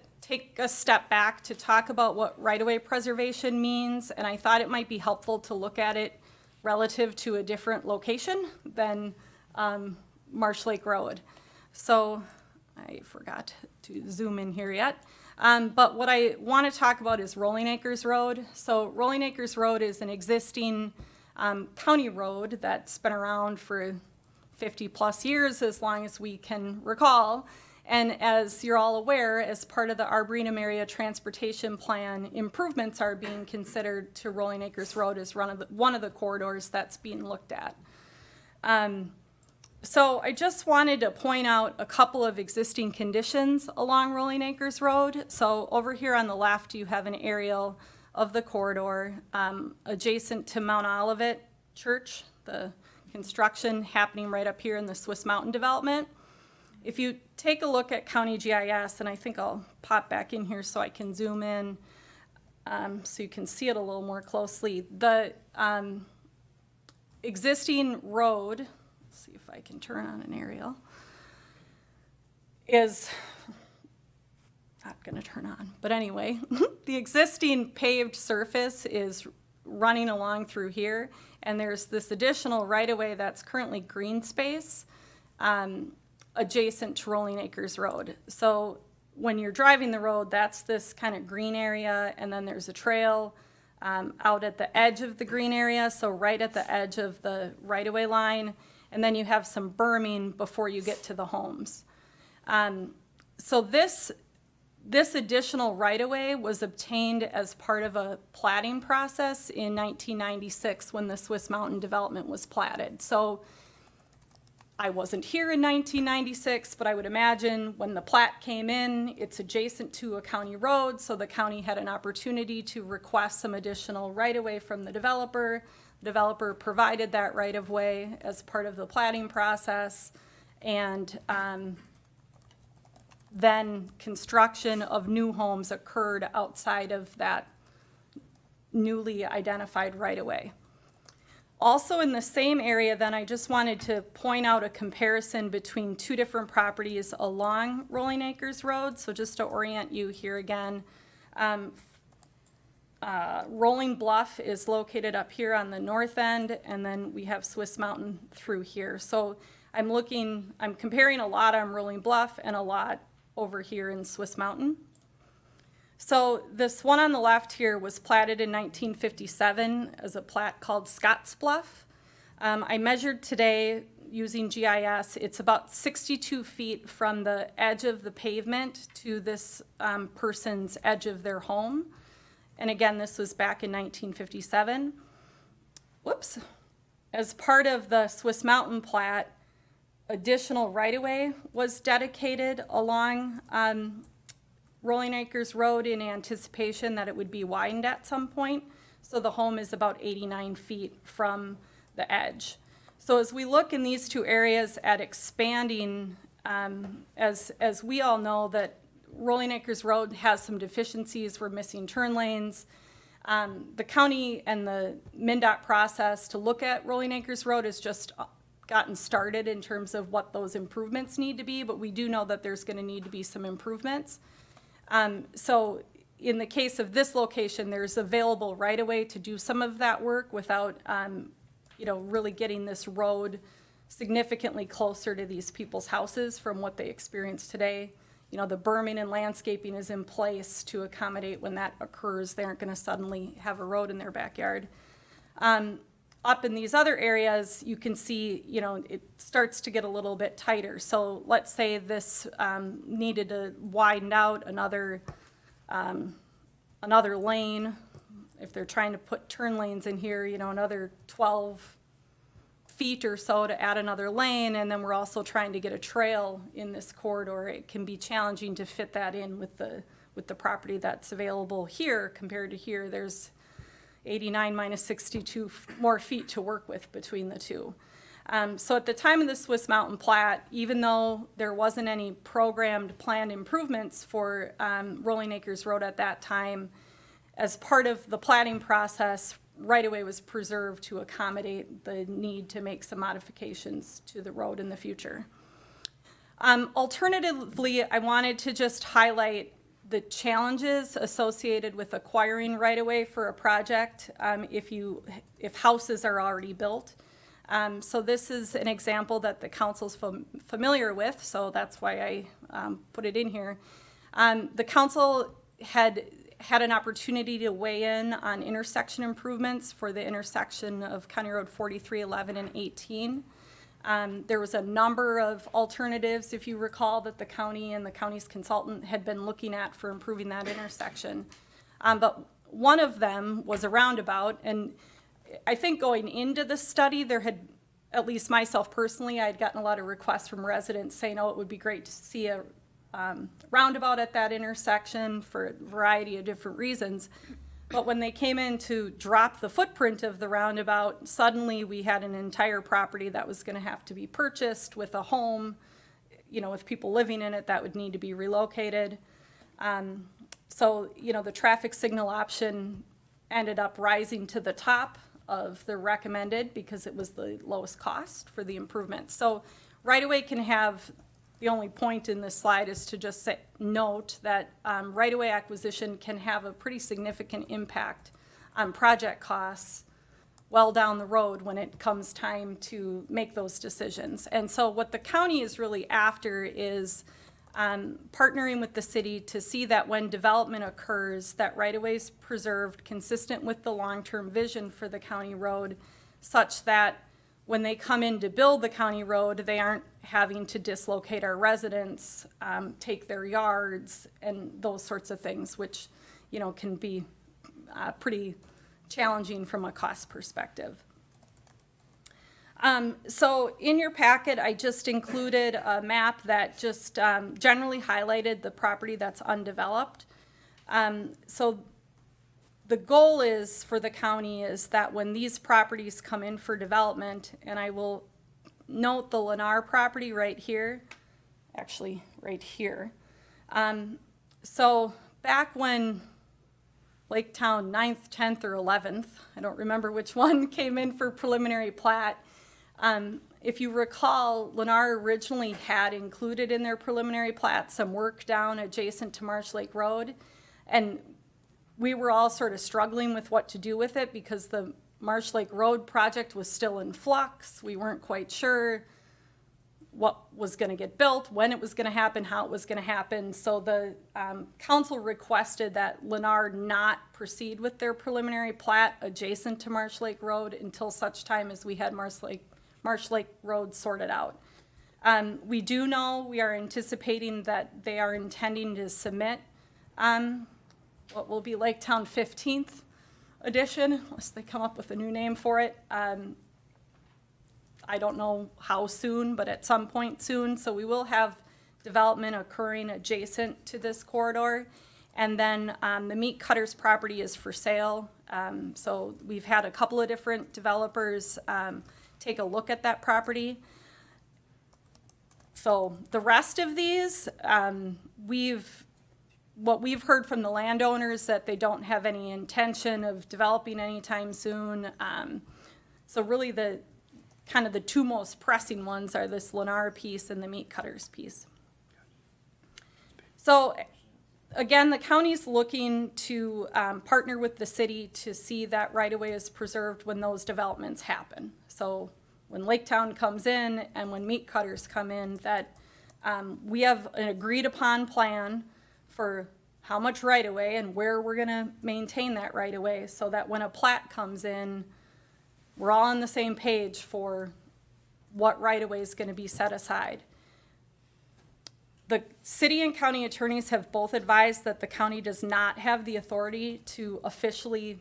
step back to talk about what right-of-way preservation means, and I thought it might be helpful to look at it relative to a different location than Marsh Lake Road. So I forgot to zoom in here yet. But what I want to talk about is Rolling Acres Road. So Rolling Acres Road is an existing county road that's been around for 50 plus years, as long as we can recall. And as you're all aware, as part of the Arboretum Area Transportation Plan, improvements are being considered to Rolling Acres Road as one of the corridors that's being looked at. So I just wanted to point out a couple of existing conditions along Rolling Acres Road. So over here on the left, you have an aerial of the corridor adjacent to Mount Olivet Church, the construction happening right up here in the Swiss Mountain development. If you take a look at County GIS, and I think I'll pop back in here so I can zoom in so you can see it a little more closely. The existing road, let's see if I can turn on an aerial, is not going to turn on. But anyway, the existing paved surface is running along through here, and there's this additional right-of-way that's currently green space adjacent to Rolling Acres Road. So when you're driving the road, that's this kind of green area, and then there's a trail out at the edge of the green area, so right at the edge of the right-of-way line, and then you have some berming before you get to the homes. So this additional right-of-way was obtained as part of a platting process in 1996 when the Swiss Mountain development was platted. So I wasn't here in 1996, but I would imagine when the plat came in, it's adjacent to a county road, so the county had an opportunity to request some additional right-of-way from the developer. The developer provided that right-of-way as part of the platting process, and then construction of new homes occurred outside of that newly identified right-of-way. Also in the same area, then, I just wanted to point out a comparison between two different properties along Rolling Acres Road. So just to orient you here again, Rolling Bluff is located up here on the north end, and then we have Swiss Mountain through here. So I'm comparing a lot on Rolling Bluff and a lot over here in Swiss Mountain. So this one on the left here was platted in 1957 as a plat called Scotts Bluff. I measured today using GIS. It's about 62 feet from the edge of the pavement to this person's edge of their home. And again, this was back in 1957. Whoops. As part of the Swiss Mountain plat, additional right-of-way was dedicated along Rolling Acres Road in anticipation that it would be widened at some point. So the home is about 89 feet from the edge. So as we look in these two areas at expanding, as we all know that Rolling Acres Road has some deficiencies. We're missing turn lanes. The county and the MnDOT process to look at Rolling Acres Road has just gotten started in terms of what those improvements need to be, but we do know that there's going to need to be some improvements. So in the case of this location, there's available right-of-way to do some of that work without, really getting this road significantly closer to these people's houses from what they experience today. You know, the berming and landscaping is in place to accommodate when that occurs. They aren't going to suddenly have a road in their backyard. Up in these other areas, you can see, it starts to get a little bit tighter. So let's say this needed to widen out another lane. If they're trying to put turn lanes in here, another 12 feet or so to add another lane, and then we're also trying to get a trail in this corridor. It can be challenging to fit that in with the property that's available here compared to here. There's 89 minus 62 more feet to work with between the two. So at the time of the Swiss Mountain plat, even though there wasn't any programmed planned improvements for Rolling Acres Road at that time, as part of the platting process, right-of-way was preserved to accommodate the need to make some modifications to the road in the future. Alternatively, I wanted to just highlight the challenges associated with acquiring right-of-way for a project if houses are already built. So this is an example that the council's familiar with, so that's why I put it in here. The council had an opportunity to weigh in on intersection improvements for the intersection of County Road 43, 11, and 18. There was a number of alternatives, if you recall, that the county and the county's consultant had been looking at for improving that intersection. But one of them was a roundabout, and I think going into the study, there had, at least myself personally, I had gotten a lot of requests from residents saying, it would be great to see a roundabout at that intersection for a variety of different reasons. But when they came in to drop the footprint of the roundabout, suddenly we had an entire property that was going to have to be purchased with a home, with people living in it that would need to be relocated. So, the traffic signal option ended up rising to the top of the recommended because it was the lowest cost for the improvement. So right-of-way can have, the only point in this slide is to just note that right-of-way acquisition can have a pretty significant impact on project costs well down the road when it comes time to make those decisions. And so what the county is really after is partnering with the city to see that when development occurs, that right-of-way is preserved consistent with the long-term vision for the county road, such that when they come in to build the county road, they aren't having to dislocate our residents, take their yards, and those sorts of things, which, can be pretty challenging from a cost perspective. So in your packet, I just included a map that just generally highlighted the property that's undeveloped. So the goal is for the county is that when these properties come in for development, and I will note the Lennar property right here, actually right here. So back when Lake Town 9th, 10th, or 11th. I don't remember which one came in for preliminary plat. If you recall, Lennar originally had included in their preliminary plat some work down adjacent to Marsh Lake Road. And we were all sort of struggling with what to do with it because the Marsh Lake Road project was still in flux. We weren't quite sure what was going to get built, when it was going to happen, how it was going to happen. So the council requested that Lennar not proceed with their preliminary plat adjacent to Marsh Lake Road until such time as we had Marsh Lake Road sorted out. We do know, we are anticipating that they are intending to submit what will be Lake Town 15th edition, unless they come up with a new name for it. I don't know how soon, but at some point soon. So we will have development occurring adjacent to this corridor. And then the Meat Cutters property is for sale. So we've had a couple of different developers take a look at that property. So the rest of these, what we've heard from the landowners that they don't have any intention of developing anytime soon. So really the two most pressing ones are this Lennar piece and the Meat Cutters piece. So again, the county's looking to partner with the city to see that right-of-way is preserved when those developments happen. So when Lake Town comes in and when Meat Cutters come in, that we have an agreed upon plan for how much right-of-way and where we're gonna maintain that right-of-way so that when a plat comes in, we're all on the same page for what right-of-way is gonna be set aside. The city and county attorneys have both advised that the county does not have the authority to officially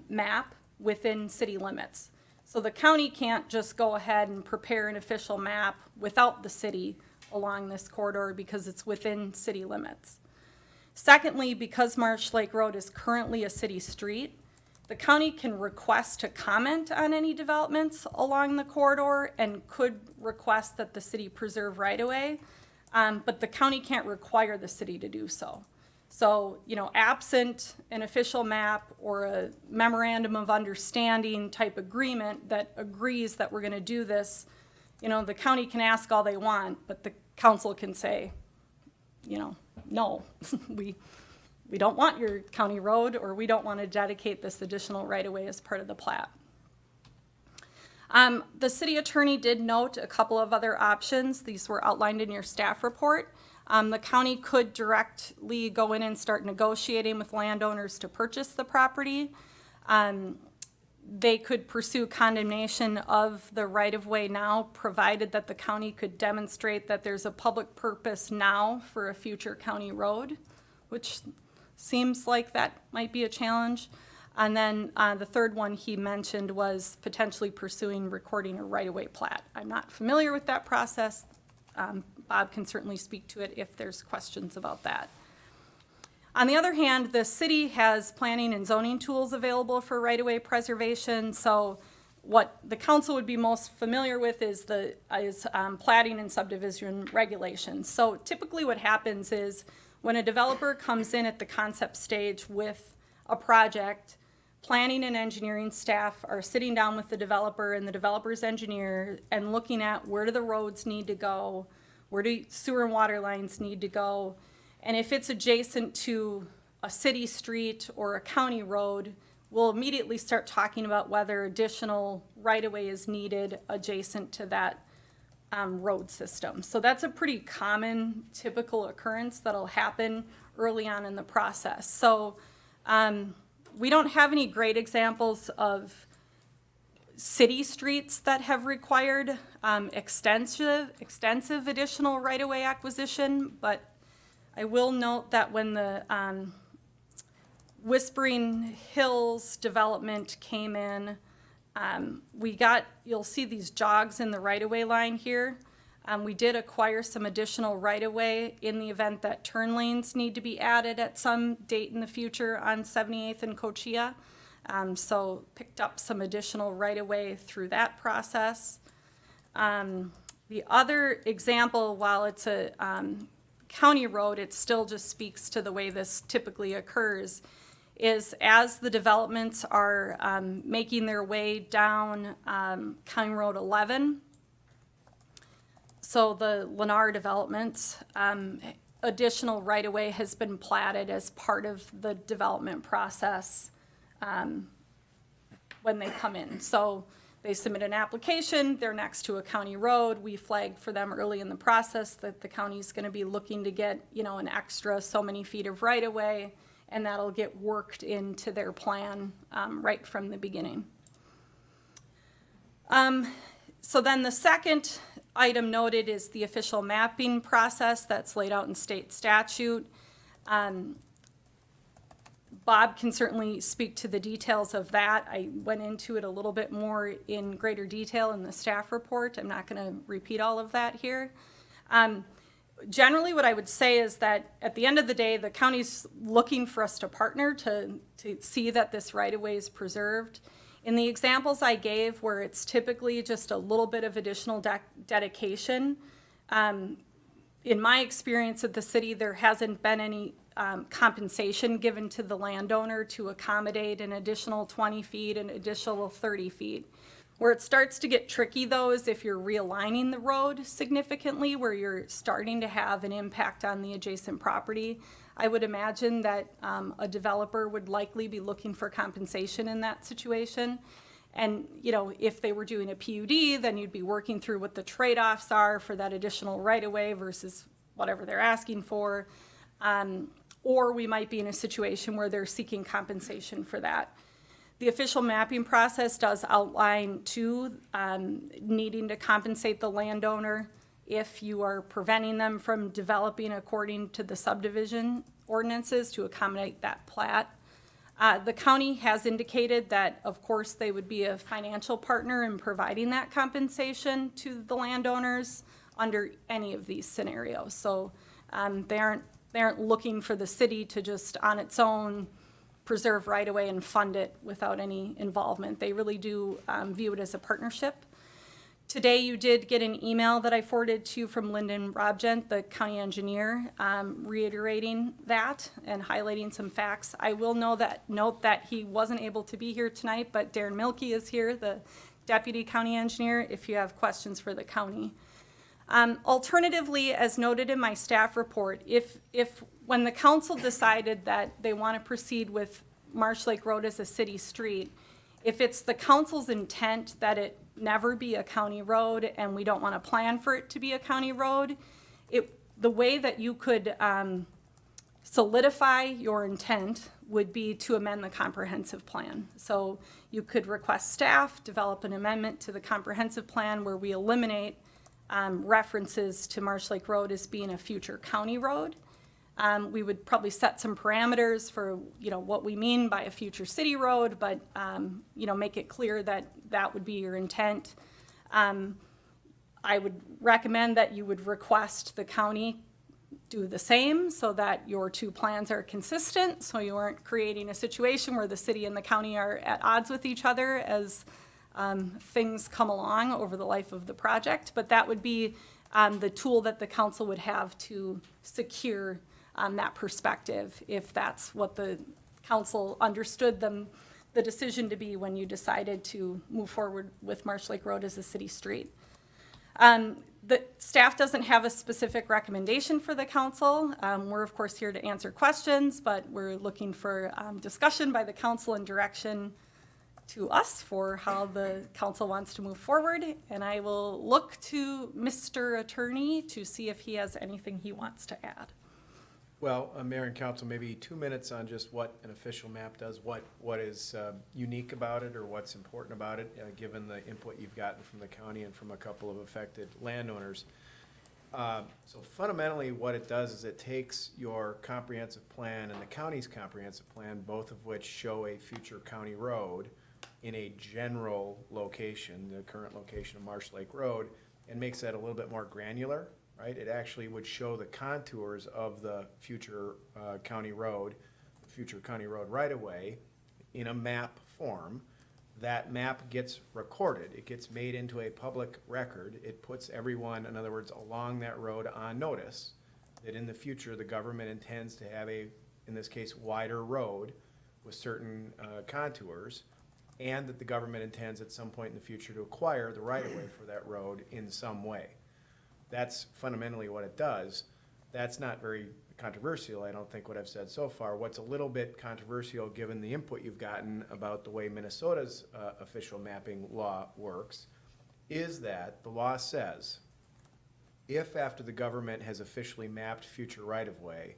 map within city limits. So the county can't just go ahead and prepare an official map without the city along this corridor because it's within city limits. Secondly, because Marsh Lake Road is currently a city street, the county can request to comment on any developments along the corridor and could request that the city preserve right-of-way, but the county can't require the city to do so. So, absent an official map or a memorandum of understanding type agreement that agrees that we're gonna do this, the county can ask all they want, but the council can say, no, we don't want your county road, or we don't want to dedicate this additional right-of-way as part of the plat. The city attorney did note a couple of other options. These were outlined in your staff report. The county could directly go in and start negotiating with landowners to purchase the property. They could pursue condemnation of the right-of-way now, provided that the county could demonstrate that there's a public purpose now for a future county road, which seems like that might be a challenge. And then the third one he mentioned was potentially pursuing recording a right-of-way plat. I'm not familiar with that process. Bob can certainly speak to it if there's questions about that. On the other hand, the city has planning and zoning tools available for right-of-way preservation. So what the council would be most familiar with is platting and subdivision regulations. So typically what happens is when a developer comes in at the concept stage with a project, planning and engineering staff are sitting down with the developer and the developer's engineer and looking at where do the roads need to go, where do sewer and water lines need to go, and if it's adjacent to a city street or a county road, we'll immediately start talking about whether additional right-of-way is needed adjacent to that road system. So that's a pretty common, typical occurrence that'll happen early on in the process. So we don't have any great examples of city streets that have required extensive additional right-of-way acquisition, but I will note that when the Whispering Hills development came in, you'll see these jogs in the right-of-way line here. We did acquire some additional right-of-way in the event that turn lanes need to be added at some date in the future on 78th and Cochia. So picked up some additional right-of-way through that process. The other example, while it's a county road, it still just speaks to the way this typically occurs, is as the developments are making their way down County Road 11, so the Lennar developments, additional right-of-way has been platted as part of the development process when they come in. So they submit an application, they're next to a county road, we flag for them early in the process that the county's gonna be looking to get, you know, an extra so many feet of right-of-way, and that'll get worked into their plan right from the beginning. So then the second item noted is the official mapping process that's laid out in state statute. Bob can certainly speak to the details of that. I went into it a little bit more in greater detail in the staff report. I'm not going to repeat all of that here. Generally, what I would say is that at the end of the day, the county's looking for us to partner to see that this right-of-way is preserved. In the examples I gave, where it's typically just a little bit of additional dedication, in my experience at the city, there hasn't been any compensation given to the landowner to accommodate an additional 20 feet, an additional 30 feet. Where it starts to get tricky, though, is if you're realigning the road significantly, where you're starting to have an impact on the adjacent property. I would imagine that a developer would likely be looking for compensation in that situation. And, you know, if they were doing a PUD, then you'd be working through what the trade-offs are for that additional right-of-way versus whatever they're asking for. Or we might be in a situation where they're seeking compensation for that. The official mapping process does outline, too, needing to compensate the landowner if you are preventing them from developing according to the subdivision ordinances to accommodate that plat. The county has indicated that, of course, they would be a financial partner in providing that compensation to the landowners under any of these scenarios. So they aren't looking for the city to just on its own preserve right-of-way and fund it without any involvement. They really do view it as a partnership. Today you did get an email that I forwarded to you from Lyndon Robgent, the county engineer, reiterating that and highlighting some facts. I will note that he wasn't able to be here tonight, but Darren Milkey is here, the deputy county engineer, if you have questions for the county. Alternatively, as noted in my staff report, if when the council decided that they want to proceed with Marsh Lake Road as a city street, if it's the council's intent that it never be a county road and we don't want to plan for it to be a county road, the way that you could solidify your intent would be to amend the comprehensive plan. So you could request staff develop an amendment to the comprehensive plan where we eliminate references to Marsh Lake Road as being a future county road. We would probably set some parameters for, you know, what we mean by a future city road, but, you know, make it clear that that would be your intent. I would recommend that you would request the county do the same so that your two plans are consistent, so you aren't creating a situation where the city and the county are at odds with each other as things come along over the life of the project. But that would be the tool that the council would have to secure that perspective, if that's what the council understood the decision to be when you decided to move forward with Marsh Lake Road as a city street. The staff doesn't have a specific recommendation for the council. We're of course here to answer questions, but we're looking for discussion by the council and direction to us for how the council wants to move forward. And I will look to Mr. Attorney to see if he has anything he wants to add. Well, Mayor and Council, maybe 2 minutes on just what an official map does, what is unique about it or what's important about it, given the input you've gotten from the county and from a couple of affected landowners. So fundamentally what it does is it takes your comprehensive plan and the county's comprehensive plan, both of which show a future county road in a general location, the current location of Marsh Lake Road, and makes that a little bit more granular. Right? It actually would show the contours of the future county road, right-of-way in a map form. That map gets recorded. It gets made into a public record. It puts everyone, in other words, along that road on notice that in the future the government intends to have a, in this case, wider road with certain contours, and that the government intends at some point in the future to acquire the right-of-way for that road in some way. That's fundamentally what it does. That's not very controversial, I don't think, what I've said so far. What's a little bit controversial, given the input you've gotten about the way Minnesota's official mapping law works, is that the law says, if after the government has officially mapped future right-of-way,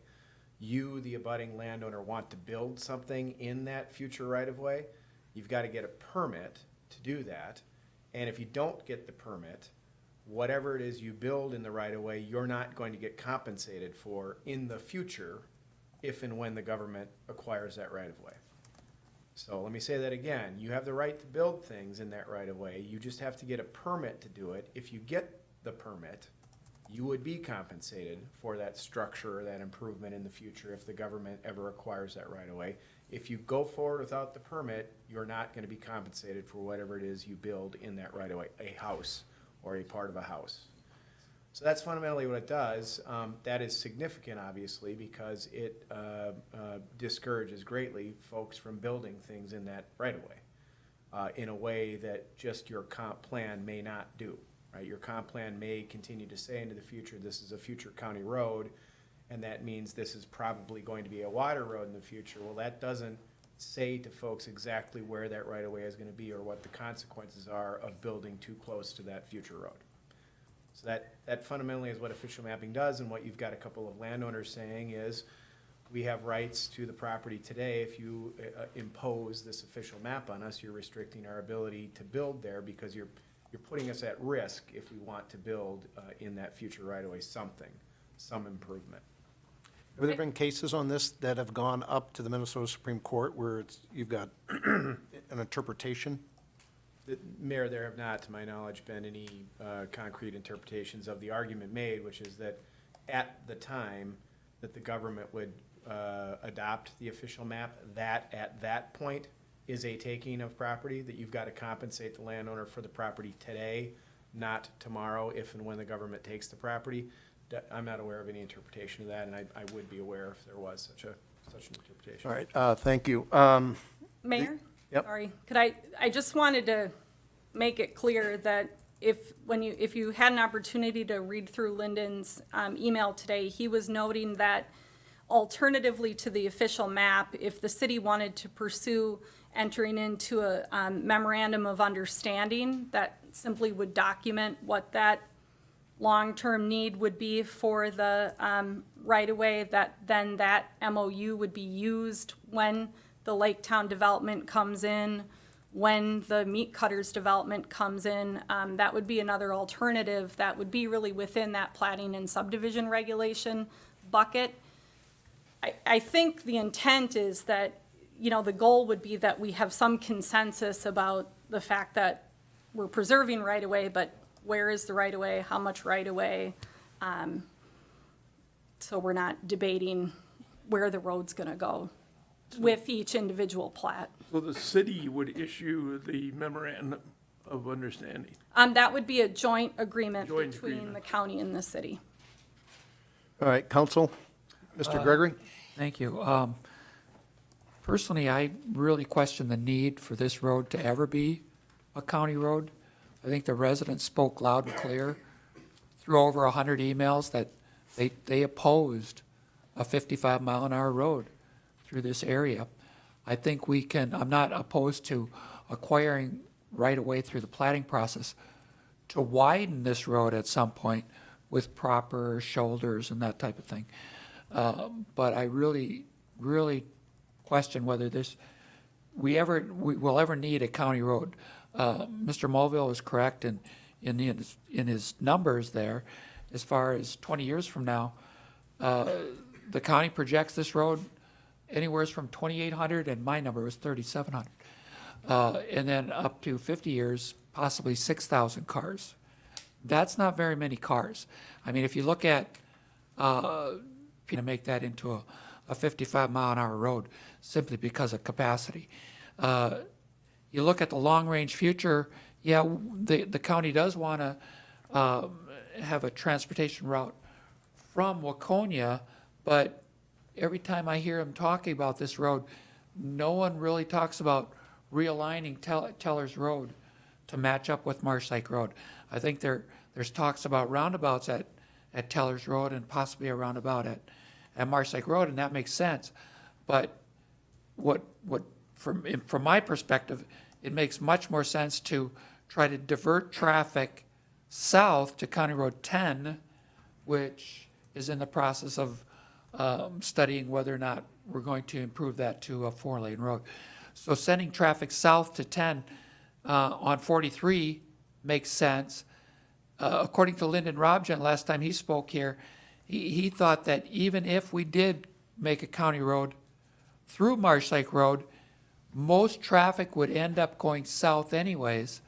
you, the abutting landowner, want to build something in that future right-of-way, you've got to get a permit to do that. And if you don't get the permit, whatever it is you build in the right-of-way, you're not going to get compensated for in the future if and when the government acquires that right-of-way. So let me say that again. You have the right to build things in that right-of-way. You just have to get a permit to do it. If you get the permit, you would be compensated for that structure or that improvement in the future if the government ever acquires that right-of-way. If you go forward without the permit, you're not going to be compensated for whatever it is you build in that right-of-way, a house or a part of a house. So that's fundamentally what it does. That is significant, obviously, because it discourages greatly folks from building things in that right-of-way in a way that just your comp plan may not do. Right? Your comp plan may continue to say into the future, this is a future county road, and that means this is probably going to be a water road in the future. Well, that doesn't say to folks exactly where that right-of-way is going to be or what the consequences are of building too close to that future road. So that fundamentally is what official mapping does, and what you've got a couple of landowners saying is, we have rights to the property today. If you impose this official map on us, you're restricting our ability to build there because you're putting us at risk if we want to build in that future right-of-way some improvement. Have there been cases on this that have gone up to the Minnesota Supreme Court where you've got an interpretation? Mayor, there have not, to my knowledge, been any concrete interpretations of the argument made, which is that at the time that the government would adopt the official map, that at that point is a taking of property, that you've got to compensate the landowner for the property today, not tomorrow, if and when the government takes the property. I'm not aware of any interpretation of that, and I would be aware if there was such an interpretation. All right, thank you. Mayor? Yep. Sorry, I just wanted to make it clear that if you had an opportunity to read through Lyndon's email today, he was noting that alternatively to the official map, if the city wanted to pursue entering into a memorandum of understanding that simply would document what that long-term need would be for the right-of-way, then that MOU would be used when the Lake Town development comes in, when the meat cutters development comes in. That would be another alternative that would be really within that plating and subdivision regulation bucket. I think the intent is that, the goal would be that we have some consensus about the fact that we're preserving right-of-way, but where is the right-of-way, how much right-of-way? So we're not debating where the road's gonna go with each individual plat. So the city would issue the memorandum of understanding. That would be a joint agreement Joint between agreement. the county and the city. All right, counsel, Mr. Gregory? Thank you. Personally, I really question the need for this road to ever be a county road. I think the residents spoke loud and clear through over 100 emails that they opposed a 55-mile-an-hour road through this area. I think we can, I'm not opposed to acquiring right-of-way through the platting process to widen this road at some point with proper shoulders and that type of thing. But I really, really question whether we will ever need a county road. Mr. Mulville is correct in his numbers there. As far as 20 years from now, the county projects this road anywhere from 2,800, and my number was 3,700. And then up to 50 years, possibly 6,000 cars. That's not very many cars. I mean, if you look at, to make that into a 55-mile-an-hour road simply because of capacity. You look at the long-range future, yeah, the county does want to have a transportation route from Waconia, but every time I hear them talking about this road, no one really talks about realigning Teller's Road to match up with Marsh Lake Road. I think there's talks about roundabouts at Teller's Road and possibly a roundabout at Marsh Lake Road, and that makes sense. But from my perspective, it makes much more sense to try to divert traffic south to County Road 10, which is in the process of studying whether or not we're going to improve that to a 4-lane road. So sending traffic south to 10 on 43 makes sense. According to Lyndon Robjan, last time he spoke here, he thought that even if we did make a county road through Marsh Lake Road, most traffic would end up going south anyways,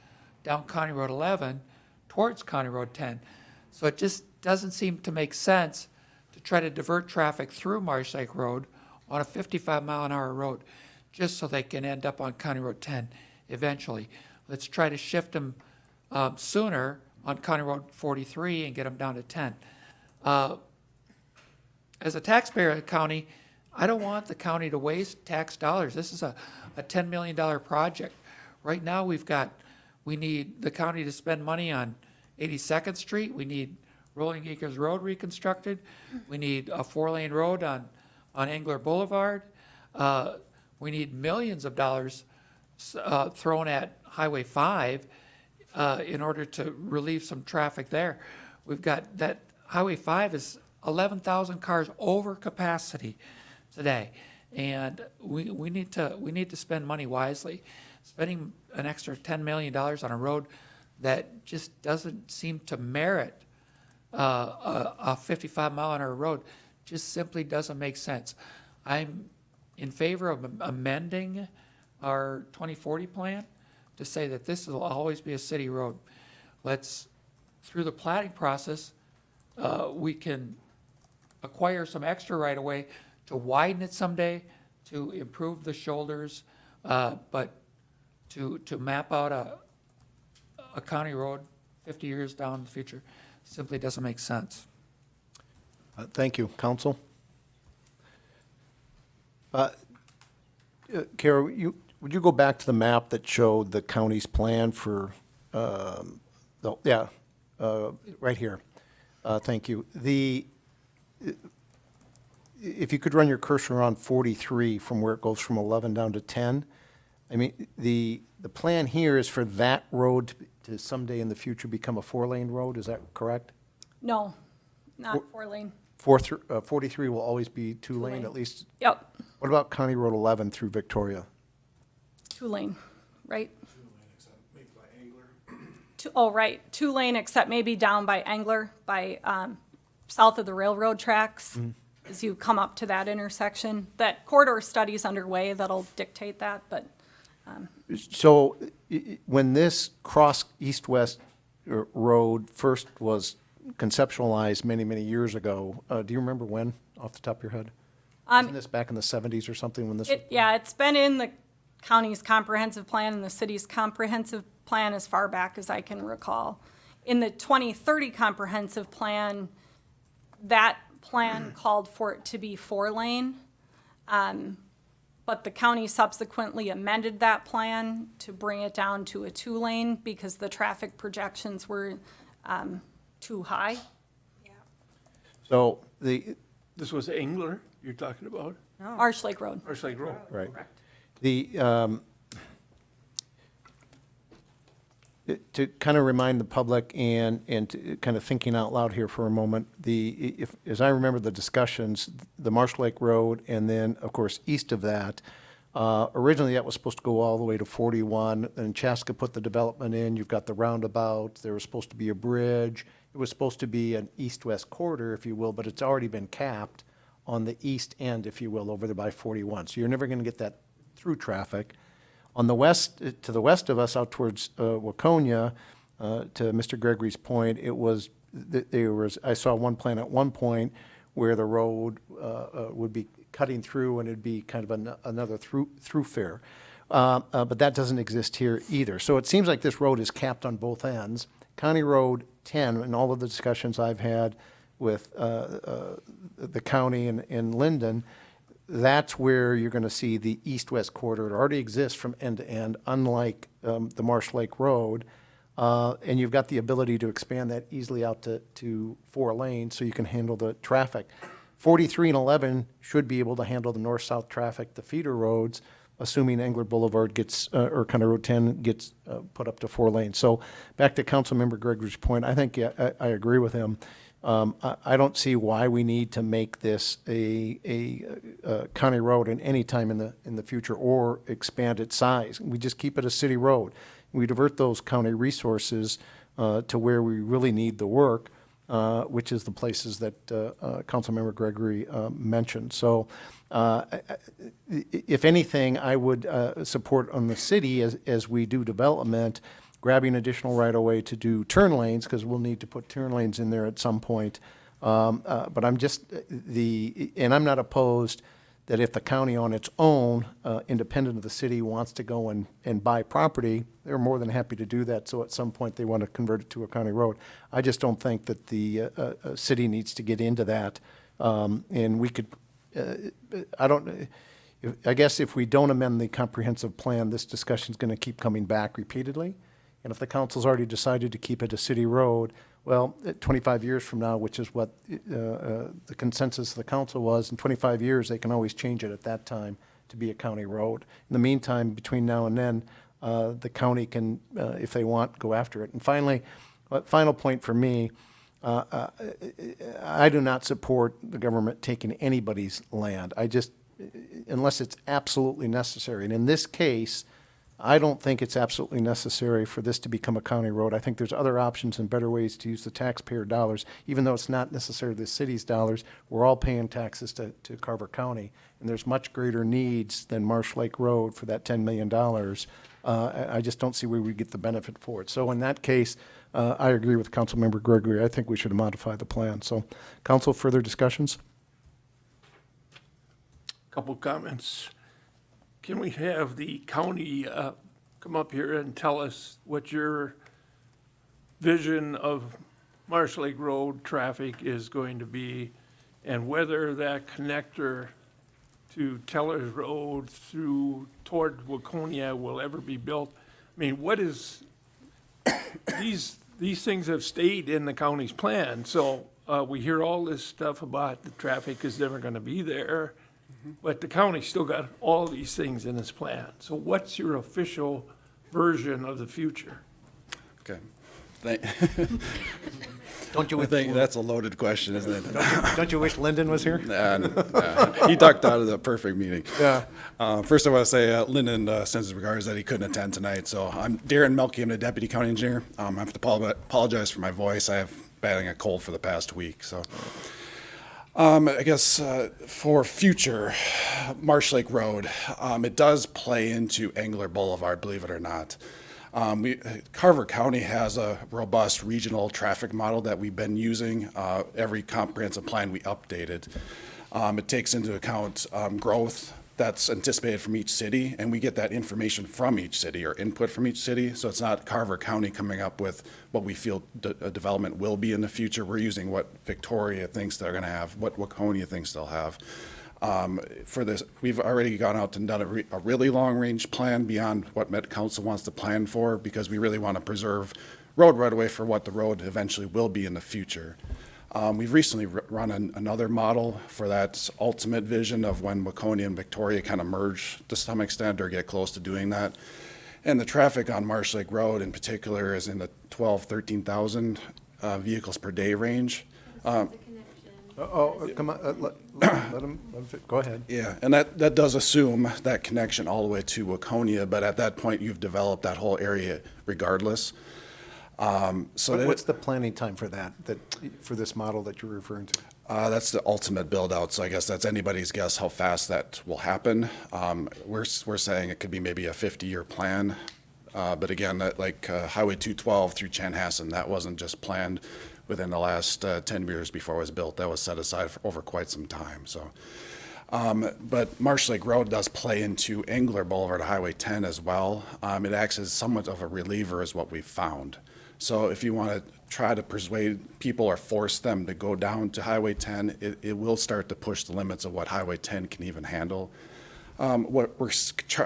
down County Road 11 towards County Road 10. So it just doesn't seem to make sense to try to divert traffic through Marsh Lake Road on a 55-mile-an-hour road, just so they can end up on County Road 10 eventually. Let's try to shift them sooner on County Road 43 and get them down to 10. As a taxpayer of the county, I don't want the county to waste tax dollars. This is a $10 million project. Right now, we need the county to spend money on 82nd Street. We need Rolling Acres Road reconstructed. We need a 4-lane road on Engler Boulevard. We need millions of dollars thrown at Highway 5 in order to relieve some traffic there. We've got that Highway 5 is 11,000 cars over capacity today, and we need to spend money wisely. Spending an extra $10 million on a road that just doesn't seem to merit a 55-mile-an-hour road just simply doesn't make sense. I'm in favor of amending our 2040 plan to say that this will always be a city road. Through the platting process, we can acquire some extra right-of-way to widen it someday, to improve the shoulders, but to map out a county road 50 years down in the future simply doesn't make sense. Thank you. Council? Kara, would you go back to the map that showed the county's plan for, right here. Thank you. If you could run your cursor on 43 from where it goes from 11 down to 10. I mean, the plan here is for that road to someday in the future become a 4-lane road, is that correct? No, not 4-lane. 43 will always be 2-lane, at least? Yep, What about County Road 11 through Victoria? 2-lane, right? Oh, right, 2-lane, except maybe down by Engler, by south of the railroad tracks, as you come up to that intersection. That corridor study's underway that'll dictate that, but So when this cross east-west road first was conceptualized many, many years ago, do you remember when, off the top of your head? Wasn't this back in the 70s or something when this? yeah, it's been in the county's comprehensive plan and the city's comprehensive plan as far back as I can recall. In the 2030 comprehensive plan, that plan called for it to be 4-lane. But the county subsequently amended that plan to bring it down to a 2-lane because the traffic projections were too high. So This was Engler you're talking about? Marsh Lake Road. Marsh Lake Road. right. To kind of remind the public and to kind of thinking out loud here for a moment, as I remember the discussions, the Marsh Lake Road and then, of course, east of that, originally that was supposed to go all the way to 41, and Chaska put the development in. You've got the roundabout. There was supposed to be a bridge. It was supposed to be an east-west corridor, if you will, but it's already been capped on the east end, if you will, over there by 41. So you're never going to get that through traffic. On the west, to the west of us, out towards Waconia, to Mr. Gregory's point, I saw one plan at one point where the road would be cutting through and it'd be kind of another throughfare. But that doesn't exist here either. So it seems like this road is capped on both ends. County Road 10, and all of the discussions I've had with the county and Linden, that's where you're going to see the east-west corridor. It already exists from end to end, unlike the Marsh Lake Road. And you've got the ability to expand that easily out to 4 lanes so you can handle the traffic. 43 and 11 should be able to handle the north-south traffic, the feeder roads, assuming Engler Boulevard gets, or County Road 10 gets put up to 4 lanes. So back to Councilmember Gregory's point, I think I agree with him. I don't see why we need to make this a county road in any time in the future or expand its size. We just keep it a city road. We divert those county resources to where we really need the work, which is the places that Councilmember Gregory mentioned. So if anything, I would support on the city as we do development, grabbing additional right-of-way to do turn lanes, because we'll need to put turn lanes in there at some point. But I'm just, and I'm not opposed that if the county on its own, independent of the city, wants to go and buy property, they're more than happy to do that. So at some point, they want to convert it to a county road. I just don't think that the city needs to get into that. And we could, I guess if we don't amend the comprehensive plan, this discussion is going to keep coming back repeatedly. And if the council's already decided to keep it a city road, well, 25 years from now, which is what the consensus of the council was, in 25 years, they can always change it at that time to be a county road. In the meantime, between now and then, the county can, if they want, go after it. And finally, final point for me, I do not support the government taking anybody's land. I just, unless it's absolutely necessary. And in this case, I don't think it's absolutely necessary for this to become a county road. I think there's other options and better ways to use the taxpayer dollars, even though it's not necessarily the city's dollars. We're all paying taxes to Carver County, and there's much greater needs than Marsh Lake Road for that $10 million. I just don't see where we get the benefit for it. So in that case, I agree with Councilmember Gregory. I think we should modify the plan. So, council, further discussions? Couple comments. Can we have the county come up here and tell us what your vision of Marsh Lake Road traffic is going to be, and whether that connector to Tellers Road toward Waconia will ever be built? I mean, what is, these things have stayed in the county's plan, so we hear all this stuff about the traffic is never gonna be there. But the county still got all these things in its plan. So what's your official version of the future? Okay. Don't you I think that's a loaded question, isn't it? Don't you wish Lyndon was here? He ducked out of the perfect meeting. Yeah. First, I want to say Lyndon sends his regards that he couldn't attend tonight. So I'm Darren Melke. I'm the deputy county engineer. I have to apologize for my voice. I have battling a cold for the past week. So. I guess for future Marsh Lake Road, it does play into Engler Boulevard, believe it or not. Carver County has a robust regional traffic model that we've been using. Every comprehensive plan we updated. It takes into account growth that's anticipated from each city, and we get that information from each city or input from each city. So it's not Carver County coming up with what we feel development will be in the future. We're using what Victoria thinks they're going to have, what Waconia thinks they'll have. For this, we've already gone out and done a really long-range plan beyond what Met Council wants to plan for, because we really want to preserve road right-of-way for what the road eventually will be in the future. We've recently run another model for that ultimate vision of when Waconia and Victoria kind of merge to some extent or get close to doing that. And the traffic on Marsh Lake Road in particular is in the 13,000 vehicles per day range. Come on, let him go ahead. Yeah, and that does assume that connection all the way to Waconia, but at that point, you've developed that whole area regardless. What's the planning time for that for this model that you're referring to? That's the ultimate build out. So I guess that's anybody's guess how fast that will happen. We're saying it could be maybe a 50-year plan. But again, like Highway 212 through Chanhassen, that wasn't just planned within the last 10 years before it was built. That was set aside for over quite some time. So, but Marsh Lake Road does play into Engler Boulevard, Highway 10 as well. It acts as somewhat of a reliever is what we've found. So if you want to try to persuade people or force them to go down to Highway 10, it will start to push the limits of what Highway 10 can even handle. What we're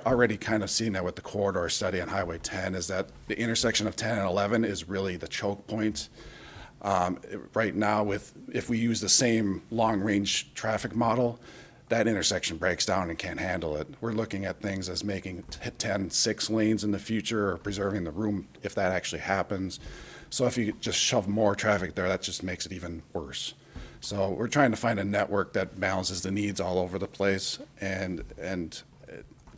already kind of seeing that with the corridor study on Highway 10 is that the intersection of 10 and 11 is really the choke point. Right now, if we use the same long-range traffic model, that intersection breaks down and can't handle it. We're looking at things as making 10 6 lanes in the future, or preserving the room if that actually happens. So if you just shove more traffic there, that just makes it even worse. So we're trying to find a network that balances the needs all over the place and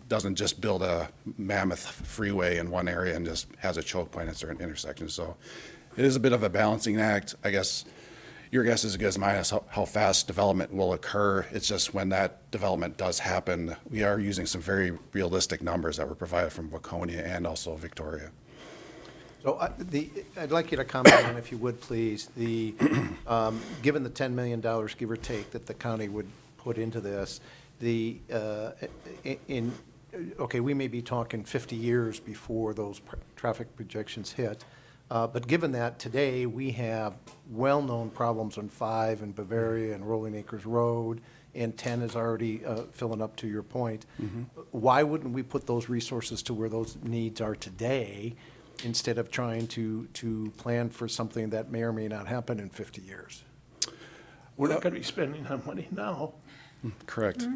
doesn't just build a mammoth freeway in one area and just has a choke point at certain intersections. So it is a bit of a balancing act. I guess your guess is as good as mine as how fast development will occur. It's just when that development does happen, we are using some very realistic numbers that were provided from Waconia and also Victoria. So I'd like you to comment on, if you would, please, given the $10 million, give or take, that the county would put into this, okay, we may be talking 50 years before those traffic projections hit, but given that today we have well-known problems on 5 and Bavaria and Rolling Acres Road, and 10 is already filling up, to your point, why wouldn't we put those resources to where those needs are today, instead of trying to plan for something that may or may not happen in 50 years? We're not going to be spending that money now. Correct.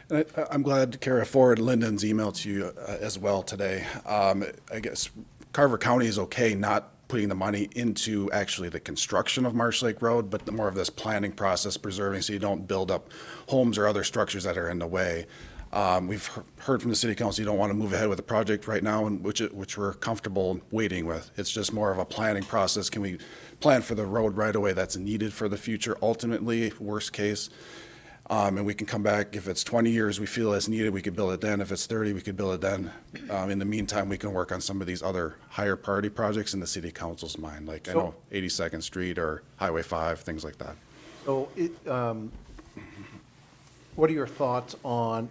And I'm glad to carry forward Lyndon's email to you as well today. I guess Carver County is okay not putting the money into actually the construction of Marsh Lake Road, but more of this planning process, preserving so you don't build up homes or other structures that are in the way. We've heard from the city council you don't want to move ahead with the project right now, and which we're comfortable waiting with. It's just more of a planning process. Can we plan for the road right away that's needed for the future, ultimately, worst case? And we can come back. If it's 20 years we feel it's needed, we could build it then. If it's 30, we could build it then. In the meantime, we can work on some of these other higher priority projects in the city council's mind, like I know 82nd Street or Highway 5, things like that. So what are your thoughts on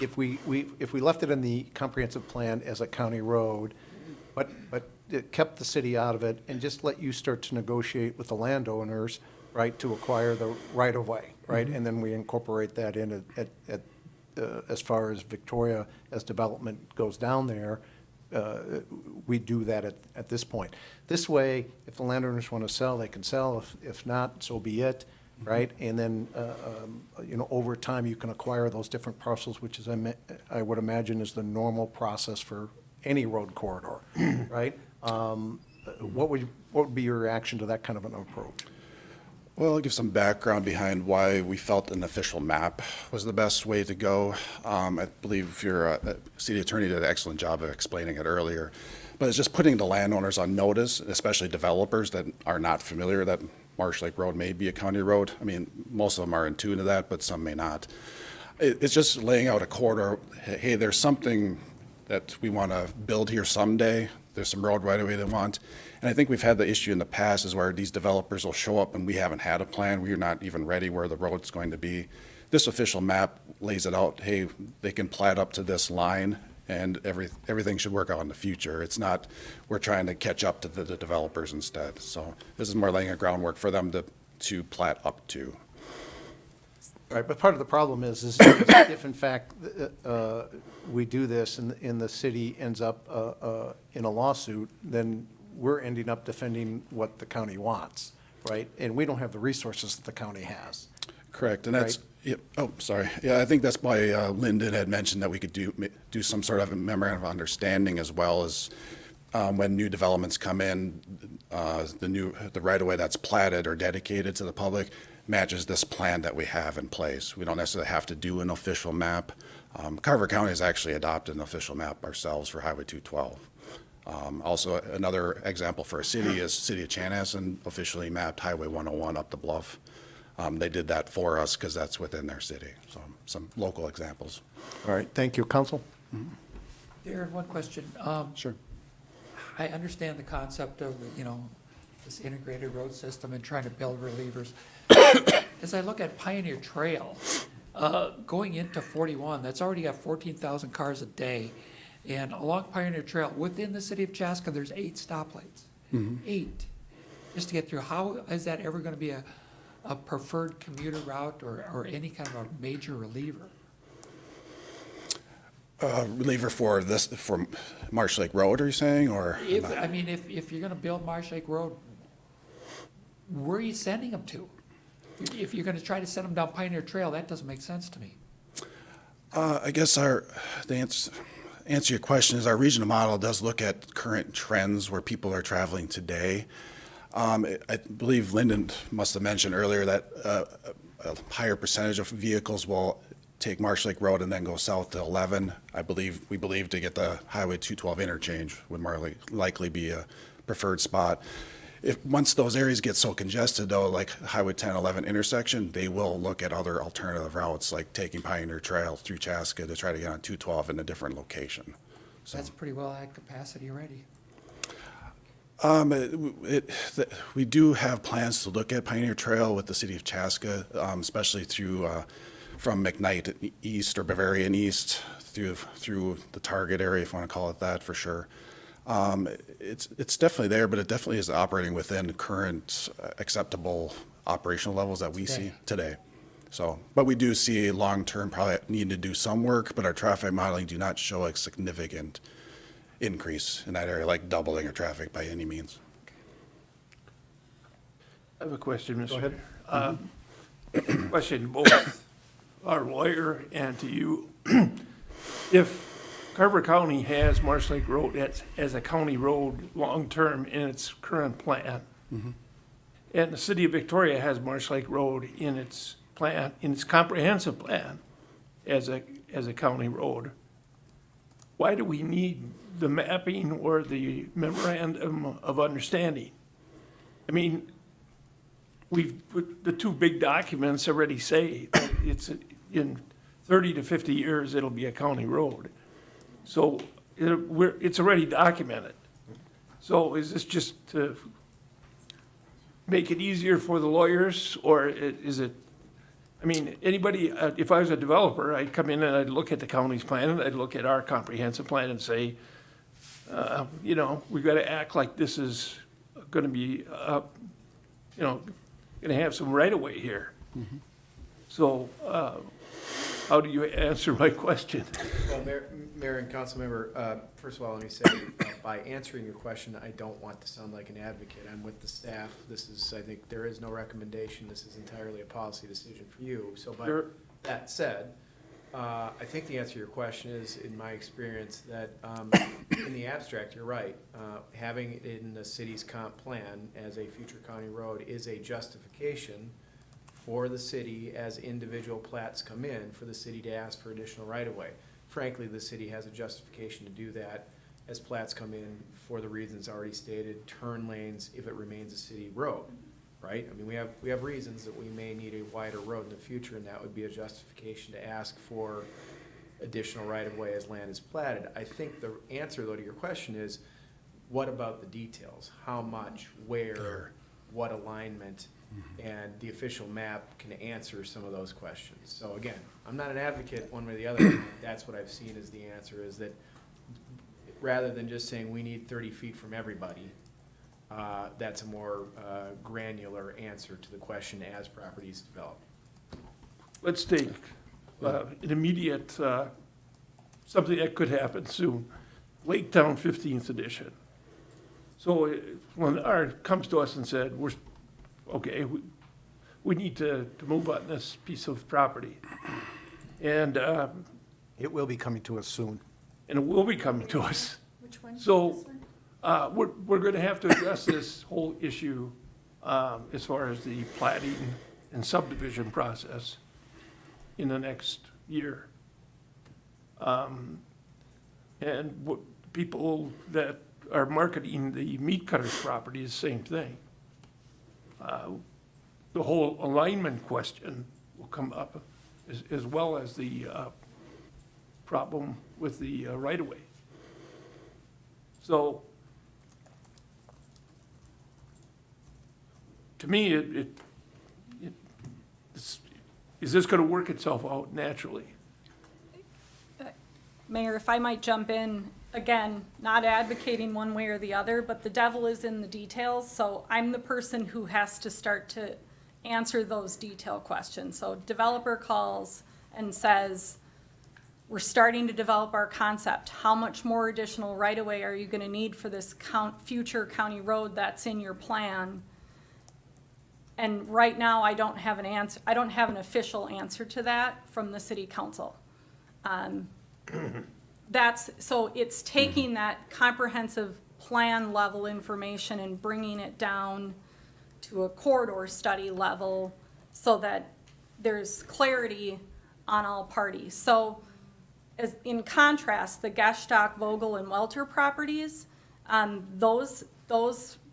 if we left it in the comprehensive plan as a county road, but it kept the city out of it, and just let you start to negotiate with the landowners, right, to acquire the right-of-way, right? And then we incorporate that in as far as Victoria, as development goes down there, we do that at this point. This way, if the landowners want to sell, they can sell. If not, so be it, right? And then, over time, you can acquire those different parcels, which is, I would imagine, is the normal process for any road corridor, right? What would be your reaction to that kind of an approach? Well, I'll give some background behind why we felt an official map was the best way to go. I believe your city attorney did an excellent job of explaining it earlier. But it's just putting the landowners on notice, especially developers that are not familiar that Marsh Lake Road may be a county road. I mean, most of them are in tune to that, but some may not. It's just laying out a corridor. Hey, there's something that we want to build here someday. There's some road right away they want. And I think we've had the issue in the past is where these developers will show up and we haven't had a plan. We're not even ready where the road's going to be. This official map lays it out. Hey, they can plat up to this line and everything should work out in the future. It's not, we're trying to catch up to the developers instead. So this is more laying a groundwork for them to plat up to. Right, but part of the problem is if in fact we do this and the city ends up in a lawsuit, then we're ending up defending what the county wants, right? And we don't have the resources that the county has. Correct, and that's, sorry. Yeah, I think that's why Lyndon had mentioned that we could do some sort of a memorandum of understanding as well as when new developments come in, the right-of-way that's platted or dedicated to the public matches this plan that we have in place. We don't necessarily have to do an official map. Carver County has actually adopted an official map ourselves for Highway 212. Also, another example for a city is City of Chanhassen officially mapped Highway 101 up the bluff. They did that for us because that's within their city. So some local examples. All right, thank you. Council? Darren, one question. Sure. I understand the concept of, this integrated road system and trying to build relievers. As I look at Pioneer Trail, going into 41, that's already got 14,000 cars a day. And along Pioneer Trail, within the city of Chaska, there's 8 stoplights. 8, just to get through. How is that ever gonna be a preferred commuter route or any kind of a major reliever? Reliever for Marsh Lake Road, are you saying, or? If you're gonna build Marsh Lake Road, where are you sending them to? If you're gonna try to send them down Pioneer Trail, that doesn't make sense to me. I guess the answer your question is our regional model does look at current trends where people are traveling today. I believe Lyndon must have mentioned earlier that a higher percentage of vehicles will take Marsh Lake Road and then go south to 11. We believe to get the Highway 212 interchange would more likely be a preferred spot. Once those areas get so congested though, like Highway 10, 11 intersection, they will look at other alternative routes like taking Pioneer Trail through Chaska to try to get on 212 in a different location. So That's pretty well at capacity already. We do have plans to look at Pioneer Trail with the city of Chaska, especially through from McKnight East or Bavarian East through the Target area, if you want to call it that, for sure. It's definitely there, but it definitely is operating within current acceptable operational levels that we see today. So, but we do see long-term probably need to do some work, but our traffic modeling do not show a significant increase in that area, like doubling of traffic by any means. I have a question, Mr. Mayor. Question both our lawyer and to you. If Carver County has Marsh Lake Road as a county road long-term in its current plan, and the city of Victoria has Marsh Lake Road in its plan, in its comprehensive plan as a county road, why do we need the mapping or the memorandum of understanding? I mean, the 2 big documents already say that it's in 30 to 50 years, it'll be a county road. So it's already documented. So is this just to make it easier for the lawyers, or is it, I mean, anybody, if I was a developer, I'd come in and I'd look at the county's plan and I'd look at our comprehensive plan and say, we've got to act like this is going to be, going to have some right-of-way here. So how do you answer my question? Well, Mayor and council member, first of all, let me say, by answering your question, I don't want to sound like an advocate. I'm with the staff. This is, I think, there is no recommendation. This is entirely a policy decision for you. So by that said, I think the answer to your question is, in my experience, that in the abstract, you're right. Having it in the city's comp plan as a future county road is a justification for the city, as individual plats come in, for the city to ask for additional right-of-way. Frankly, the city has a justification to do that as plats come in for the reasons already stated, turn lanes if it remains a city road, right? I mean, we have reasons that we may need a wider road in the future, and that would be a justification to ask for additional right-of-way as land is platted. I think the answer, though, to your question is, what about the details? How much, where, what alignment? And the official map can answer some of those questions. So again, I'm not an advocate one way or the other. That's what I've seen as the answer, is that rather than just saying we need 30 feet from everybody, that's a more granular answer to the question as properties develop. Let's take an immediate, something that could happen soon, Lake Town 15th edition. So when Art comes to us and said, okay, we need to move on this piece of property. And It will be coming to us soon. and it will be coming to us. Which one? So we're going to have to address this whole issue as far as the plating and subdivision process in the next year. And what people that are marketing the meat cutters property is the same thing. The whole alignment question will come up, as well as the problem with the right-of-way. So, to me, is this going to work itself out naturally? Mayor, if I might jump in, again, not advocating one way or the other, but the devil is in the details, so I'm the person who has to start to answer those detail questions. So developer calls and says, we're starting to develop our concept. How much more additional right-of-way are you gonna need for this future county road that's in your plan? And right now, I don't have an answer, I don't have an official answer to that from the city council. So it's taking that comprehensive plan level information and bringing it down to a corridor study level so that there's clarity on all parties. So as in contrast, the Geshtock, Vogel, and Welter properties, those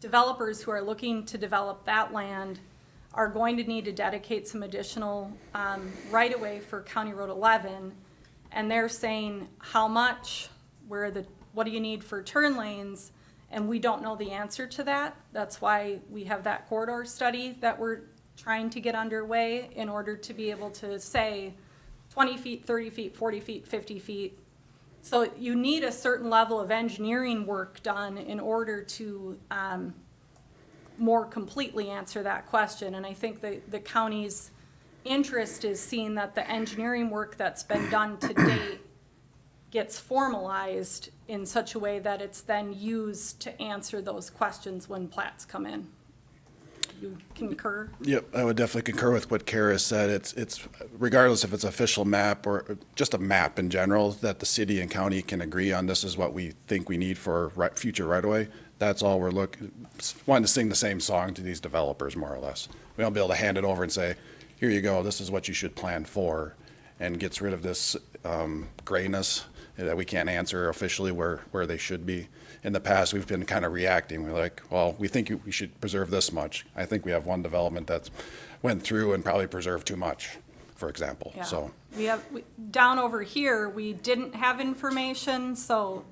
developers who are looking to develop that land are going to need to dedicate some additional right-of-way for County Road 11. And they're saying, how much, what do you need for turn lanes? And we don't know the answer to that. That's why we have that corridor study that we're trying to get underway in order to be able to say 20 feet, 30 feet, 40 feet, 50 feet. So you need a certain level of engineering work done in order to more completely answer that question. And I think the county's interest is seeing that the engineering work that's been done to date gets formalized in such a way that it's then used to answer those questions when plats come in. You concur? Yep, I would definitely concur with what Kara said. It's regardless if it's official map or just a map in general, that the city and county can agree on, this is what we think we need for future right-of-way. That's all we're wanting to sing the same song to these developers, more or less. We don't be able to hand it over and say, here you go, this is what you should plan for, and gets rid of this grayness that we can't answer officially where they should be. In the past, we've been kind of reacting. We're like, well, we think we should preserve this much. I think we have one development that's went through and probably preserved too much, for example. Yeah. So Down over here, we didn't have information, so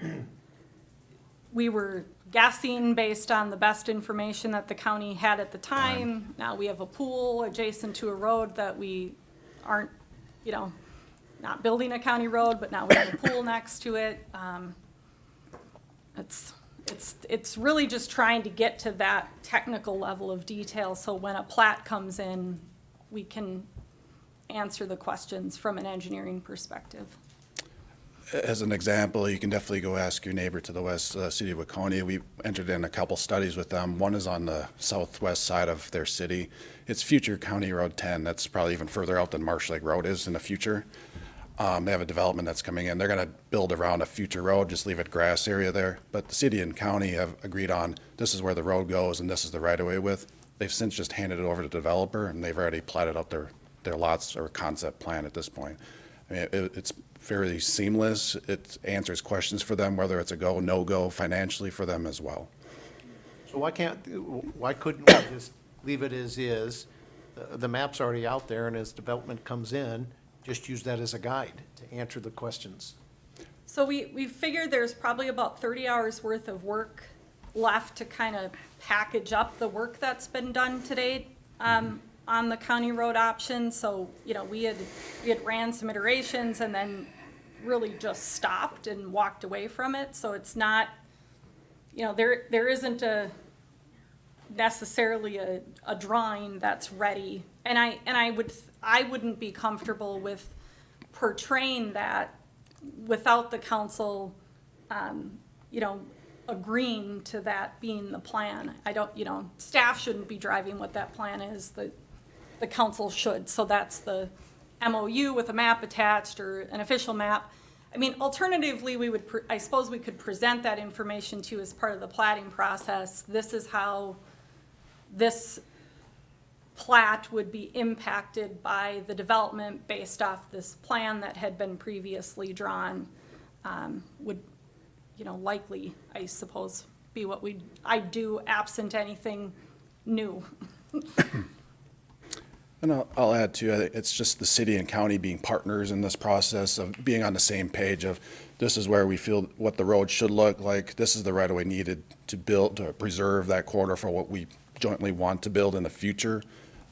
we were guessing based on the best information that the county had at the time. Now we have a pool adjacent to a road that we aren't, not building a county road, but now we have a pool next to it. It's really just trying to get to that technical level of detail, so when a plat comes in, we can answer the questions from an engineering perspective. as an example, you can definitely go ask your neighbor to the west, city of Waconia. We entered in a couple studies with them. One is on the southwest side of their city. It's future County Road 10. That's probably even further out than Marsh Lake Road is in the future. They have a development that's coming in. They're going to build around a future road, just leave it grass area there. But the city and county have agreed on, this is where the road goes and this is the right-of-way width. They've since just handed it over to the developer, and they've already platted out their lots or concept plan at this point. I mean, it's fairly seamless. It answers questions for them, whether it's a go, no-go financially for them as well. So why couldn't we just leave it as is? The map's already out there, and as development comes in, just use that as a guide to answer the questions. So we figured there's probably about 30 hours worth of work left to kind of package up the work that's been done to date on the county road option. So, you know, we had ran some iterations and then really just stopped and walked away from it. So it's not, you know, there isn't necessarily a drawing that's ready. And I wouldn't be comfortable with portraying that without the council, you know, agreeing to that being the plan. I don't, you know, staff shouldn't be driving what that plan is. The council should. So that's the MOU with a map attached or an official map. I mean, alternatively, I suppose we could present that information to you as part of the platting process. This is how this plat would be impacted by the development based off this plan that had been previously drawn, would, you know, likely, I suppose, be what I'd do absent anything new. And I'll add too, it's just the city and county being partners in this process of being on the same page of, this is where we feel what the road should look like. This is the right of way needed to build, to preserve that corridor for what we jointly want to build in the future.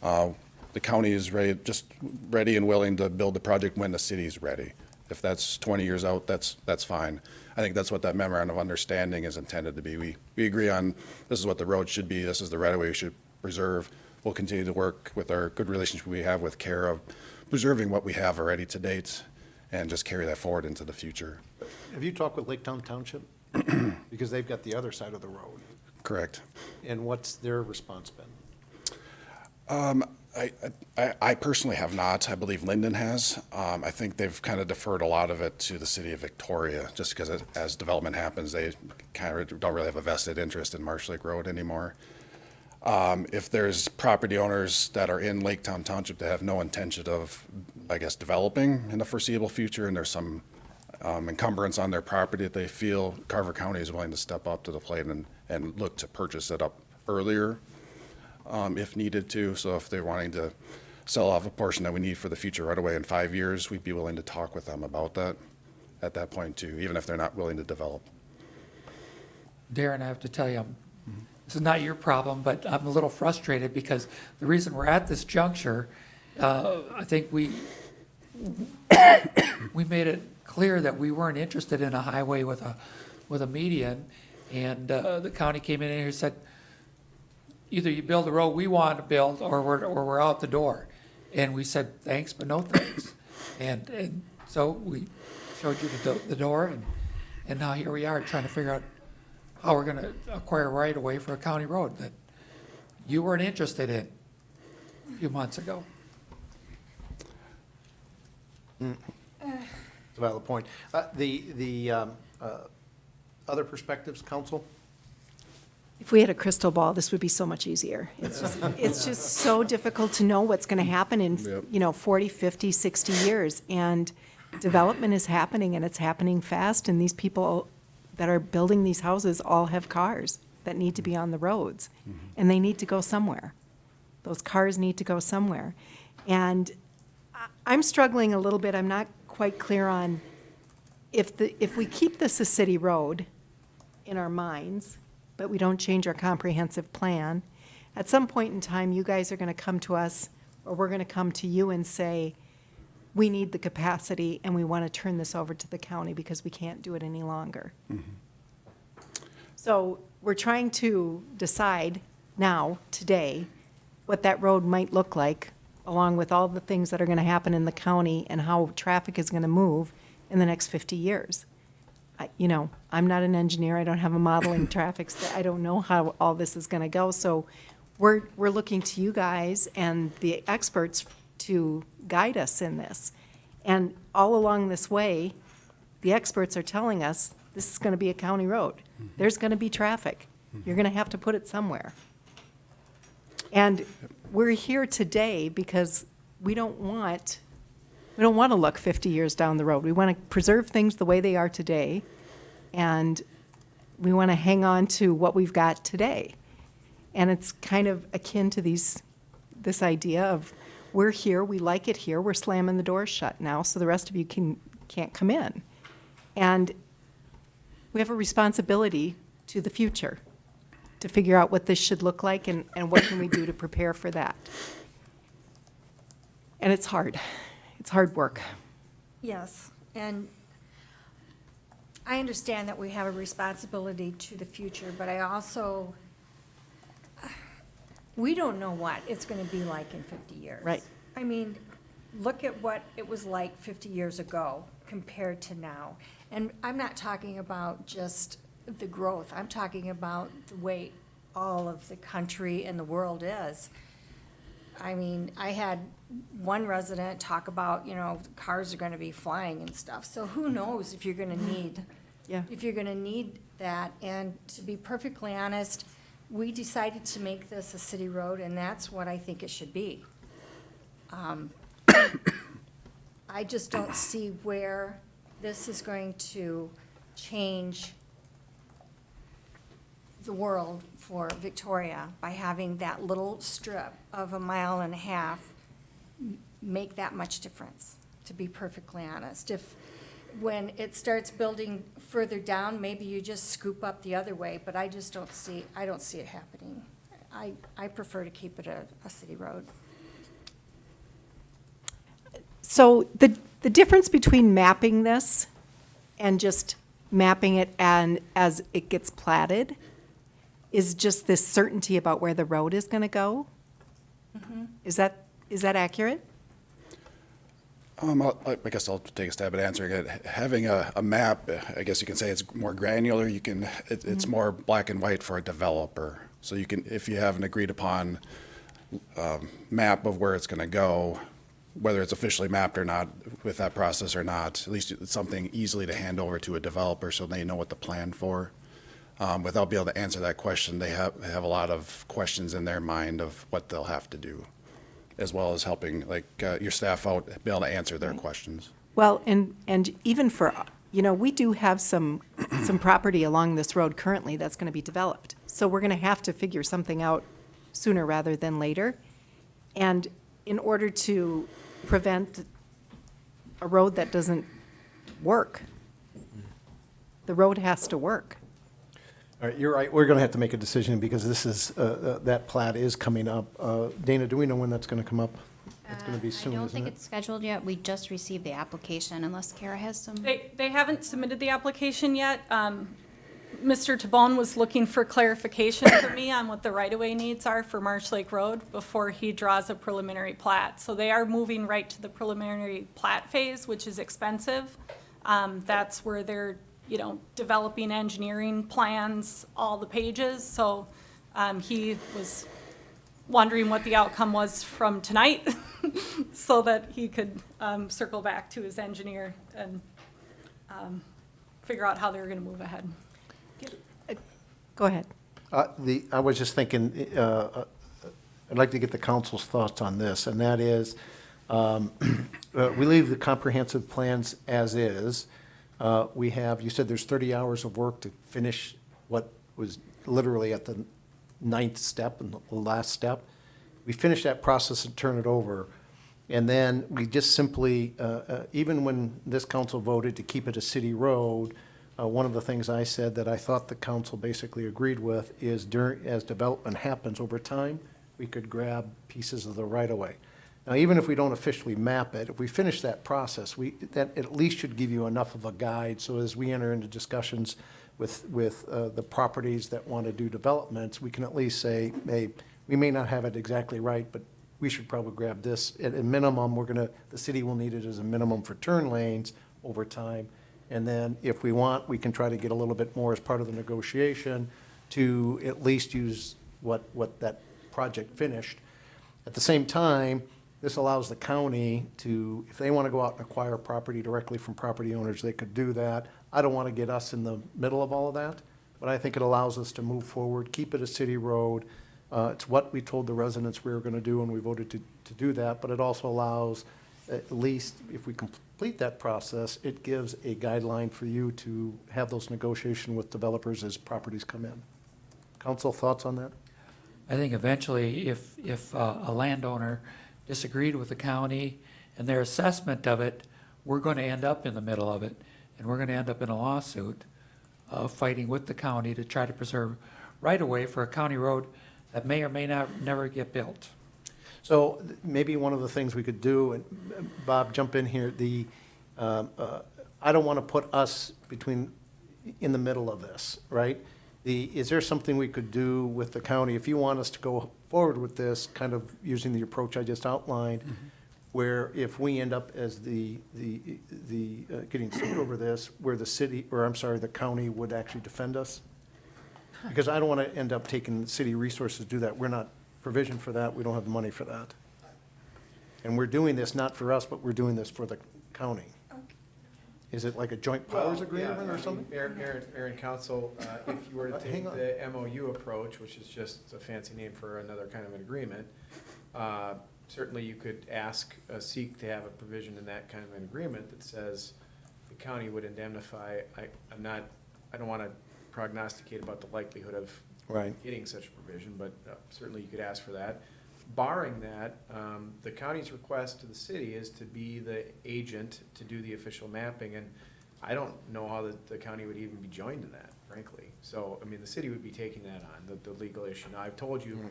The county is ready and willing to build the project when the city is ready. If that's 20 years out, that's fine. I think that's what that memorandum of understanding is intended to be. We agree on this is what the road should be, this is the right of way we should preserve. We'll continue to work with our good relationship we have with CARE of preserving what we have already to date and just carry that forward into the future. Have you talked with Lake Township? Because they've got the other side of the road. Correct. And what's their response been? I personally have not. I believe Linden has. I think they've kind of deferred a lot of it to the city of Victoria, just because as development happens, they kind of don't really have a vested interest in Marsh Lake Road anymore. If there's property owners that are in Lake Township that have no intention of, I guess, developing in the foreseeable future, and there's some encumbrance on their property that they feel Carver County is willing to step up to the plate and look to purchase it up earlier, if needed to. So if they're wanting to sell off a portion that we need for the future right away in 5 years, we'd be willing to talk with them about that at that point too, even if they're not willing to develop. Darren, I have to tell you, this is not your problem, but I'm a little frustrated because the reason we're at this juncture, I think we made it clear that we weren't interested in a highway with a median, and the county came in here and said, either you build the road we want to build, or we're out the door. And we said thanks, but no thanks. And so we showed you the door, and now here we are trying to figure out how we're going to acquire right of way for a county road that you weren't interested in a few months ago. That's a valid point. The other perspectives, council? If we had a crystal ball, this would be so much easier. It's just so difficult to know what's going to happen in, 40, 50, 60 years. And development is happening, and it's happening fast, and these people that are building these houses all have cars that need to be on the roads, and they need to go somewhere. Those cars need to go somewhere. And I'm struggling a little bit. I'm not quite clear on if we keep this a city road in our minds, but we don't change our comprehensive plan, at some point in time, you guys are going to come to us, or we're going to come to you and say, we need the capacity and we want to turn this over to the county because we can't do it any longer. So we're trying to decide now, today, what that road might look like, along with all the things that are going to happen in the county and how traffic is going to move in the next 50 years. I'm not an engineer. I don't have a modeling traffic. I don't know how all this is going to go. So we're looking to you guys and the experts to guide us in this. And all along this way, the experts are telling us this is going to be a county road. There's going to be traffic. You're going to have to put it somewhere. And we're here today because we don't want to look 50 years down the road. We want to preserve things the way they are today, and we want to hang on to what we've got today. And it's kind of akin to this idea of, we're here, we like it here, we're slamming the doors shut now, so the rest of you can't come in. And we have a responsibility to the future to figure out what this should look like and what can we do to prepare for that. And it's hard. It's hard work. Yes, and I understand that we have a responsibility to the future, but I also, we don't know what it's going to be like in 50 years. Right. I mean, look at what it was like 50 years ago compared to now. And I'm not talking about just the growth. I'm talking about the way all of the country and the world is. I mean, I had one resident talk about, cars are going to be flying and stuff. So who knows if you're going to need, if you're going to need that. And to be perfectly honest, we decided to make this a city road, and that's what I think it should be. I just don't see where this is going to change the world for Victoria by having that little strip of 1.5 miles make that much difference, to be perfectly honest. If when it starts building further down, maybe you just scoop up the other way, but I just don't see it happening. I prefer to keep it a city road. So the difference between mapping this and just mapping it and as it gets platted is just this certainty about where the road is going to go? Is that accurate? I guess I'll take a stab at answering it. Having a map, I guess you can say it's more granular. It's more black and white for a developer. So you can, if you have an agreed upon map of where it's going to go, whether it's officially mapped or not with that process or not, at least it's something easily to hand over to a developer so they know what to plan for. Without being able to answer that question, they have a lot of questions in their mind of what they'll have to do, as well as helping your staff out, be able to answer their questions. Well, and even for, we do have some property along this road currently that's going to be developed. So we're going to have to figure something out sooner rather than later. And in order to prevent a road that doesn't work, the road has to work. All right, you're right. We're going to have to make a decision because this is, that plat is coming up. Dana, do we know when that's going to come up? It's going to be soon, I don't isn't think it? it's scheduled yet. We just received the application, unless Kara has some. They haven't submitted the application yet. Mr. Tabone was looking for clarification for me on what the right-of-way needs are for Marsh Lake Road before he draws a preliminary plat. So they are moving right to the preliminary plat phase, which is expensive. That's where they're, developing engineering plans, all the pages. So he was wondering what the outcome was from tonight so that he could circle back to his engineer and figure out how they were going to move ahead. Go ahead. I was just thinking, I'd like to get the council's thoughts on this, and that is, we leave the comprehensive plans as is. We have, you said there's 30 hours of work to finish what was literally at the 9th step and the last step. We finish that process and turn it over. And then we just simply, even when this council voted to keep it a city road, one of the things I said that I thought the council basically agreed with is as development happens over time, we could grab pieces of the right-of-way. Now, even if we don't officially map it, if we finish that process, that at least should give you enough of a guide, so as we enter into discussions with the properties that want to do developments, we can at least say, hey, we may not have it exactly right, but we should probably grab this. At a minimum, the city will need it as a minimum for turn lanes over time. And then if we want, we can try to get a little bit more as part of the negotiation to at least use what that project finished. At the same time, this allows the county to, if they want to go out and acquire property directly from property owners, they could do that. I don't want to get us in the middle of all of that, but I think it allows us to move forward, keep it a city road. It's what we told the residents we were going to do, and we voted to do that, but it also allows, at least if we complete that process, it gives a guideline for you to have those negotiations with developers as properties come in. Council, thoughts on that? I think eventually, if a landowner disagreed with the county and their assessment of it, we're going to end up in the middle of it, and we're going to end up in a lawsuit fighting with the county to try to preserve right-of-way for a county road that may or may not never get built. So maybe one of the things we could do, and Bob, jump in here, I don't want to put us in the middle of this, right? Is there something we could do with the county, if you want us to go forward with this, kind of using the approach I just outlined, where if we end up as the getting sued over this, where the county would actually defend us? Because I don't want to end up taking city resources to do that. We're not provisioned for that. We don't have the money for that. And we're doing this not for us, but we're doing this for the county. Is it like a joint powers agreement or something? Mayor and council, if you were to take the MOU approach, which is just a fancy name for another kind of an agreement, certainly you could seek to have a provision in that kind of an agreement that says the county would indemnify. I don't want to prognosticate about the likelihood of getting such a provision, but certainly you could ask for that. Barring that, the county's request to the city is to be the agent to do the official mapping, and I don't know how the county would even be joined in that, frankly. So, I mean, the city would be taking that on, the legal issue. Now, I've told you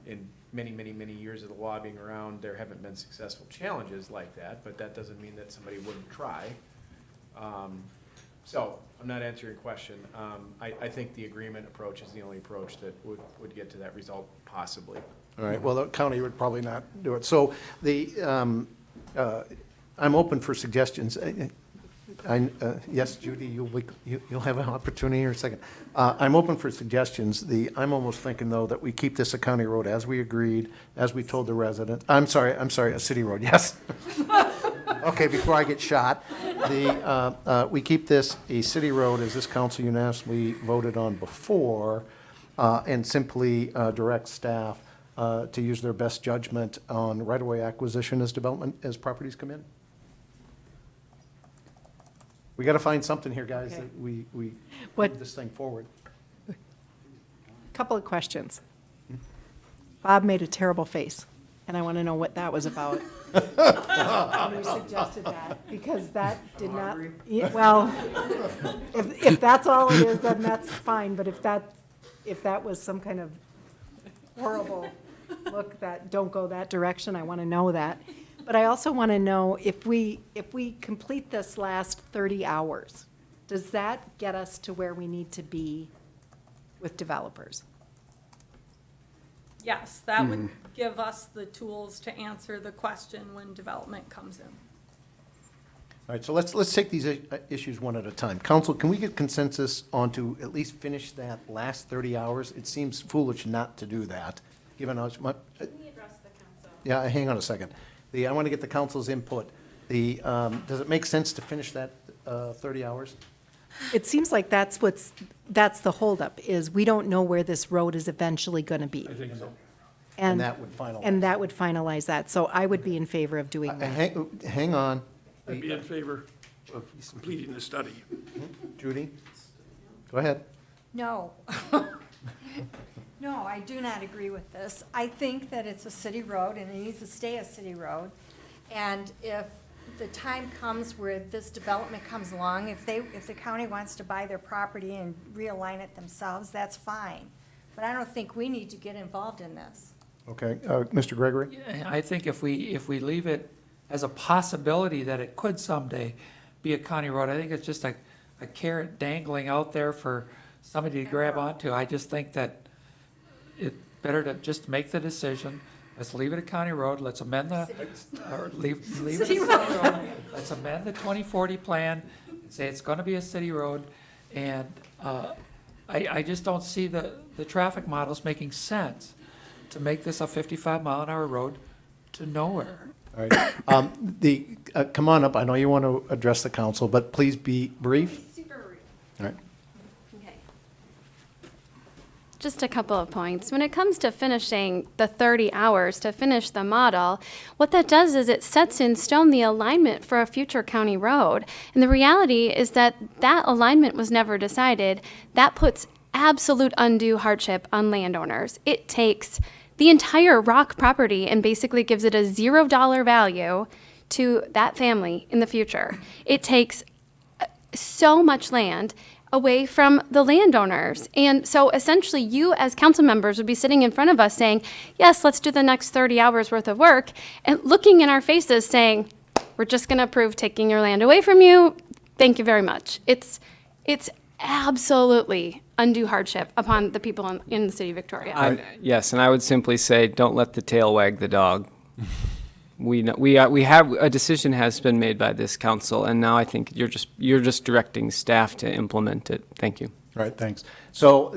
in many years of the lobbying around, there haven't been successful challenges like that, but that doesn't mean that somebody wouldn't try. So, I'm not answering your question. I think the agreement approach is the only approach that would get to that result, possibly. All right, well, the county would probably not do it. So I'm open for suggestions. Yes, Judy, you'll have an opportunity in a second. I'm open for suggestions. I'm almost thinking, though, that we keep this a county road as we agreed, as we told the resident. I'm sorry, a city road, yes. Okay, before I get shot, we keep this a city road as this council unanimously voted on before, and simply direct staff to use their best judgment on right-of-way acquisition as properties come in. We got to find something here, guys, Okay. that we What- move this thing forward. Couple of questions. Bob made a terrible face, and I want to know what that was about. When you suggested that, because that did not, well, if that's all it is, then that's fine, but if that was some kind of horrible look that don't go that direction, I want to know that. But I also want to know if we complete this last 30 hours, does that get us to where we need to be with developers? Yes, that would give us the tools to answer the question when development comes in. All right, so let's take these issues one at a time. Council, can we get consensus on to at least finish that last 30 hours? It seems foolish not to do that, given how much. Can we address the council? Yeah, hang on a second. I want to get the council's input. Does it make sense to finish that 30 hours? It seems like that's the holdup, is we don't know where this road is eventually going to be. I think so. And that would finalize. And that would finalize that, so I would be in favor of doing that. Hang on. I'd be in favor of completing the study. Judy? Go ahead. No. No, I do not agree with this. I think that it's a city road and it needs to stay a city road. And if the time comes where this development comes along, if the county wants to buy their property and realign it themselves, that's fine. But I don't think we need to get involved in this. Okay, Mr. Gregory? I think if we leave it as a possibility that it could someday be a county road, I think it's just a carrot dangling out there for somebody to grab onto. I just think that it's better to just make the decision. Let's leave it a county road. Let's amend leave it a city road. Let's amend the 2040 plan and say it's going to be a city road. And I just don't see the traffic models making sense to make this a 55-mile-an-hour road to nowhere. All right. Come on up. I know you want to address the council, but please be brief. Super brief. All right. Okay. Just a couple of points. When it comes to finishing the 30 hours to finish the model, what that does is it sets in stone the alignment for a future county road. And the reality is that that alignment was never decided. That puts absolute undue hardship on landowners. It takes the entire rock property and basically gives it a $0 value to that family in the future. It takes so much land away from the landowners. And so essentially you as council members would be sitting in front of us saying, yes, let's do the next 30 hours worth of work, and looking in our faces saying, we're just going to approve taking your land away from you. Thank you very much. It's absolutely undue hardship upon the people in the city of Victoria. Yes, and I would simply say, don't let the tail wag the dog. We have a decision has been made by this council, and now I think you're just directing staff to implement it. Thank you. All right, thanks. So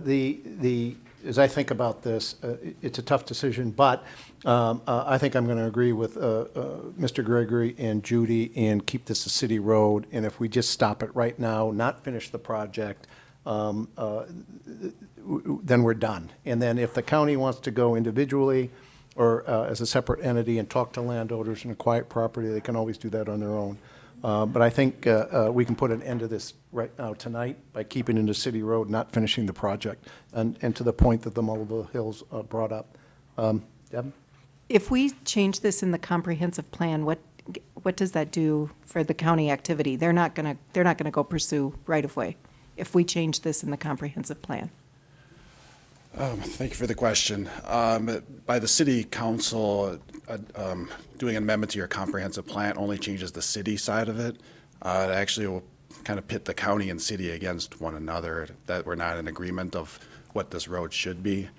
as I think about this, it's a tough decision, but I think I'm going to agree with Mr. Gregory and Judy and keep this a city road. And if we just stop it right now, not finish the project, then we're done. And then if the county wants to go individually or as a separate entity and talk to landowners in a quiet property, they can always do that on their own. But I think we can put an end to this right now tonight by keeping it a city road, not finishing the project. And to the point that the Mulville Hills brought up. Deb? If we change this in the comprehensive plan, what does that do for the county activity? They're not gonna go pursue right of way if we change this in the comprehensive plan. Thank you for the question. By the city council, doing an amendment to your comprehensive plan only changes the city side of it. It actually will kind of pit the county and city against one another, that we're not in agreement of what this road should be.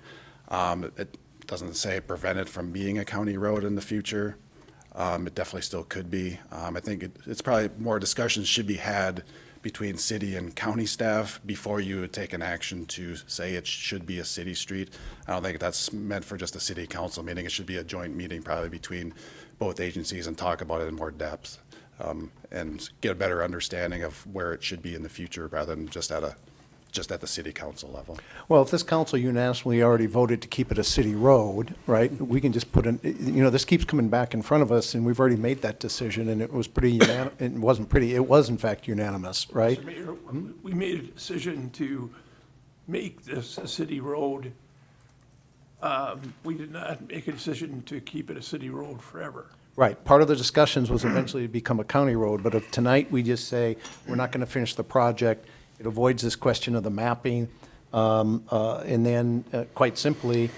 It doesn't say prevent it from being a county road in the future. It definitely still could be. I think it's probably more discussions should be had between city and county staff before you would take an action to say it should be a city street. I don't think that's meant for just a city council meeting. It should be a joint meeting probably between both agencies and talk about it in more depth, and get a better understanding of where it should be in the future rather than just at the city council level. Well, if this council unanimously already voted to keep it a city road, right, we can just put in, this keeps coming back in front of us, and we've already made that decision, and it was it was in fact unanimous, right? Mr. Mayor, we made a decision to make this a city road. We did not make a decision to keep it a city road forever. Right. Part of the discussions was eventually to become a county road, but if tonight we just say, we're not going to finish the project, it avoids this question of the mapping. And then, quite simply,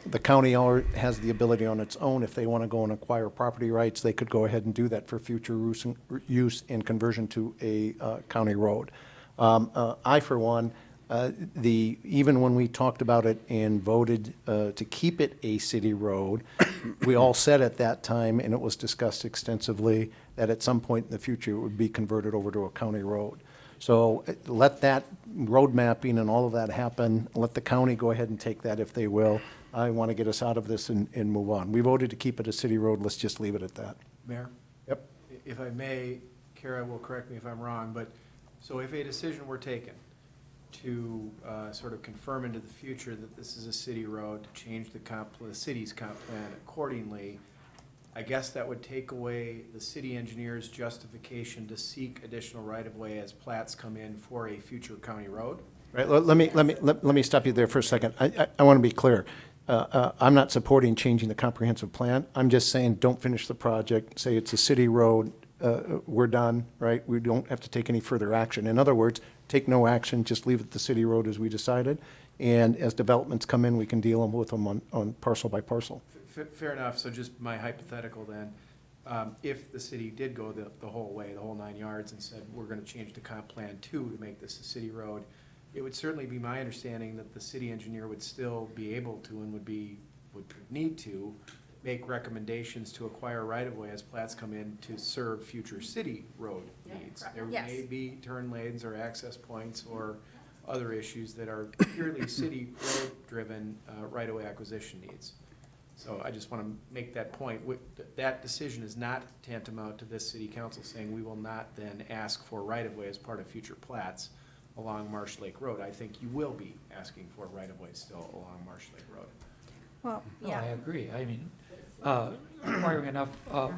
the county has the ability on its own, if they want to go and acquire property rights, they could go ahead and do that for future use and conversion to a county road. I, for one, even when we talked about it and voted to keep it a city road, we all said at that time, and it was discussed extensively, that at some point in the future it would be converted over to a county road. So let that road mapping and all of that happen. Let the county go ahead and take that if they will. I want to get us out of this and move on. We voted to keep it a city road. Let's just leave it at that. Mayor? Yep. If I may, Kara will correct me if I'm wrong, but, so if a decision were taken to sort of confirm into the future that this is a city road, to change the city's comp plan accordingly, I guess that would take away the city engineer's justification to seek additional right-of-way as plats come in for a future county road? Right, let me stop you there for a second. I want to be clear. I'm not supporting changing the comprehensive plan. I'm just saying, don't finish the project, say it's a city road, we're done, right? We don't have to take any further action. In other words, take no action, just leave it the city road as we decided. And as developments come in, we can deal with them on parcel by parcel. Fair enough, so just my hypothetical then, if the city did go the whole way, the whole 9 yards, and said, we're gonna change the comp plan to make this a city road, it would certainly be my understanding that the city engineer would still be able to and would need to make recommendations to acquire right-of-way as plats come in to serve future city road needs. There Yes. may be turn lanes or access points or other issues that are purely city road-driven right-of-way acquisition needs. So I just want to make that point. That decision is not tantamount to this city council saying we will not then ask for right-of-way as part of future plats along Marsh Lake Road. I think you will be asking for right-of-way still along Marsh Lake Road. Well, No, yeah. I agree. I mean, requiring enough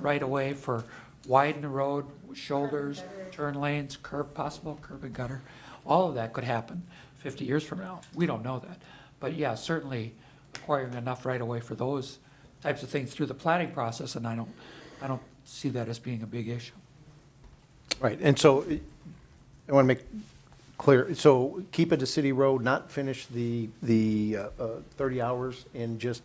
right-of-way for widen the road, shoulders, turn lanes, possible curb and gutter, all of that could happen 50 years from now. We don't know that. But yeah, certainly acquiring enough right-of-way for those types of things through the planning process, and I don't see that as being a big issue. Right, and so I want to make clear, so keep it a city road, not finish the 30 hours and just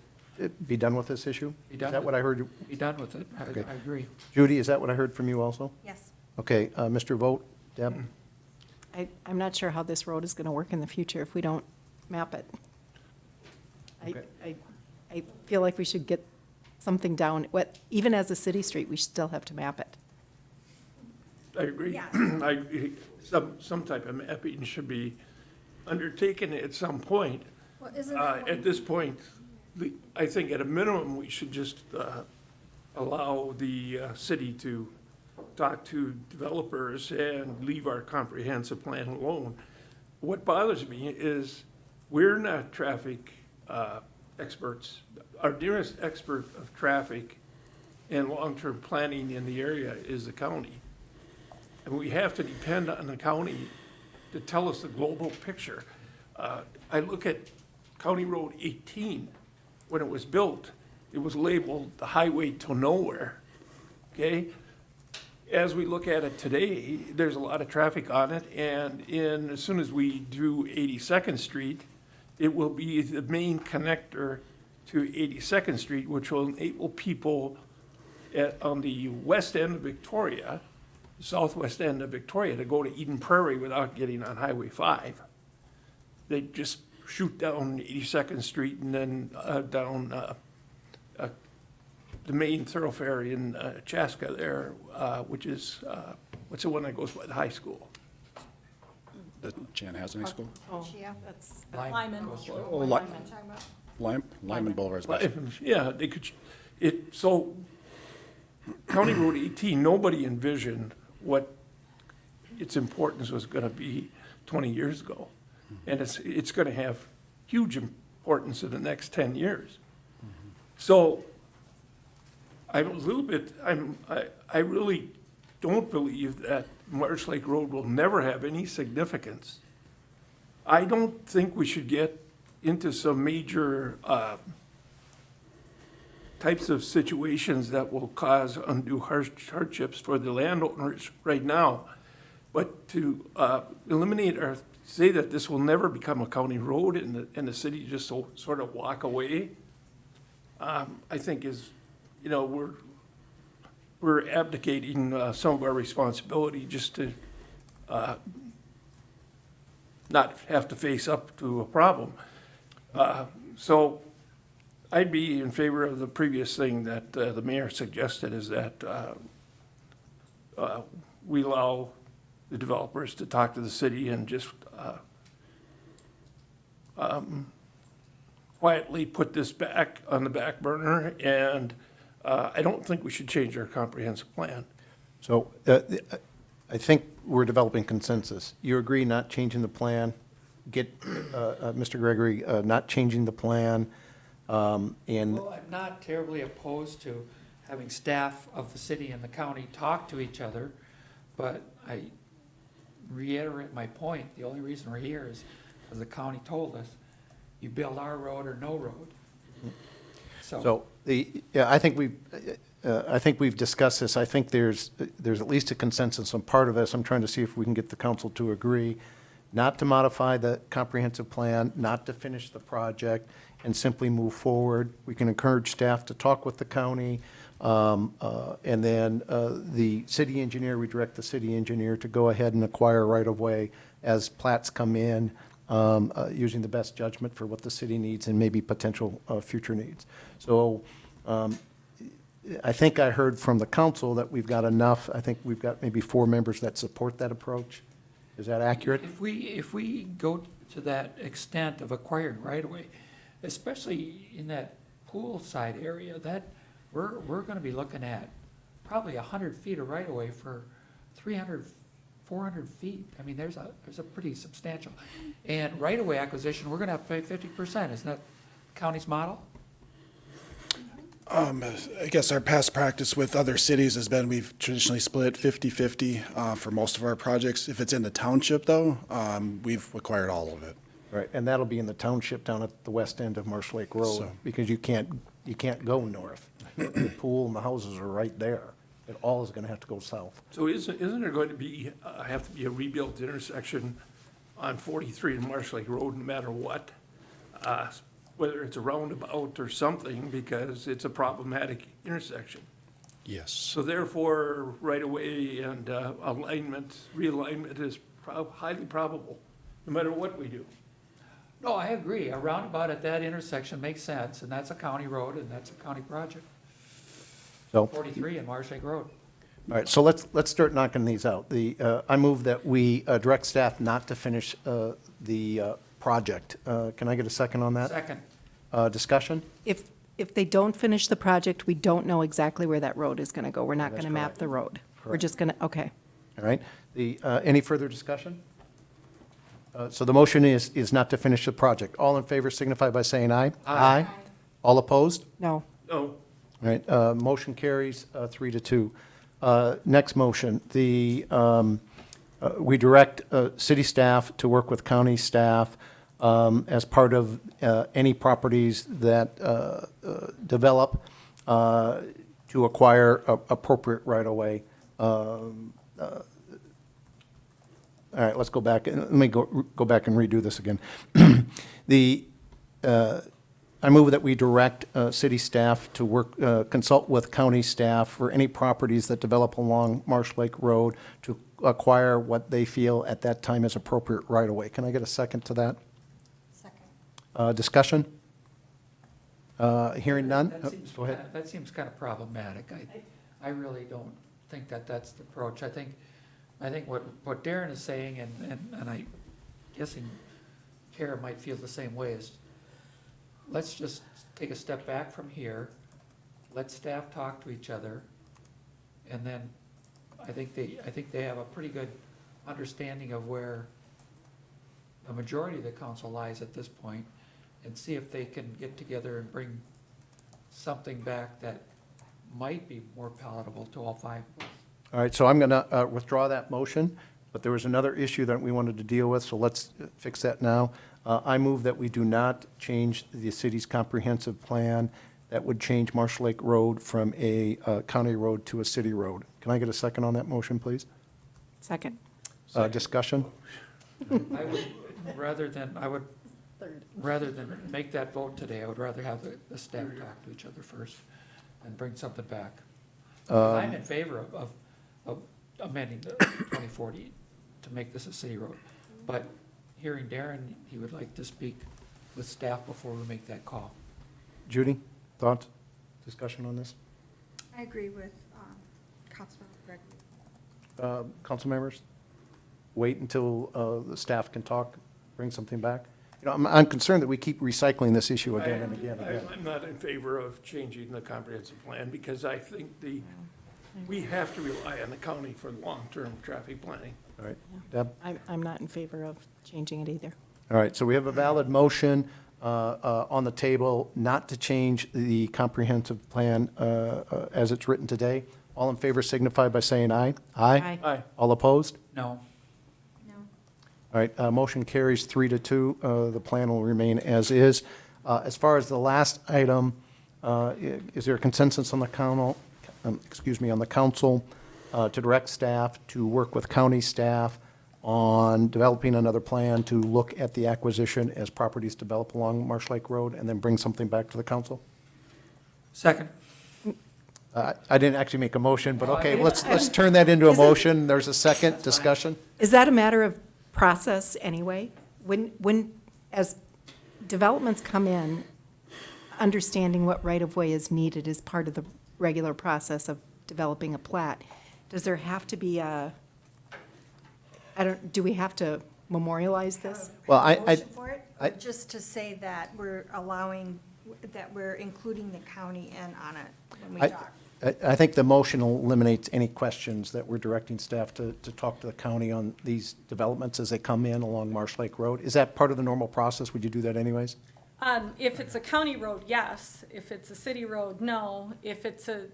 be done with this issue? Be done Is that with what I heard? Be done with it. Okay. I agree. Judy, is that what I heard from you also? Yes. Okay, Mr. Vogt, Deb? I'm not sure how this road is going to work in the future if we don't map it. I feel like we should get something down, even as a city street, we still have to map it. I agree. Yes. I agree. Some type of mapping should be undertaken at some point. Well, isn't that At this point, I think at a minimum, we should just allow the city to talk to developers and leave our comprehensive plan alone. What bothers me is we're not traffic experts. Our nearest expert of traffic and long-term planning in the area is the county. And we have to depend on the county to tell us the global picture. I look at County Road 18, when it was built, it was labeled the highway to nowhere, okay? As we look at it today, there's a lot of traffic on it, and as soon as we do 82nd Street, it will be the main connector to 82nd Street, which will enable people on the west end of Victoria, southwest end of Victoria, to go to Eden Prairie without getting on Highway 5. They just shoot down 82nd Street and then down the main thoroughfare in Chaska there, which is, what's the one that goes by the high school? The Chanhassen School? Oh, that's. Lyman. Oh, Lyman Boulevard's best. Yeah, they could, so County Road 18, nobody envisioned what its importance was gonna be 20 years ago. And it's gonna have huge importance in the next 10 years. So I'm a little bit, I really don't believe that Marsh Lake Road will never have any significance. I don't think we should get into some major types of situations that will cause undue hardships for the landowners right now. But to eliminate or say that this will never become a county road and the city just sort of walk away, I think is, you know, we're abdicating some of our responsibility just to not have to face up to a problem. So I'd be in favor of the previous thing that the mayor suggested, is that we allow the developers to talk to the city and just quietly put this back on the back burner, and I don't think we should change our comprehensive plan. So I think we're developing consensus. You agree not changing the plan? Get Mr. Gregory not changing the plan, and Well, I'm not terribly opposed to having staff of the city and the county talk to each other, but I reiterate my point. The only reason we're here is because the county told us, you build our road or no road. so I think we've discussed this. I think there's at least a consensus on part of this. I'm trying to see if we can get the council to agree not to modify the comprehensive plan, not to finish the project, and simply move forward. We can encourage staff to talk with the county, and then the city engineer, we direct the city engineer to go ahead and acquire right-of-way as plats come in, using the best judgment for what the city needs and maybe potential future needs. So I think I heard from the council that we've got enough. I think we've got maybe 4 members that support that approach. Is that accurate? If we go to that extent of acquiring right-of-way, especially in that poolside area, that we're gonna be looking at probably 100 feet of right-of-way for 300, 400 feet. I mean, there's a pretty substantial. And right-of-way acquisition, we're gonna have to pay 50%. Isn't that county's model? I guess our past practice with other cities has been we've traditionally split 50-50 for most of our projects. If it's in the township, though, we've acquired all of it. Right, and that'll be in the township down at the west end of Marsh Lake Road, So- because you can't go north. The pool and the houses are right there. It all is gonna have to go south. So isn't there going to be, have to be a rebuilt intersection on 43 and Marsh Lake Road no matter what? Whether it's a roundabout or something, because it's a problematic intersection. Yes. So therefore, right-of-way and realignment is highly probable, no matter what we do. No, I agree. A roundabout at that intersection makes sense, and that's a county road, and that's a county project. So, 43 and Marsh Lake Road. all right, so let's start knocking these out. I move that we direct staff not to finish the project. Can I get a second on that? Second. Discussion? If they don't finish the project, we don't know exactly where that road is going to go. We're not That's going to map correct. the road. We're Correct. just going to, okay. All right, any further discussion? So the motion is not to finish the project. All in favor signify by saying aye. Aye. All opposed? No. No, All right, motion carries 3-2. Next motion, we direct city staff to work with county staff as part of any properties that develop to acquire appropriate right-of-way all right, let's go back, let me go back and redo this again. I move that we direct city staff to work, consult with county staff for any properties that develop along Marsh Lake Road to acquire what they feel at that time is appropriate right-of-way. Can I get a second to that? Second. Discussion? Hearing none? That Oh, seems go ahead. that seems kind of problematic. I really don't think that that's the approach. I think what Darren is saying, and I'm guessing Kara might feel the same way, is let's just take a step back from here, let staff talk to each other, and then I think they have a pretty good understanding of where the majority of the council lies at this point, and see if they can get together and bring something back that might be more palatable to all five of us. All right, so I'm going to withdraw that motion, but there was another issue that we wanted to deal with, so let's fix that now. I move that we do not change the city's comprehensive plan that would change Marsh Lake Road from a county road to a city road. Can I get a second on that motion, please? Second. Discussion? I would, rather than make that vote today, I would rather have the staff talk to each other first and bring something back. I'm in favor of amending the 2040 to make this a city road. But hearing Darren, he would like to speak with staff before we make that call. Judy, thoughts, discussion on this? I agree with Councilman Gregory. Council members? Wait until the staff can talk, bring something back? You know, I'm concerned that we keep recycling this issue again and again and again. I'm not in favor of changing the comprehensive plan because I think we have to rely on the county for long-term traffic planning. All right, Deb? I'm not in favor of changing it either. All right, so we have a valid motion on the table not to change the comprehensive plan as it's written today. All in favor signify by saying aye. Aye. Aye. All opposed? No. No. All right, motion carries 3-2. The plan will remain as is. As far as the last item, is there a consensus on the council, on the council to direct staff to work with county staff on developing another plan to look at the acquisition as properties develop along Marsh Lake Road and then bring something back to the council? Second. I didn't actually make a motion, but okay, let's turn that into a motion. There's a second discussion. Is that a matter of process anyway? When, as developments come in, understanding what right-of-way is needed is part of the regular process of developing a plat. Does there have to be do we have to memorialize this? Well, Motion for it, or just to say that we're including the county in on it when we talk? I think the motion eliminates any questions that we're directing staff to talk to the county on these developments as they come in along Marsh Lake Road. Is that part of the normal process? Would you do that anyways? If it's a county road, yes. If it's a city road, no. If it's a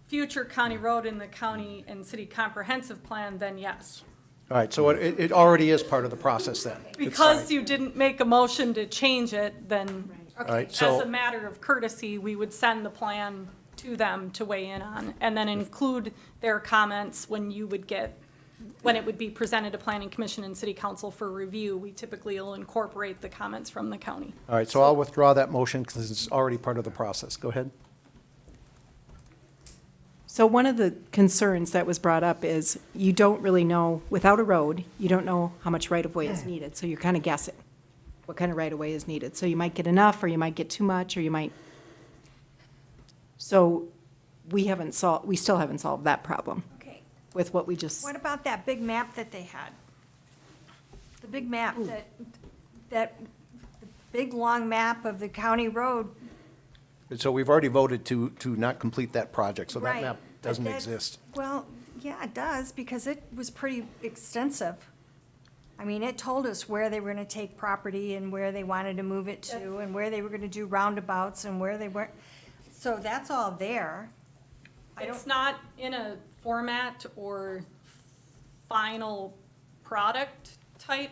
future county road in the county and city comprehensive plan, then yes. All right, so it already is part of the process then? Because you didn't make a motion to change it, then All right, as so, a matter of courtesy, we would send the plan to them to weigh in on, and then include their comments when it would be presented to Planning Commission and City Council for review. We typically will incorporate the comments from the county. all right, so I'll withdraw that motion because it's already part of the process. Go ahead. So one of the concerns that was brought up is you don't really know, without a road, you don't know how much right-of-way is needed, so you're kind of guessing what kind of right-of-way is needed. So you might get enough, or you might get too much, or you might. So we still haven't solved that problem Okay. with what we just. What about that big map that they had? The big map that the big, long map of the county road. So we've already voted to not complete that project, so that Right, map but doesn't that's- exist. Well, yeah, it does, because it was pretty extensive. I mean, it told us where they were gonna take property and where they wanted to move it to, and where they were gonna do roundabouts and where they weren't. So that's all there. It's not in a format or final product type.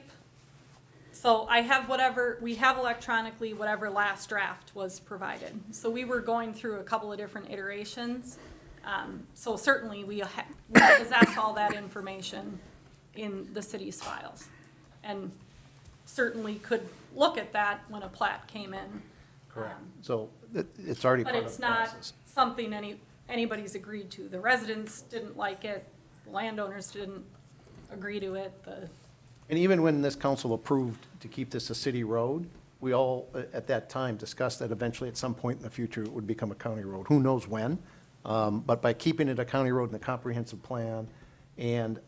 So I have we have electronically whatever last draft was provided. So we were going through a couple of different iterations. So certainly we possess all that information. in the city's files. And certainly could look at that when a plat came in. Correct. So it's already But part of it's the not process. something anybody's agreed to. The residents didn't like it, the landowners didn't agree to it, And even when this council approved to keep this a city road, we all, at that time, discussed that eventually, at some point in the future, it would become a county road. Who knows when? But by keeping it a county road in the comprehensive plan, and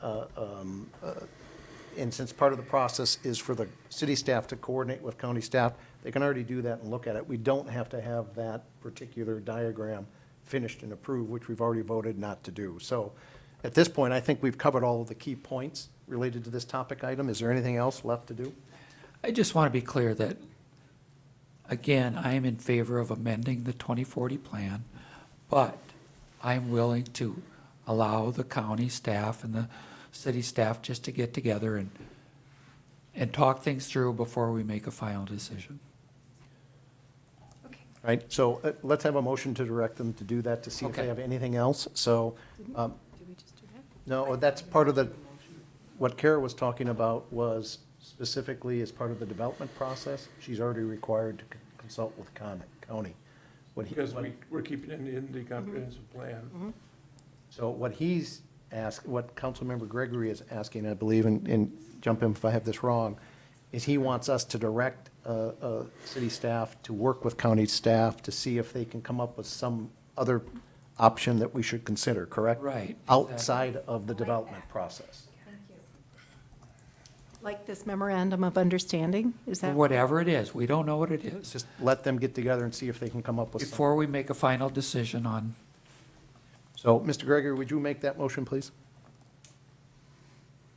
since part of the process is for the city staff to coordinate with county staff, they can already do that and look at it. We don't have to have that particular diagram finished and approved, which we've already voted not to do. So at this point, I think we've covered all of the key points related to this topic item. Is there anything else left to do? I just want to be clear that, again, I am in favor of amending the 2040 plan, but I'm willing to allow the county staff and the city staff just to get together and talk things through before we make a final decision. Right, so let's have a motion to direct them to do that, to see if they Okay. have anything else. So, Did we just do that? no, that's part of the, what Kara was talking about was specifically as part of the development process. She's already required to consult with county. Because we're keeping it in the comprehensive plan. So what he's asked, what Councilmember Gregory is asking, I believe, and jump in if I have this wrong, is he wants us to direct city staff to work with county staff to see if they can come up with some other option that we should consider, correct? Right, Outside of the development process. Like this memorandum of understanding, is that? Whatever it is, we don't know what it is, Just let them get together and see if they can come up with something. before we make a final decision on. So, Mr. Gregory, would you make that motion, please?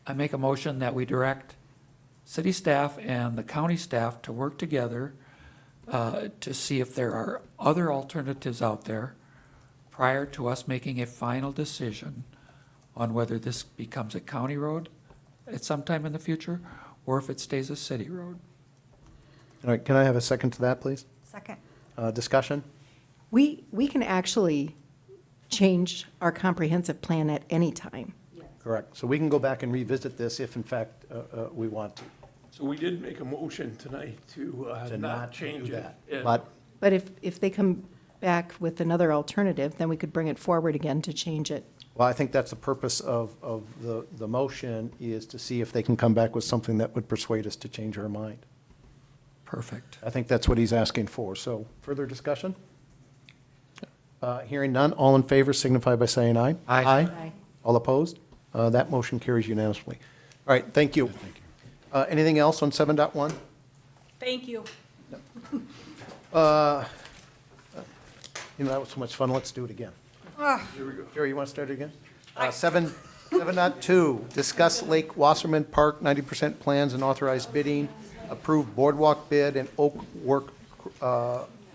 I make a motion that we direct city staff and the county staff to work together to see if there are other alternatives out there prior to us making a final decision on whether this becomes a county road at some time in the future, or if it stays a city road. All right, can I have a second to that, please? Second. Discussion? We can actually change our comprehensive plan at any time. Correct. So we can go back and revisit this if in fact we want to. So we did make a motion tonight to not change do it. that. Yeah. But if they come back with another alternative, then we could bring it forward again to change it. Well, I think that's the purpose of the motion, is to see if they can come back with something that would persuade us to change our mind. Perfect. I think that's what he's asking for. So further discussion? Hearing none, all in favor signify by saying aye. Aye. Aye. All opposed? That motion carries unanimously. All right, thank you. Anything else on 7.1? thank you. You know, that was so much fun, let's do it again. Here we go. Jerry, you want to start it again? 7.2, discuss Lake Wasserman Park 90% plans and authorized bidding, approve boardwalk bid and oak work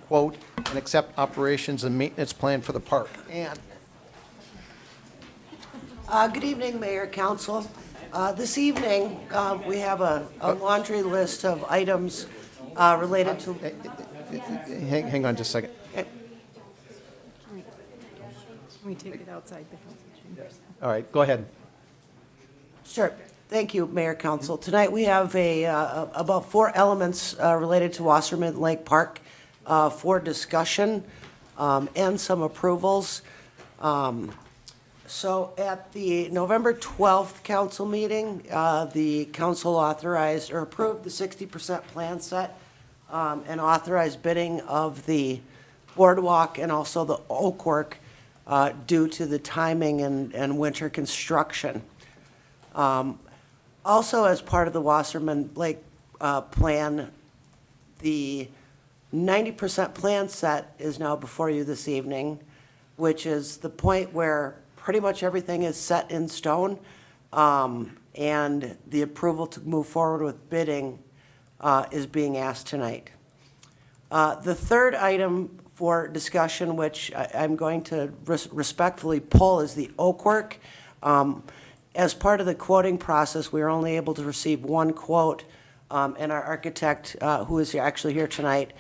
quote, and accept operations and maintenance plan for the park. And Good evening, Mayor, Council. This evening, we have a laundry list of items related to... hang on just a second. Can we take it outside the council chambers? All right, go ahead. Sure. Thank you, Mayor, Council. Tonight, we have about 4 elements related to Wasserman Lake Park for discussion and some approvals. So at the November 12th council meeting, the council authorized or approved the 60% plan set and authorized bidding of the boardwalk and also the oak work due to the timing and winter construction. Also, as part of the Wasserman Lake plan, the 90% plan set is now before you this evening, which is the point where pretty much everything is set in stone, and the approval to move forward with bidding is being asked tonight. The third item for discussion, which I'm going to respectfully pull, is the oak work. As part of the quoting process, we were only able to receive 1 quote, and our architect, who is actually here tonight,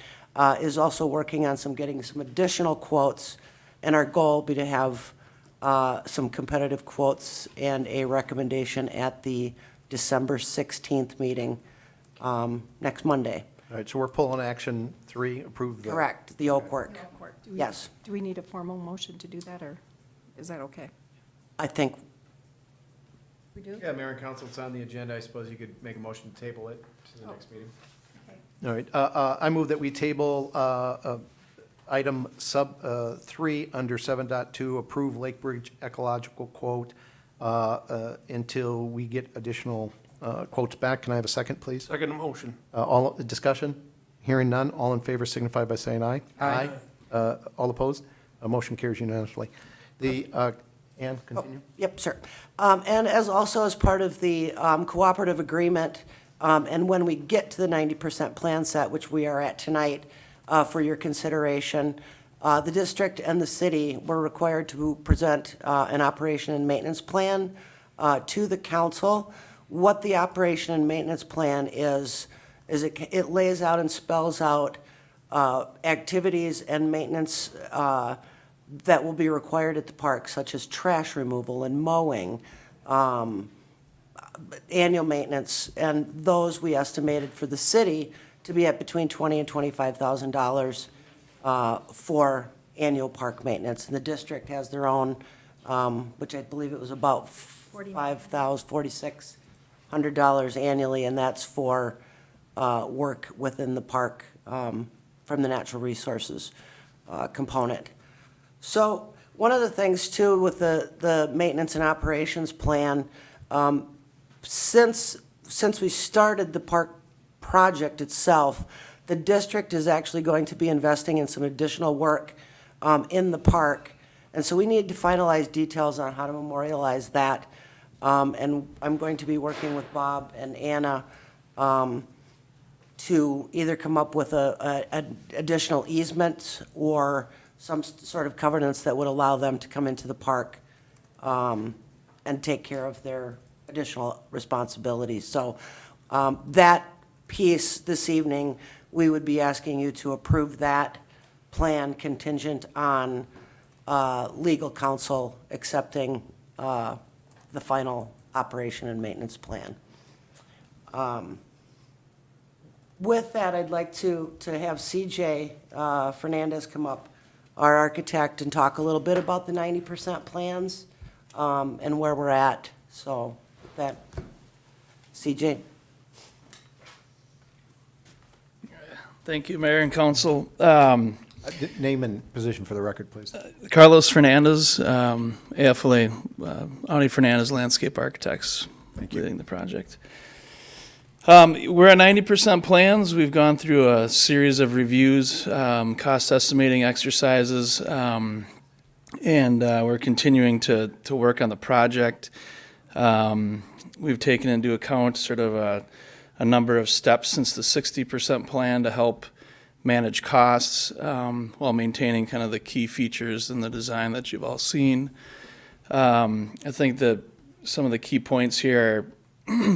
is also working on getting some additional quotes, and our goal will be to have some competitive quotes and a recommendation at the December 16th meeting, next Monday. All right, so we're pulling action 3, approve the. Correct, the Oak Work. Do we- Yes. Do we need a formal motion to do that, or is that okay? I think, We do? Yeah, Mayor and Council, it's on the agenda. I suppose you could make a motion to table it to the next meeting. All right, I move that we table item sub 3 under 7.2, approve Lake Bridge ecological quote until we get additional quotes back. Can I have a second, please? Second motion. All, discussion? Hearing none, all in favor signify by saying aye. Aye. All opposed? Motion carries unanimously. The, Ann, continue. yep, sir. And as part of the cooperative agreement, and when we get to the 90% plan set, which we are at tonight, for your consideration, the district and the city were required to present an operation and maintenance plan to the council. What the operation and maintenance plan is it lays out and spells out activities and maintenance that will be required at the park, such as trash removal and mowing, annual maintenance, and those we estimated for the city to be at between $20,000 and $25,000 for annual park maintenance. And the district has their own, which I believe it was about $4,600 annually, and that's for work within the park from the natural resources component. So one of the things too with the maintenance and operations plan, since we started the park project itself, the district is actually going to be investing in some additional work in the park. And so we need to finalize details on how to memorialize that. And I'm going to be working with Bob and Anna to either come up with an additional easement or some sort of covenants that would allow them to come into the park and take care of their additional responsibilities. So that piece this evening, we would be asking you to approve that plan contingent on legal counsel accepting the final operation and maintenance plan. With that, I'd like to have CJ Fernandez come up, our architect, and talk a little bit about the 90% plans and where we're at. So that, CJ. Thank you, Mayor and Council. Name and position for the record, please. Carlos Fernandez, AFLA, Audi Fernandez Landscape Architects, leading the project. We're at 90% plans. We've gone through a series of reviews, cost estimating exercises, and we're continuing to work on the project. We've taken into account sort of a number of steps since the 60% plan to help manage costs while maintaining kind of the key features in the design that you've all seen. I think that some of the key points here are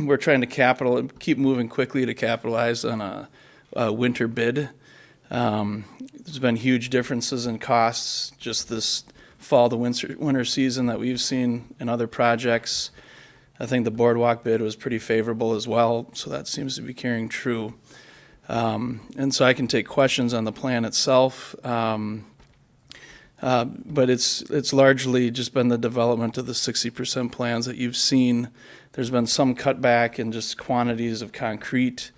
we're trying to keep moving quickly to capitalize on a winter bid. There's been huge differences in costs just this fall to winter season that we've seen in other projects. I think the boardwalk bid was pretty favorable as well, so that seems to be carrying true. And so I can take questions on the plan itself, but it's largely just been the development of the 60% plans that you've seen. There's been some cutback in just quantities of concrete,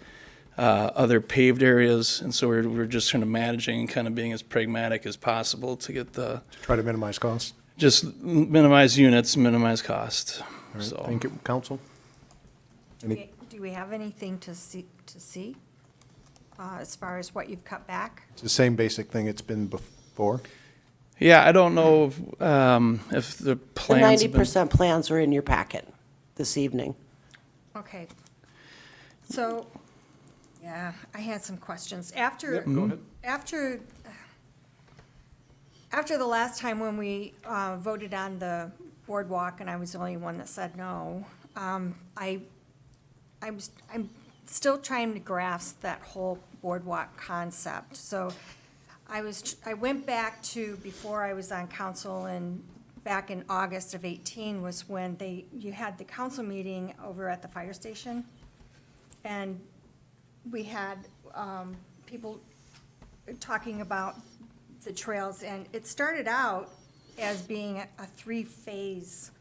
other paved areas, and so we're just kind of managing and kind of being as pragmatic as possible to get Try to minimize costs. just minimize units, minimize cost. All right, So thank you. Council? Do we have anything to see as far as what you've cut back? It's the same basic thing it's been before. yeah, I don't know if the The plans have been- 90% plans are in your packet this evening. Okay. So, yeah, I had some questions. After the last time when we voted on the boardwalk, and I was the only one that said no, I'm still trying to grasp that whole boardwalk concept. So I went back to before I was on council and back in August of 18 was when you had the council meeting over at the fire station. And we had people talking about the trails, and it started out as being a three-phase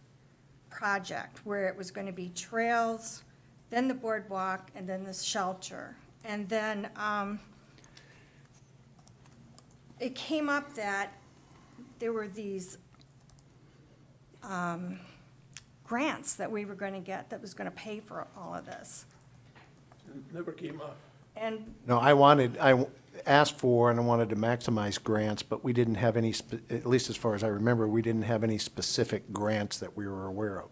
project where it was going to be trails, then the boardwalk, and then the shelter. And then it came up that there were these grants that we were going to get that was going to pay for all of this. Never came up. And No, I asked for and I wanted to maximize grants, but we didn't have any, at least as far as I remember, we didn't have any specific grants that we were aware of.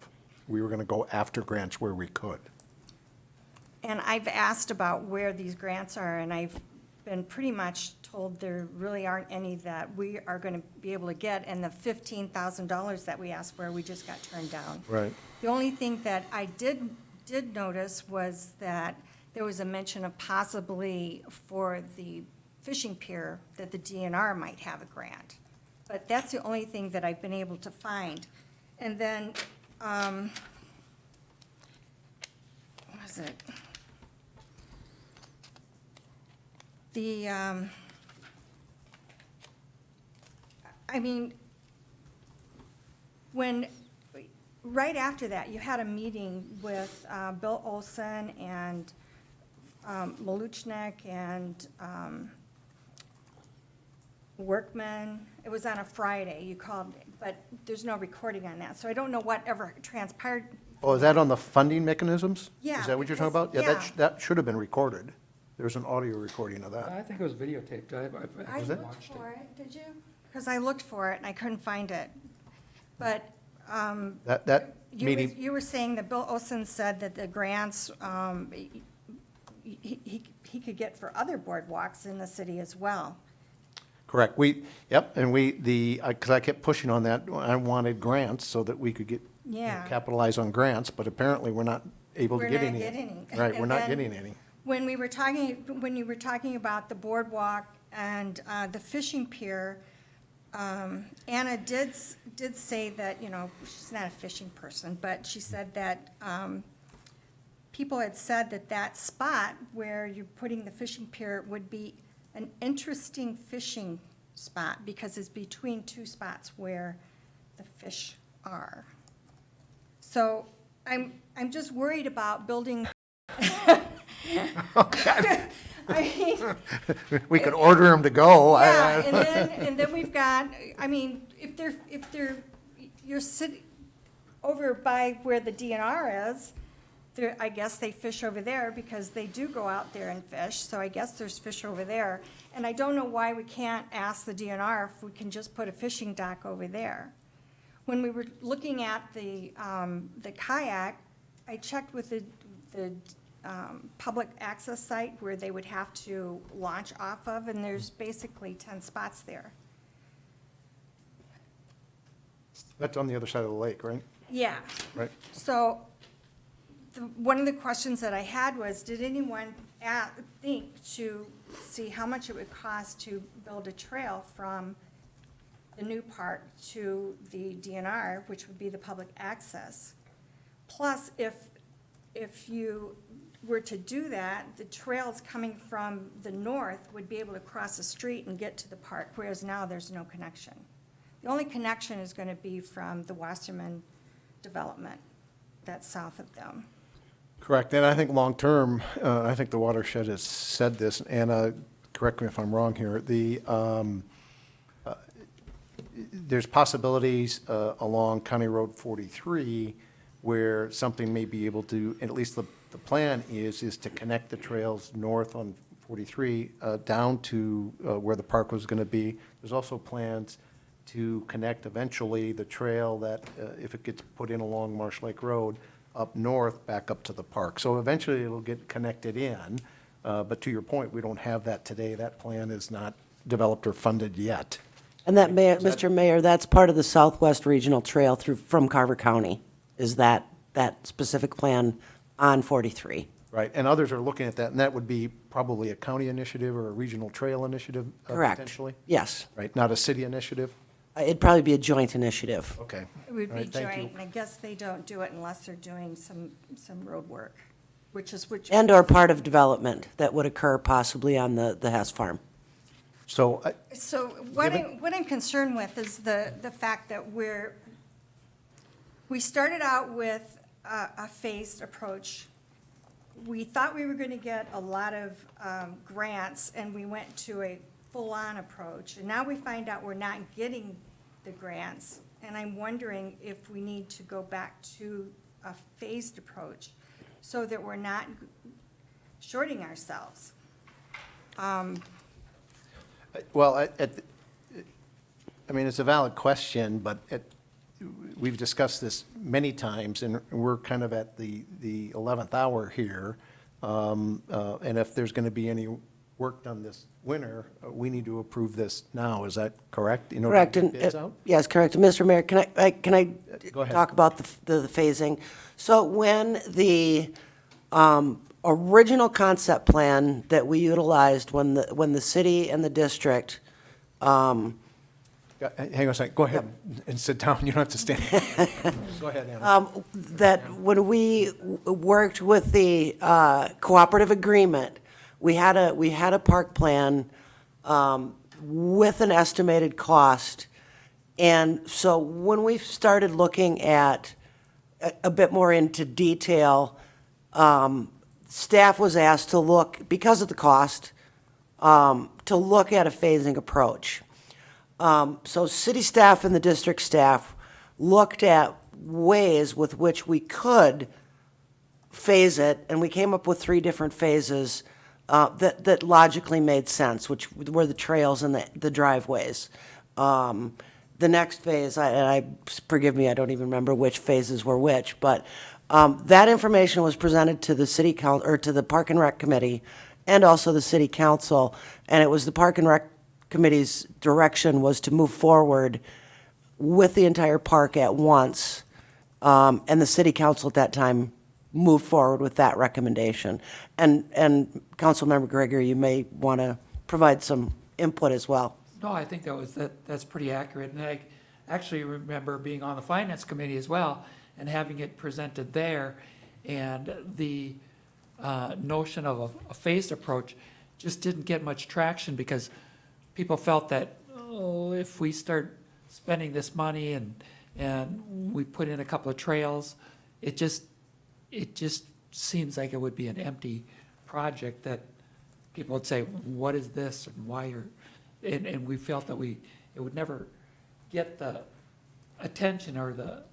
We were going to go after grants where we could. And I've asked about where these grants are, and I've been pretty much told there really aren't any that we are going to be able to get, and the $15,000 that we asked for, we just got turned down. Right. The only thing that I did notice was that there was a mention of possibly for the fishing pier that the DNR might have a grant. But that's the only thing that I've been able to find. And then, what was it? The, I mean, right after that, you had a meeting with Bill Olson and Maluchnik and Workman. It was on a Friday, you called, but there's no recording on that, so I don't know what ever transpired. Oh, is that on the funding mechanisms? Yeah, Is that what you're talking because- about? Yeah, yeah. that should have been recorded. There's an audio recording of that. I think it was videotaped. I I watched looked for it, did you? Because I looked for it and I couldn't find it. But That meeting, you were saying that Bill Olson said that the grants, he could get for other boardwalks in the city as well. correct. And because I kept pushing on that, I wanted grants so that we could get, Yeah. capitalize on grants, but apparently we're not able to We're get not any. getting any. Right, we're And not then getting any. When you were talking about the boardwalk and the fishing pier, Anna did say that, she's not a fishing person, but she said that people had said that spot where you're putting the fishing pier would be an interesting fishing spot because it's between two spots where the fish are. So I'm just worried about building. I mean, We could order them to go. yeah, and then we've got, I mean, if you're sitting over by where the DNR is, I guess they fish over there because they do go out there and fish, so I guess there's fish over there. And I don't know why we can't ask the DNR if we can just put a fishing dock over there. When we were looking at the kayak, I checked with the public access site where they would have to launch off of, and there's basically 10 spots there. That's on the other side of the lake, right? Yeah. Right. So, one of the questions that I had was, did anyone think to see how much it would cost to build a trail from the new park to the DNR, which would be the public access? Plus, if you were to do that, the trails coming from the north would be able to cross the street and get to the park, whereas now there's no connection. The only connection is going to be from the Wasserman development that's south of them. Correct, and I think long-term, I think the watershed has said this, Anna, correct me if I'm wrong here, there's possibilities along County Road 43 where something may be able to, at least the plan is to connect the trails north on 43 down to where the park was going to be. There's also plans to connect eventually the trail that, if it gets put in along Marsh Lake Road, up north, back up to the park. So eventually it'll get connected in, but to your point, we don't have that today. That plan is not developed or funded yet. And that, Mr. Mayor, that's part of the Southwest Regional Trail from Carver County, is that specific plan on 43. Right, and others are looking at that, and that would be probably a county initiative or a regional trail initiative Correct. potentially? Yes. Right, not a city initiative? It'd probably be a joint initiative. Okay. It would All be right, thank you. joint, and I guess they don't do it unless they're doing some road work, which. And/or part of development that would occur possibly on the Hess farm. So, So what I'm concerned with is the fact that we started out with a phased approach. We thought we were going to get a lot of grants, and we went to a full-on approach. And now we find out we're not getting the grants. And I'm wondering if we need to go back to a phased approach so that we're not shorting ourselves. well, I mean, it's a valid question, but we've discussed this many times, and we're kind of at the 11th hour here. And if there's going to be any work done this winter, we need to approve this now. Is that correct? In order Correct. to get And bids out? yes, correct. And Mr. Mayor, can I Go ahead. talk about the phasing? So when the original concept plan that we utilized when the city and the district, Hang on a second. Go ahead and sit down. You don't have to stand. Go ahead, Anna. that when we worked with the cooperative agreement, we had a park plan with an estimated cost. And so when we started looking at a bit more into detail, staff was asked to look, because of the cost, to look at a phasing approach. So city staff and the district staff looked at ways with which we could phase it, and we came up with 3 different phases that logically made sense, which were the trails and the driveways. The next phase, forgive me, I don't even remember which phases were which, but that information was presented to the city council, or to the Park and Rec Committee, and also the city council, and it was the Park and Rec Committee's direction was to move forward with the entire park at once, and the city council at that time moved forward with that recommendation. And Councilmember Gregory, you may want to provide some input as well. No, I think that's pretty accurate. And I actually remember being on the Finance Committee as well and having it presented there. And the notion of a phased approach just didn't get much traction because people felt that, oh, if we start spending this money and we put in a couple of trails, it just seems like it would be an empty project that people would say, what is this and why are, and we felt that it would never get the attention or the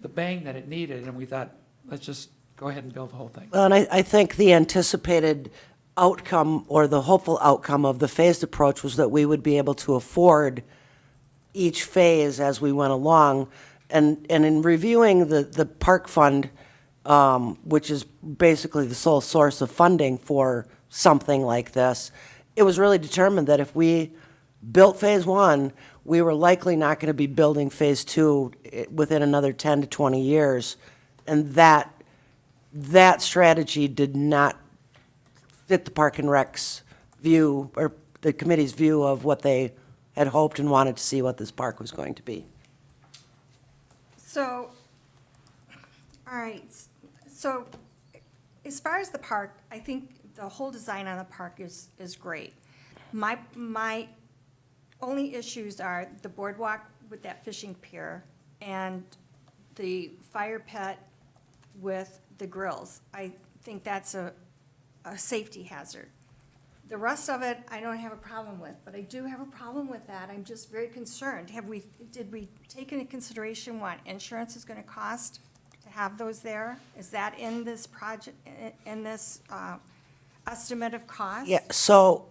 bang that it needed, and we thought, let's just go ahead and build the whole thing. Well, and I think the anticipated outcome, or the hopeful outcome of the phased approach, was that we would be able to afford each phase as we went along. And in reviewing the park fund, which is basically the sole source of funding for something like this, it was really determined that if we built phase 1, we were likely not going to be building phase 2 within another 10 to 20 years. And that strategy did not fit the Park and Rec's view, or the committee's view of what they had hoped and wanted to see what this park was going to be. So, all right, so as far as the park, I think the whole design on the park is great. My only issues are the boardwalk with that fishing pier and the fire pit with the grills. I think that's a safety hazard. The rest of it, I don't have a problem with, but I do have a problem with that. I'm just very concerned. Did we take into consideration what insurance is going to cost to have those there? Is that in this project, in this estimate of cost? Yeah, so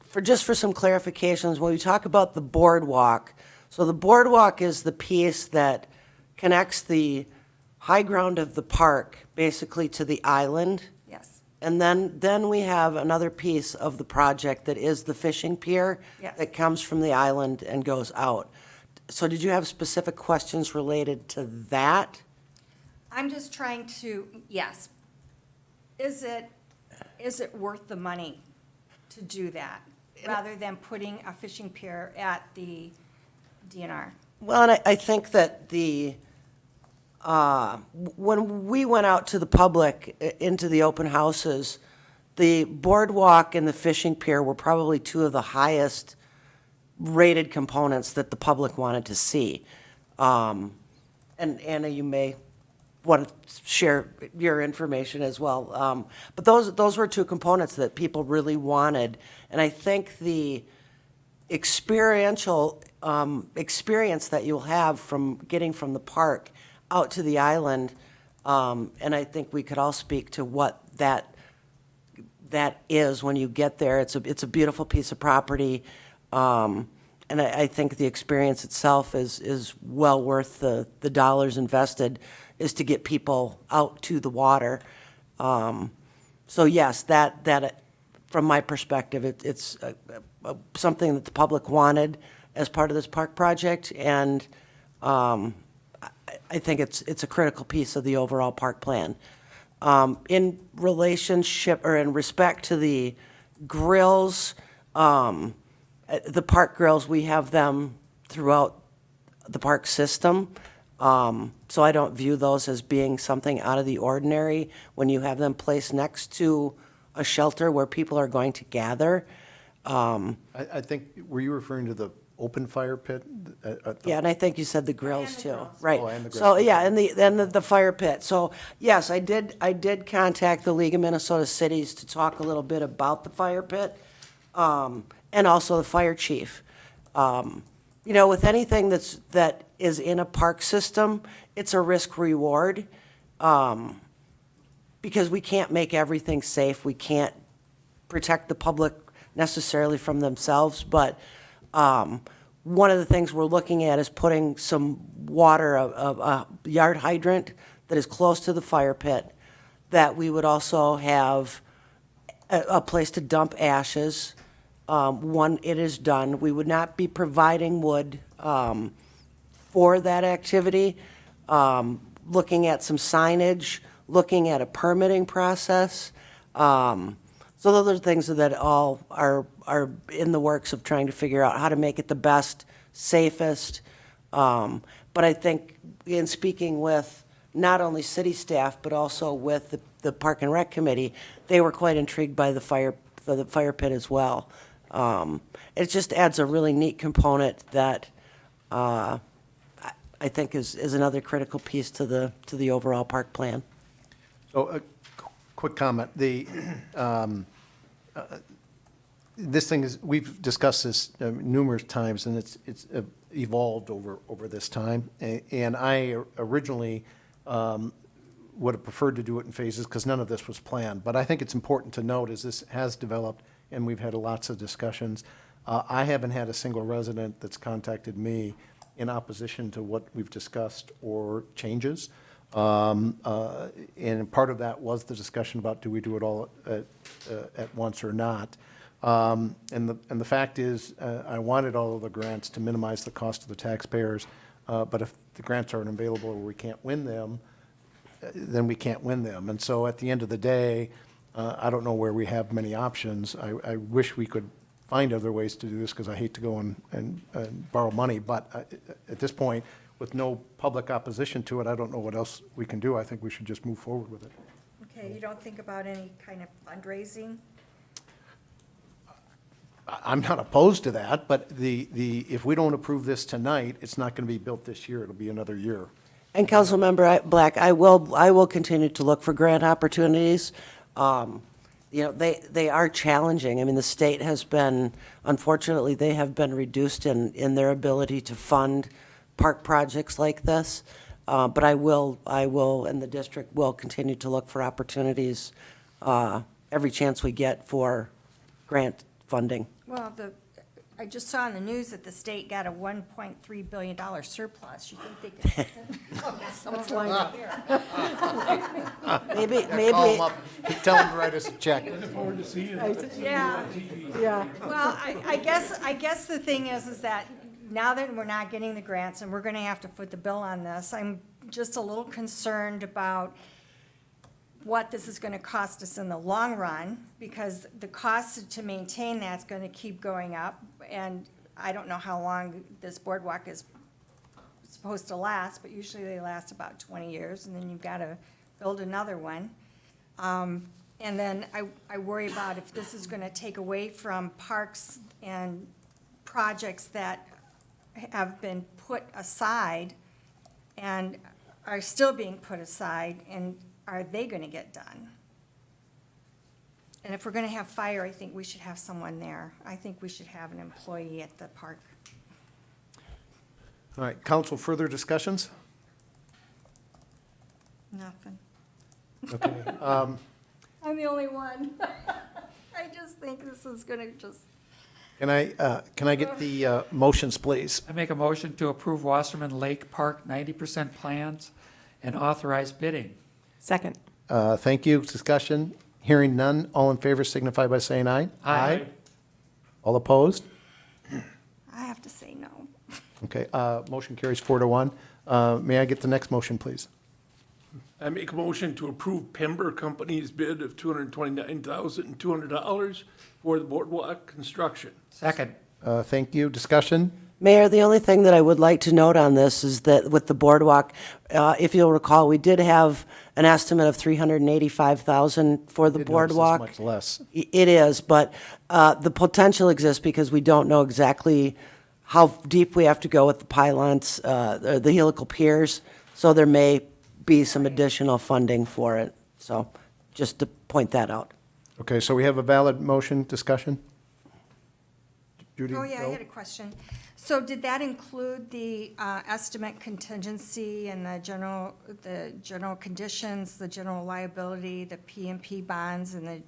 for some clarifications, when we talk about the boardwalk, so the boardwalk is the piece that connects the high ground of the park basically to the island. Yes. And then we have another piece of the project that is the fishing pier. Yes. That comes from the island and goes out. So did you have specific questions related to that? I'm just trying to, yes. Is it worth the money to do that? rather than putting a fishing pier at the DNR. Well, and I think that when we went out to the public, into the open houses, the boardwalk and the fishing pier were probably two of the highest rated components that the public wanted to see. And Anna, you may want to share your information as well. But those were two components that people really wanted. And I think the experiential experience that you'll have from getting from the park out to the island, and I think we could all speak to what that is when you get there. It's a beautiful piece of property, and I think the experience itself is well worth the dollars invested, is to get people out to the water. So yes, that from my perspective, it's something that the public wanted as part of this park project, and I think it's a critical piece of the overall park plan. In relationship or in respect to the grills, the park grills, we have them throughout the park system. So I don't view those as being something out of the ordinary when you have them placed next to a shelter where people are going to gather. I think, were you referring to the open fire pit? Yeah, and I think you said the grills too, right? Oh, and the So, grills. yeah, and the fire pit. So, yes, I did contact the League of Minnesota Cities to talk a little bit about the fire pit, and also the fire chief. You know, with anything that is in a park system, it's a risk reward, because we can't make everything safe. We can't protect the public necessarily from themselves, but one of the things we're looking at is putting some water, a yard hydrant that is close to the fire pit, that we would also have a place to dump ashes. When it is done, we would not be providing wood for that activity. Looking at some signage, looking at a permitting process. So those are things that all are in the works of trying to figure out how to make it the best, safest. But I think in speaking with not only city staff, but also with the Park and Rec Committee, they were quite intrigued by the fire pit as well. It just adds a really neat component that I think is another critical piece to the overall park plan. So a quick comment. This thing is, we've discussed this numerous times, and it's evolved over this time. And I originally would have preferred to do it in phases because none of this was planned. But I think it's important to note as this has developed and we've had lots of discussions, I haven't had a single resident that's contacted me in opposition to what we've discussed or changes. And part of that was the discussion about do we do it all at once or not. And the fact is, I wanted all of the grants to minimize the cost to the taxpayers, but if the grants aren't available or we can't win them, then we can't win them. And so at the end of the day, I don't know where we have many options. I wish we could find other ways to do this because I hate to go and borrow money, but at this point, with no public opposition to it, I don't know what else we can do. I think we should just move forward with it. Okay, you don't think about any kind of fundraising? I'm not opposed to that, but if we don't approve this tonight, it's not going to be built this year. It'll be another year. And Councilmember Black, I will continue to look for grant opportunities. You know, they are challenging. I mean, the state has been, unfortunately, they have been reduced in their ability to fund park projects like this. But I will, and the district will continue to look for opportunities every chance we get for grant funding. Well, I just saw in the news that the state got a $1.3 billion surplus. You think they could? Someone's lined up here. Maybe. Call them up, tell them to write us a check. Looking forward to seeing Yeah. it. Yeah. Well, I guess the thing is that now that we're not getting the grants and we're going to have to foot the bill on this, I'm just a little concerned about what this is gonna cost us in the long run, because the cost to maintain that's gonna keep going up, and I don't know how long this boardwalk is supposed to last, but usually they last about 20 years, and then you've gotta build another one. And then I worry about if this is gonna take away from parks and projects that have been put aside and are still being put aside, and are they gonna get done? And if we're gonna have fire, I think we should have someone there. I think we should have an employee at the park. All right, council, further discussions? Nothing. Okay. I'm the only one. I just think this is gonna just, Can I get the motions, please? I make a motion to approve Wasserman Lake Park 90% plans and authorize bidding. Second. Thank you. Discussion? Hearing none. All in favor signify by saying aye. Aye. All opposed? I have to say no. Okay, motion carries 4-1. May I get the next motion, please? I make a motion to approve Pember Company's bid of $229,200 for the boardwalk construction. Second. Thank you. Discussion? Mayor, the only thing that I would like to note on this is that with the boardwalk, if you'll recall, we did have an estimate of $385,000 for the Didn't notice this boardwalk. much less. It is, but the potential exists because we don't know exactly how deep we have to go with the pylons, the helical piers, so there may be some additional funding for it. So just to point that out. Okay, so we have a valid motion. Discussion? Judy? Oh, yeah, I Joe? had a question. So did that include the estimate contingency and the general conditions, the general liability, the PMP bonds, and the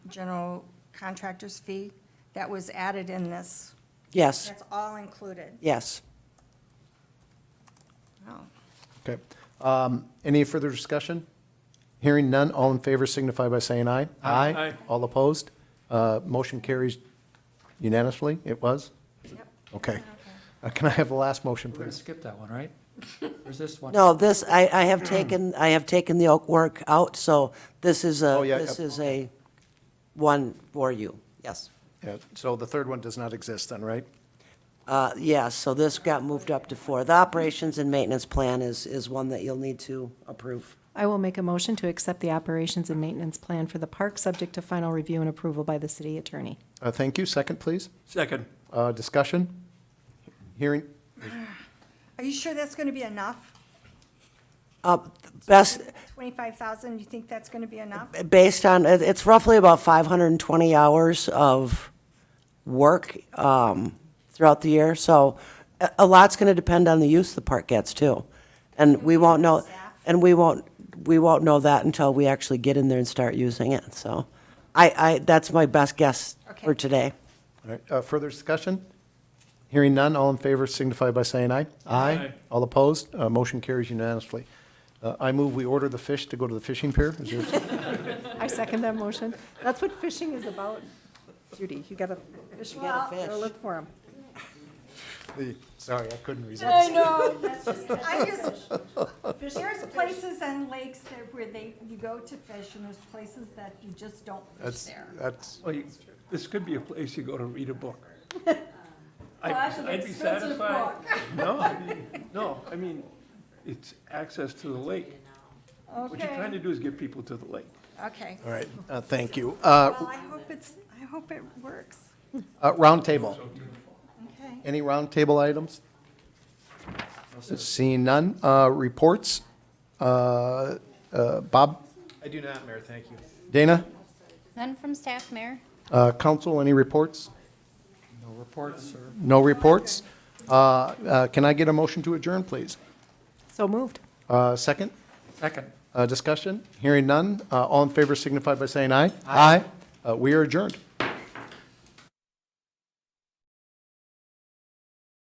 general contractor's fee? That was added in this? Yes, That's all included? yes. Oh. Okay. Any further discussion? Hearing none, all in favor signify by saying aye. Aye. All opposed? Motion carries unanimously. It was? Yep. Okay. Can I have the last motion, We're going to please? skip that one, right? There's this one. No, this, I have taken the oak work out, so this is Oh, yeah, this yep. is a one for you, yes. Yeah, so the third one does not exist then, right? Yes, so this got moved up to 4. The operations and maintenance plan is one that you'll need to approve. I will make a motion to accept the operations and maintenance plan for the park, subject to final review and approval by the city attorney. Thank you. Second, please. Second. Discussion? Hearing, Are you sure that's gonna be enough? Best, 25,000, you think that's gonna be enough? based on, it's roughly about 520 hours of work throughout the year, so a lot's going to depend on the use the park gets too. And we won't know, and we won't know that until we actually get in there and start using it, so that's my best guess for today. all right, further discussion? Hearing none, all in favor signify by saying aye. Aye. All opposed? Motion carries unanimously. I move we order the fish to go to the fishing pier. Is there, I second that motion. That's what fishing is about, Judy. You gotta fish, You gotta fish. gotta look for them. sorry, I couldn't resist. I know, that's just, there's places and lakes there where you go to fish, and there's places that you just don't fish there. That's, Well, this could be a place you go to read a book. that's an I'd be expensive satisfied. book. No, I mean, it's access to the lake. What you're trying to do is get people to the lake. Okay. all right, thank you. Well, I hope it works. Round table. Okay. Any round table items? Seeing none. Reports? Bob? I do not, Mayor, thank you. Dana? None from staff, Mayor. Council, any reports? No reports, sir. No reports? Can I get a motion to adjourn, please? So moved. Second? Second. Discussion? Hearing none. All in favor signify by saying aye. Aye. We are adjourned.